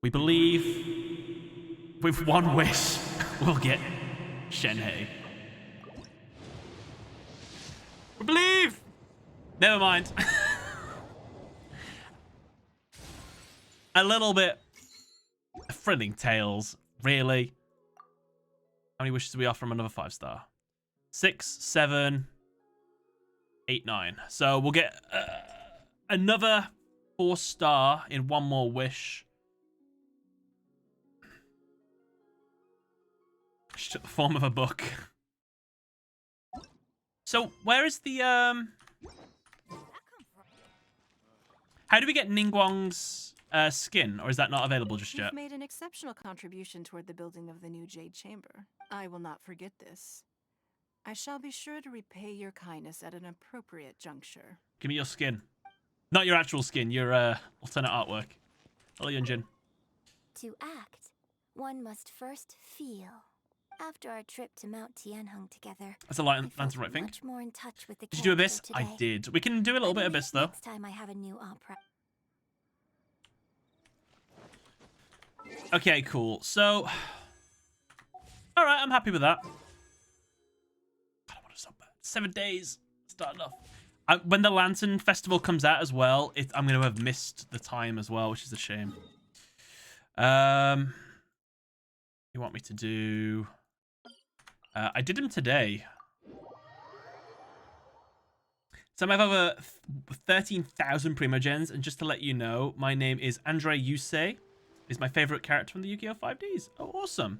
we believe. We believe with one wish we'll get Shenhe. We believe. Never mind. A little bit thrilling tales, really. How many wishes do we offer from another 5-star? 6, 7, 8, 9. So we'll get another 4-star in one more wish. She took the form of a book. So where is the How do we get Ningguang's skin, or is that not available just yet? You've made an exceptional contribution toward the building of the new Jade Chamber. I will not forget this. I shall be sure to repay your kindness at an appropriate juncture. Give me your skin. Not your actual skin, your alternate artwork. Hello, Yunjin. To act, one must first feel. After our trip to Mount Tianheng together, That's a lantern, right thing. much more in touch with the Did you do Abyss? Abyss? I did. We can do a little bit of Abyss, though. Next time I have a new opera. Okay, cool. So, all right, I'm happy with that. I don't want to stop that. 7 days. It's not enough. When the Lantern Festival comes out as well, I'm going to have missed the time as well, which is a shame. You want me to do... I did them today. So I have over 13,000 Primogens, and just to let you know, my name is Andre Yusei. Is my favorite character from the Yu-Gi-Oh! 5Ds. Oh, awesome.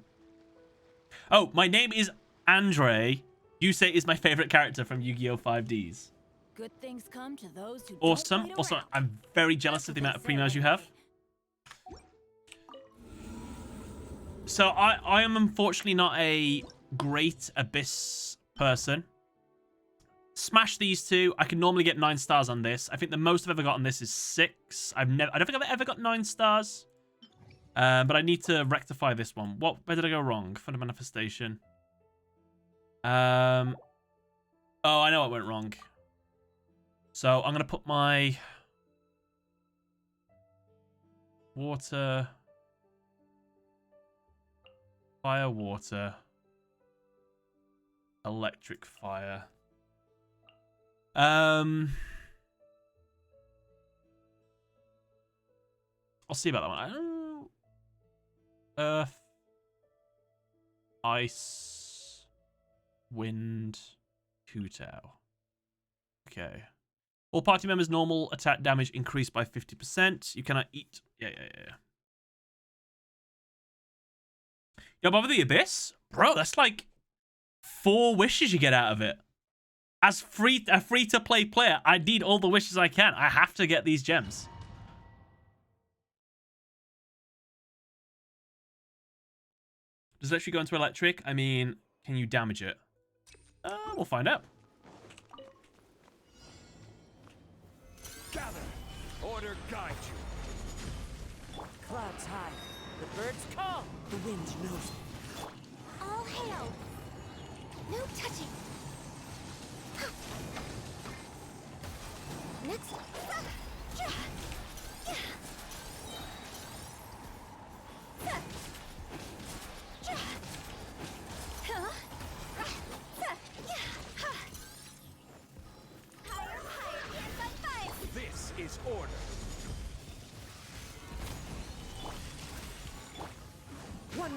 Oh, my name is Andre. Yusei is my favorite character from Yu-Gi-Oh! 5Ds. Good things come to those who Awesome. don't wait Also, around. I'm very jealous of the amount of primos you have. So I am unfortunately not a great Abyss person. Smash these two. I can normally get 9 stars on this. I think the most I've ever got on this is 6. I don't think I've ever got 9 stars. But I need to rectify this one. Where did I go wrong? Fund manifestation. Oh, I know what went wrong. So I'm gonna put my water, fire, water, electric, fire. I'll see about that one. I don't know. Earth, ice, wind, Kutao. Okay. All party members' normal attack damage increased by 50%. You cannot eat. Yeah. Yo, Above the Abyss? Bro, that's like 4 wishes you get out of it. As a free-to-play player, I need all the wishes I can. I have to get these gems. Does it actually go into electric? I mean, can you damage it? We'll find out. Gather! Order guide you. Clouds high. The birds call. The wind knows. All hail! No touching! Next.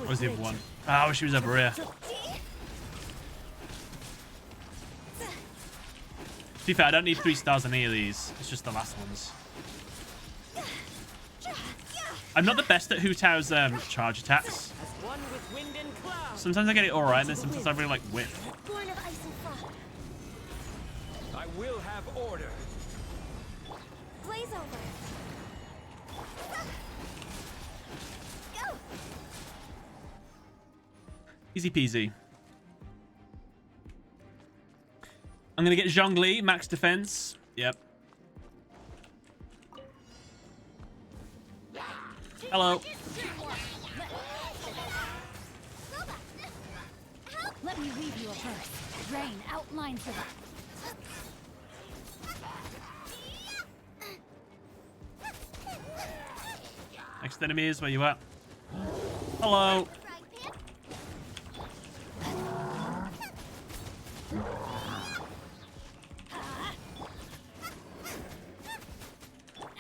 Where's the other one? Oh, I wish he was over here. To be fair, I don't need 3 stars on any of these. It's just the last ones. I'm not the best at Hu Tao's charge attacks. Sometimes I get it alright, and then sometimes I really like whiff. I will have order. Blaze over. Go. Easy peasy. I'm gonna get Zhongli, max defense. Yep. Hello. Let me leave you a verse. Rain outlines of it. Next enemy is where you at? Hello.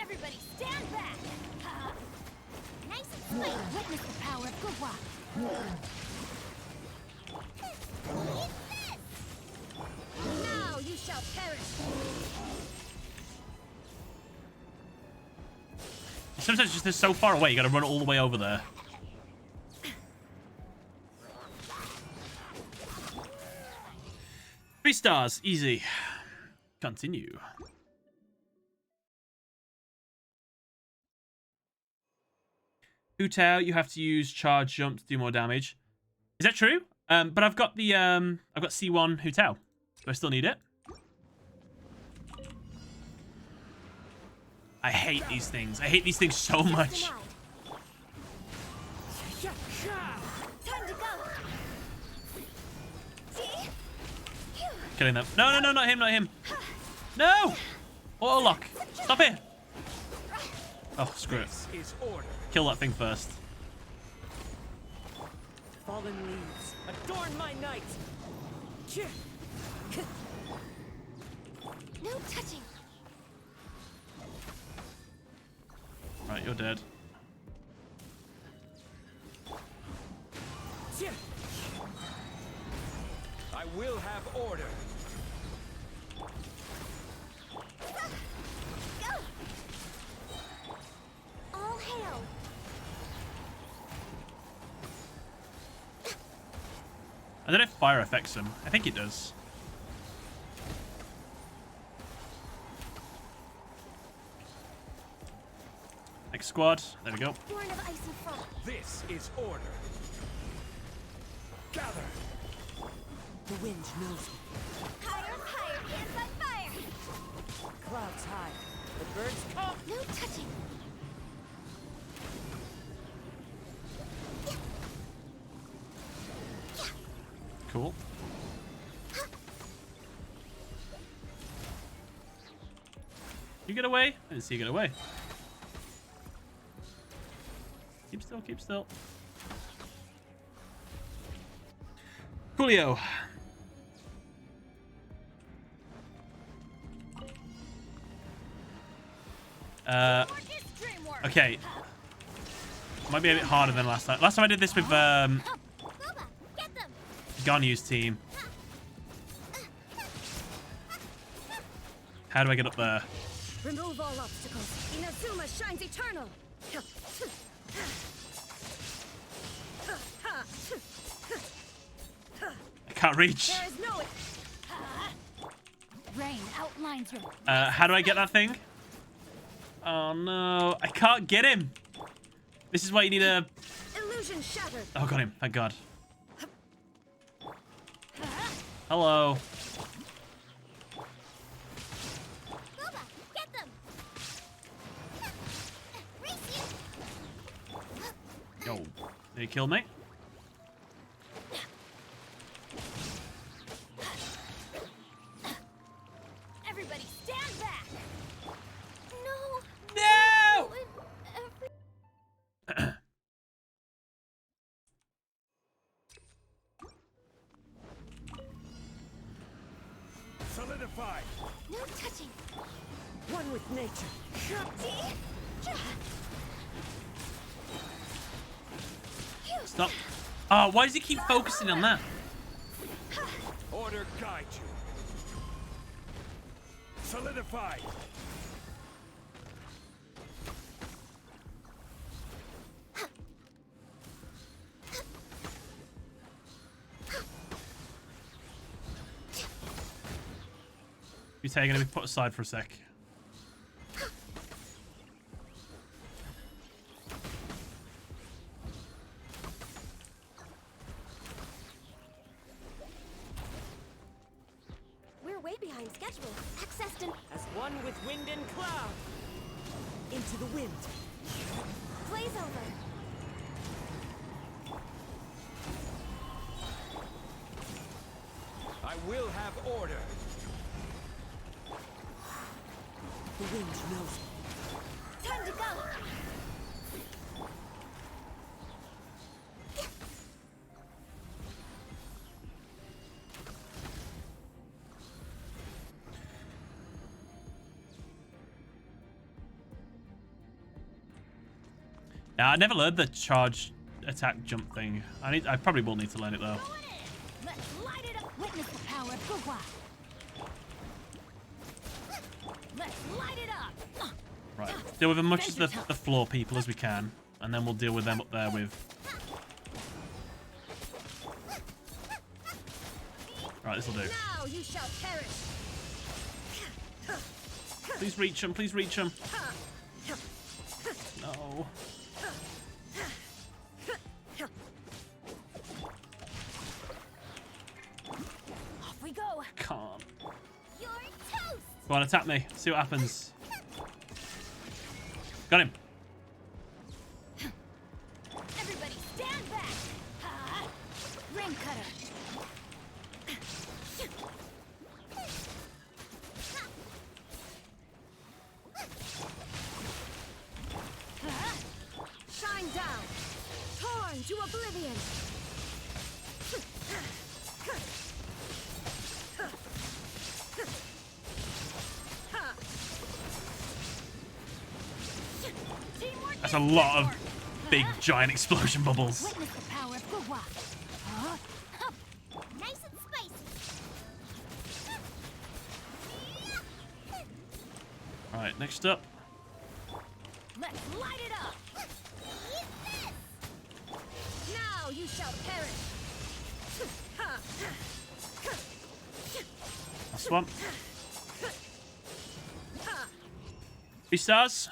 Everybody stand back. Nice and sweet. Witness the power of Gugwa. Now you shall perish. Sometimes just they're so far away, you gotta run all the way over there. Three stars, easy. Continue. Hu Tao, you have to use charge jump to do more damage. Is that true? But I've got the I've got C1 Hu Tao. Do I still need it? I hate these things. I hate these things so much. Time to go. Killing them. No, no, no, not him, not him. No! Auto lock. Stop it. Oh, screw it. Kill that thing first. Fallen leaves, adorn my night. No touching. Right, you're dead. I will have order. Go. All hail. I don't know if fire affects him. I think it does. Next squad. There we go. Born of ice and frost. This is order. Gather. The wind knows me. Higher and higher, hands on fire. Clouds high. The birds come. No touching. Cool. You get away? I didn't see you get away. Keep still, keep still. Coolio. Okay. Might be a bit harder than last time. Last time I did this with Ganyu's team. How do I get up there? Remove all obstacles. Inazuma shines eternal. I can't reach. There is no Rain outlines your. How do I get that thing? Oh no, I can't get him. This is why you need a. illusion shattered. Oh, got him. Thank God. Hello. Get them. Yo, did he kill me? Everybody stand back. No. No. Solidify. No touching. One with nature. Stop. Oh, why does he keep focusing on that? Order guide you. Solidify. You're taking to be put aside for a sec. We're way behind schedule. Access to... As one with wind and cloud. Into the wind. Blaze over. I will have order. The wind knows it. Time to go. Yeah, I never learned the charge, attack, jump thing. I probably will need to learn it though. Let's light it up. Witness the power of Gugwa. Let's light it up. Right, deal with as much of the floor people as we can, and then we'll deal with them up there with. Right, this will do. Now you shall perish. Please reach him. Please reach him. No. Off we go. Can't. You're toast. Go on, attack me. See what happens. Got him. Everybody stand back. Ring cutter. Shine down. Torn to oblivion. That's a lot of big, giant explosion bubbles. Witness the power of Gugwa. Nice and spicy. All right, next up. Let's light it up. Eat this. Now you shall perish. Last one. 3 stars.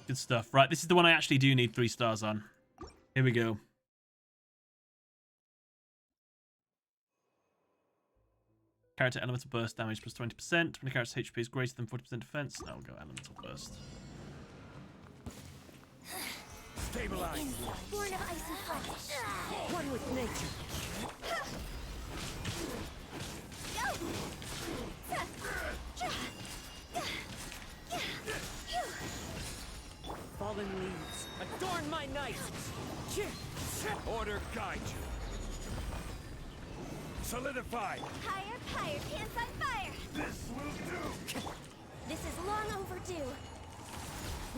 Good stuff. Right, this is the one I actually do need 3 stars on. Here we go. Character elemental burst damage plus 20%. When the character's HP is greater than 40% defense. Now we'll go elemental burst. Stabilize. Born of ice and frost. One with nature. Fallen leaves, adorn my night. Order guide you. Solidify. Higher, higher, pants on fire. This will do. This is long overdue.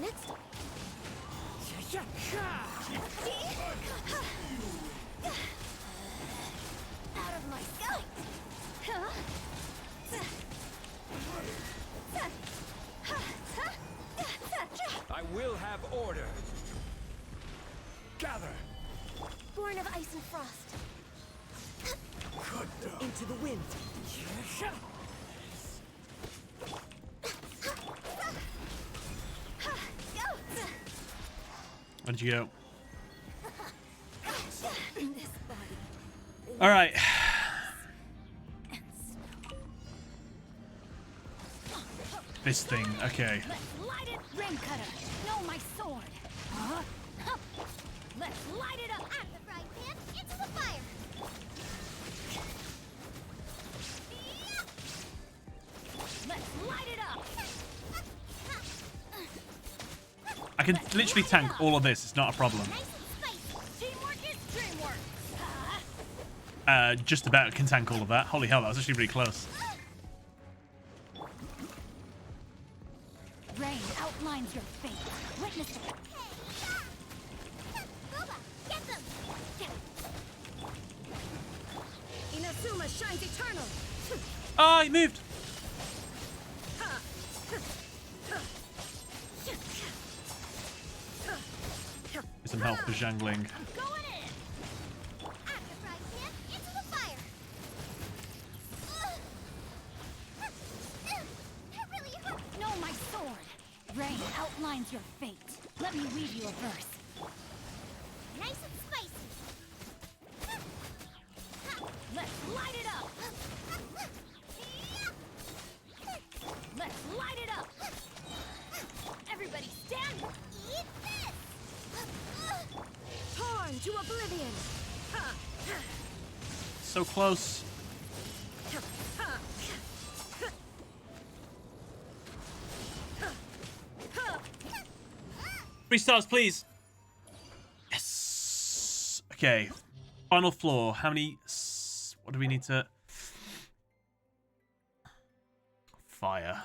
Next. Out of my sight. I will have order. Gather. Born of ice and frost. Into the wind. Where did you go? All right. This thing. Okay. Let's light it, ring cutter. No, my sword. Let's light it up. At the frying pan, into the fire. Let's light it up. I can literally tank all of this. It's not a problem. Teamwork is dreamwork. Just about can tank all of that. Holy hell, that was actually really close. Rain outlines your fate. Witness it. Get them. shines eternal. Oh, he moved. Get some help for Zhangling. No, my sword. Rain outlines your fate. Let me weave you a verse. Nice and spicy. Let's light it up. Let's light it up. Everybody stand. Eat this. Torn to oblivion. So close. 3 stars, please. Yes. Okay. Final floor. How many? What do we need to? Fire.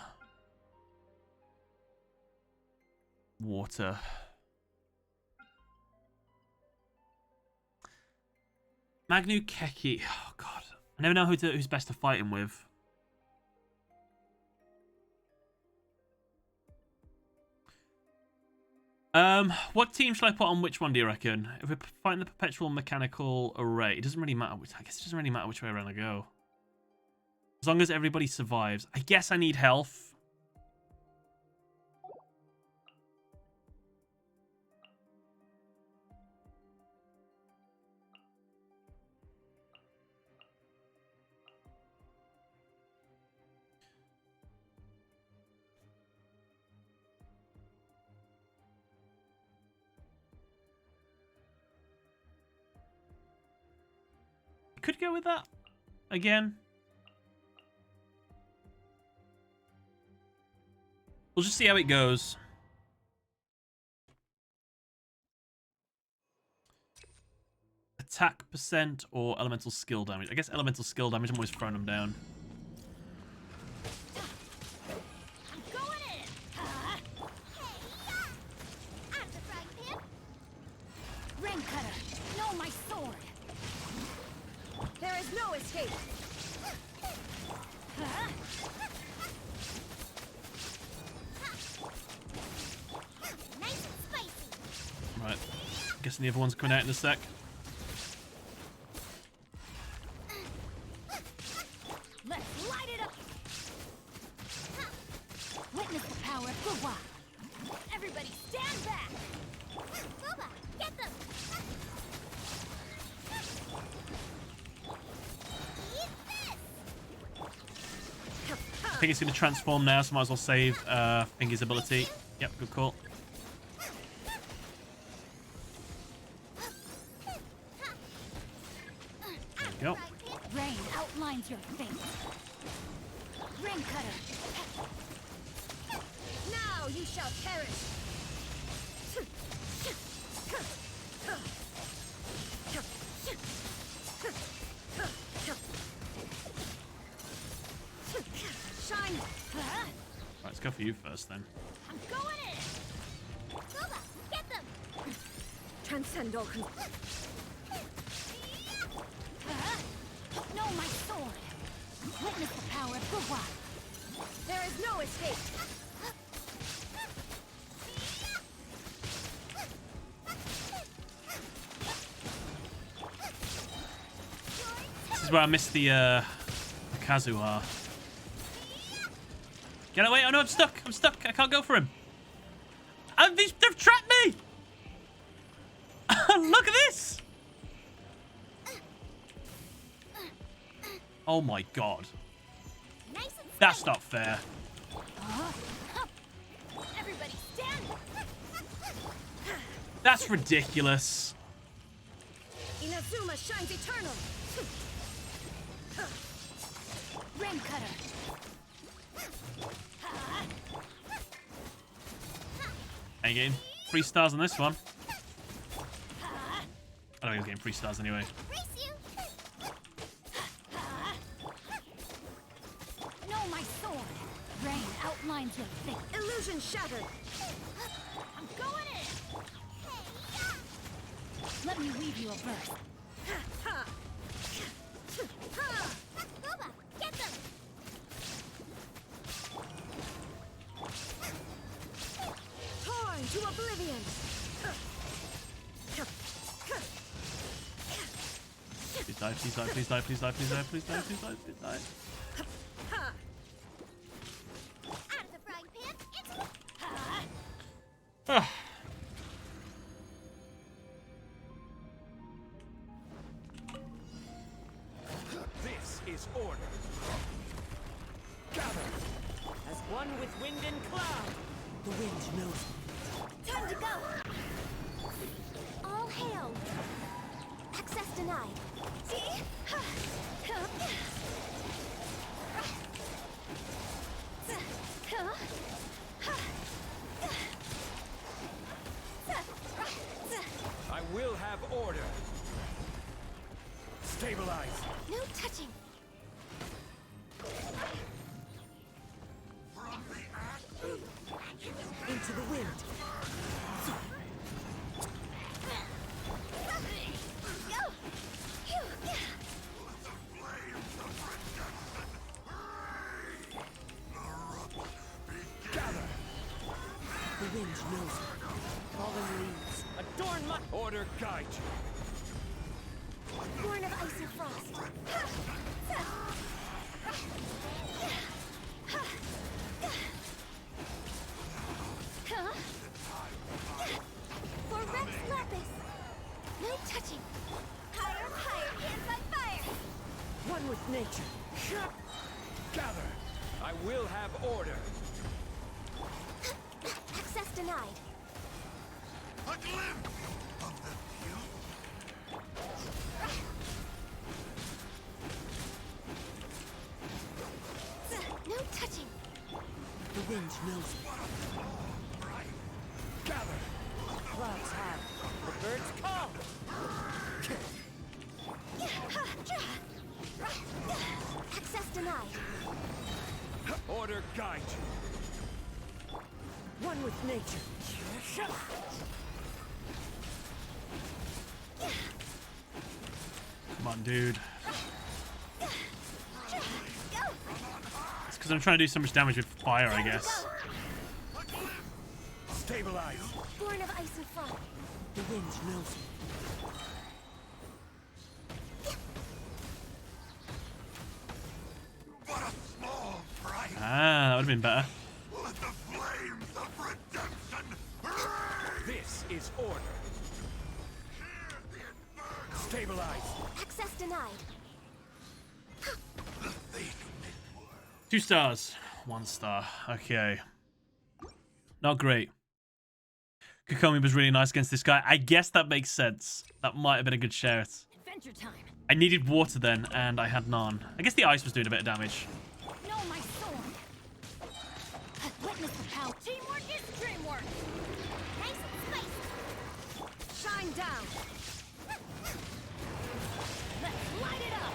Water. Magnu Keki. Oh god. I never know who's best to fight him with. What team should I put on which one, do you reckon? If we're fighting the perpetual mechanical array, it doesn't really matter which, I guess it doesn't really matter which way around I go. As long as everybody survives. I guess I need health. Could go with that again. We'll just see how it goes. Attack percent or elemental skill damage. I guess elemental skill damage. I'm always throwing them down. Rain cutter. No, my sword. There is no escape. Nice and spicy. Right. Guessing the other one's coming out in a sec. Let's light it up. Witness the power of Guwa. Everybody stand back. Boba, get them. I think it's going to transform now, so might as well save Fingy's ability. Yep, good call. There we go. Rain outlines your fate. Rain cutter. Now you shall perish. Shine. Right, let's go for you first then. I'm going in. Boba, get them. Transcend all No, my sword. Witness the power of Guwa. There is no escape. This is where I missed the Kazuha. Get away! Oh no, I'm stuck! I'm stuck! I can't go for him! They've trapped me! Look at this! Oh my god. That's not fair. Everybody stand. That's ridiculous. Inazuma shines eternal. Rain cutter. Are you getting 3 stars on this one? I don't think he's getting 3 stars anyway. No, my sword. Rain outlines your fate. Illusion shattered. I'm going in. Let me weave you a verse. die, please die, please die, please die, please die, please die, please die, please die. This is order. Gather as one with wind and cloud. The wind knows me. Time to go! All hail! Access denied. See? I will have order. Stabilize. No touching. Into the wind. Gather. The wind knows me. Fallen leaves. Adorn my order guide you. Born of ice and frost. For Rex Lapis. No touching. Higher, higher, hands on fire. One with nature. Gather. I will have order. Access denied. A glimpse of the No touching. The wind knows me. Gather. Clouds high. The birds come. Access denied. Order guide you. One with nature. Come on, dude. It's because I'm trying to do so much damage with fire, I guess. Stabilize. Born of ice and frost. The wind knows me. What a small price. Ah, that would have been better. Let the flames of redemption. This is order. Stabilize. Access denied. 2 stars. 1 star. Okay. Not great. Kokomi was really nice against this guy. I guess that makes sense. That might have been a good shout. Adventure time. I needed water then, and I had none. I guess the ice was doing a bit of damage. No, my sword. Witness the power. Teamwork is dreamwork. Nice and spicy. Shine down. Let's light it up.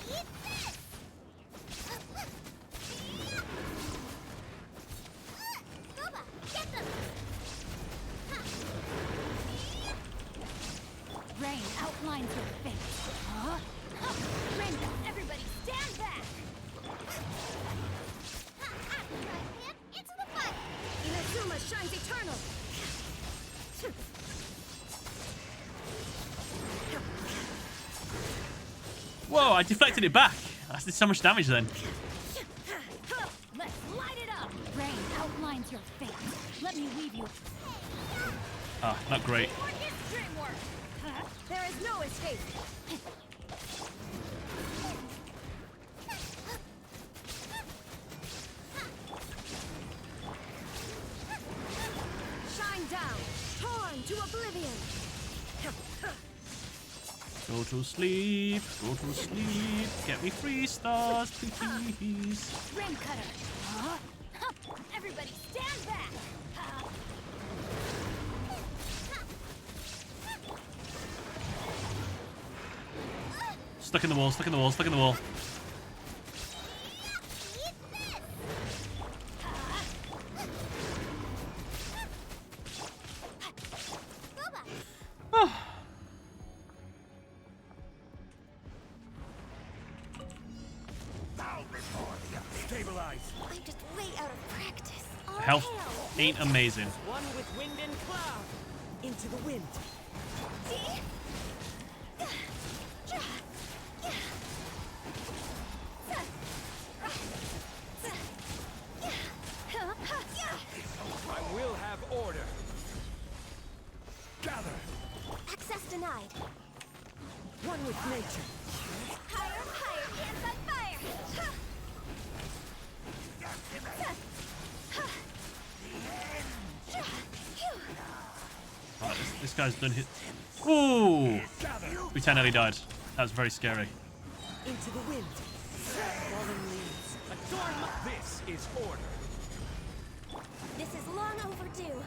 Eat this. Goba, get them. Rain outlines your face. Huh? Rain, everybody stand back. Into the fire. Inazuma shines eternal. Whoa, I deflected it back. That did so much damage then. Let's light it up. Rain outlines your face. Let me weave you. Ah, not great. Teamwork is dreamwork. There is no escape. Shine down. Torn to oblivion. Go to sleep. Go to sleep. Get me 3 stars, please. Rain cutter. Huh? Everybody stand back. Stuck in the wall, stuck in the wall, stuck in the wall. Stabilize. I'm just way out of practice. All Health hail. ain't amazing. One with wind and cloud. Into the wind. See? denied. One with nature. Higher, higher, hands on fire! Right, this guy's done hit. Ooh! Lieutenant nearly died. That was very scary. Into the wind. Fallen leaves. Adorn my... This is order. This is long overdue.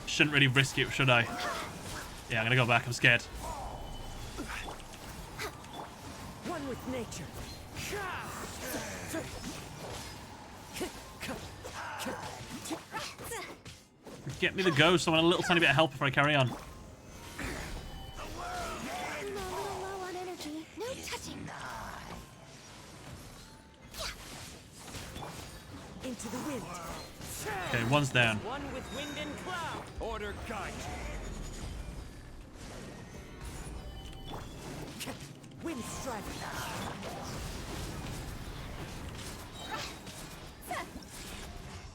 Shouldn't really risk it, should I? Yeah, I'm gonna go back. I'm scared. One with nature. Get me the ghost. I want a little tiny bit of help before I carry on. I'm a little low on energy. No touching. Into the wind. Okay, one's down. One with wind and cloud. Order guide. Wind strike.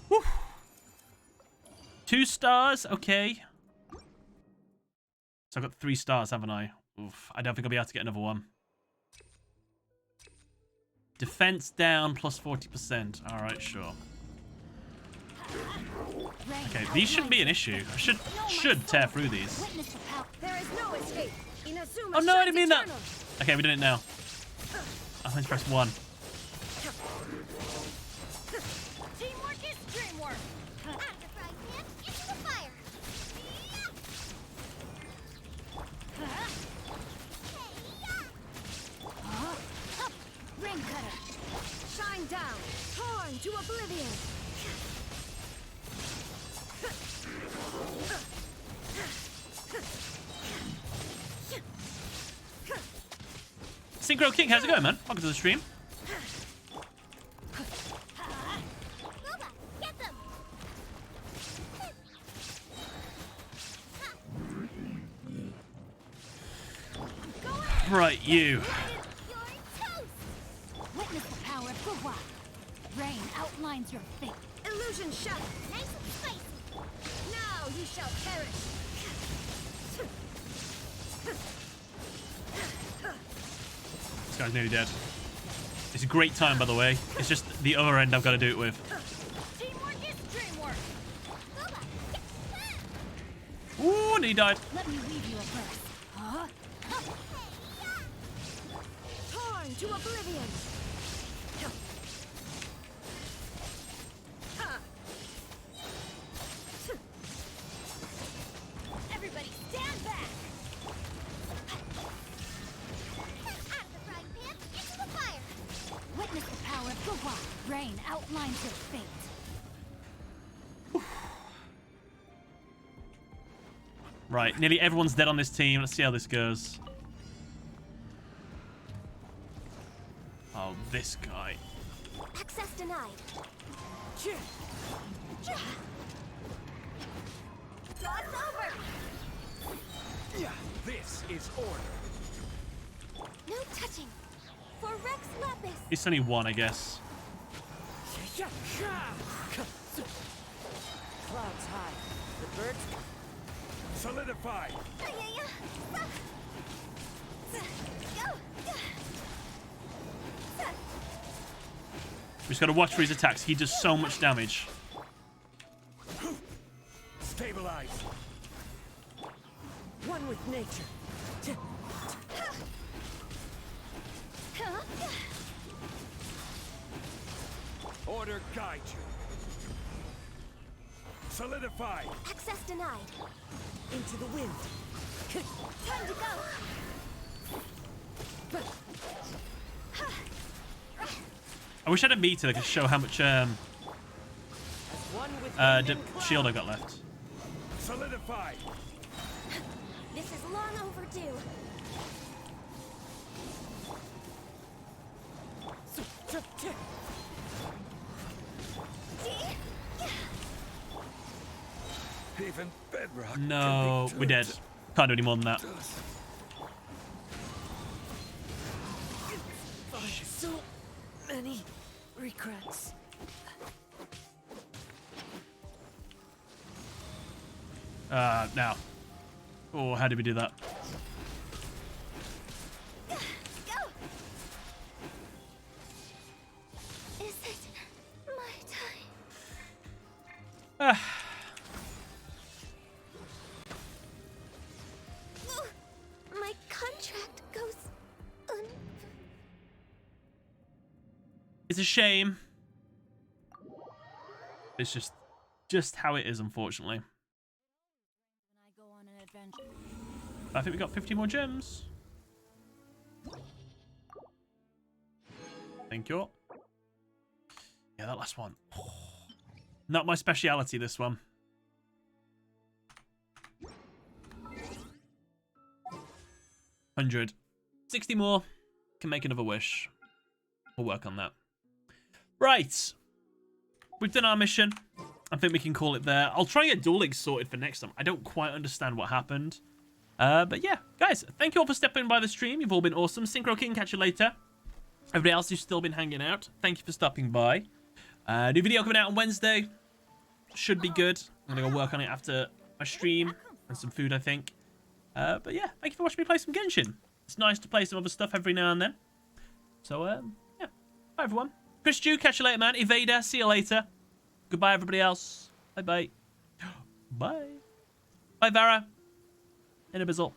Woo. 2 stars. Okay. So I've got 3 stars, haven't I? Oof. I don't think I'll be able to get another one. Defense down plus 40%. All right, sure. Okay, these shouldn't be an issue. I should tear through these. There is no escape. Oh no, I didn't mean that. Okay, we did it now. I'm going to press 1. Teamwork is dreamwork. Out of the frying pan, into the fire. Ring cutter. Shine down. Torn to oblivion. Synchro King, how's it going, man? Welcome to the stream. Get them. Right, you. Witness the power of Gugwa. Rain outlines your fate. Illusion shot. Nice and spicy. Now you shall perish. This guy's nearly dead. It's a great time, by the way. It's just the other end I've got to do it with. Teamwork is dreamwork. Ooh, and he died. Let me weave you a verse. Torn to oblivion. Everybody stand back. Out of the frying pan, into the fire. Witness the power of Gugwa. Rain outlines your fate. Right, nearly everyone's dead on this team. Let's see how this goes. Oh, this guy. Access denied. Dog's over. This is order. No touching. For Rex Lapis. It's only 1, I guess. Clouds high. The birds solidify. We just got to watch for his attacks. He does so much damage. Stabilize. One with nature. Order guide you. Solidify. Access denied. Into the wind. Time to go. I wish I had a meter that could show how much shield I got left. Solidify. This is long overdue. Even bedrock. No, we're dead. Can't do any more than that. So many regrets. Now. Oh, how did we do that? Go! Is it my time? My contract goes un... It's a shame. It's just how it is, unfortunately. I think we got 50 more gems. Thank you. Yeah, that last one. Not my speciality, this one. 100. 60 more. Can make another wish. We'll work on that. Right. We've done our mission. I think we can call it there. I'll try and get Duel Links sorted for next time. I don't quite understand what happened. But yeah, guys, thank you all for stepping by the stream. You've all been awesome. Synchro King, catch you later. Everybody else who's still been hanging out, thank you for stopping by. New video coming out on Wednesday. Should be good. I'm going to go work on it after my stream and some food, I think. But yeah, thank you for watching me play some Genshin. It's nice to play some other stuff every now and then. So, yeah. Bye, everyone. Chris Jew, catch you later, man. Evader, see you later. Goodbye, everybody else. Bye-bye. Bye. Bye, Vara. In a bizzle.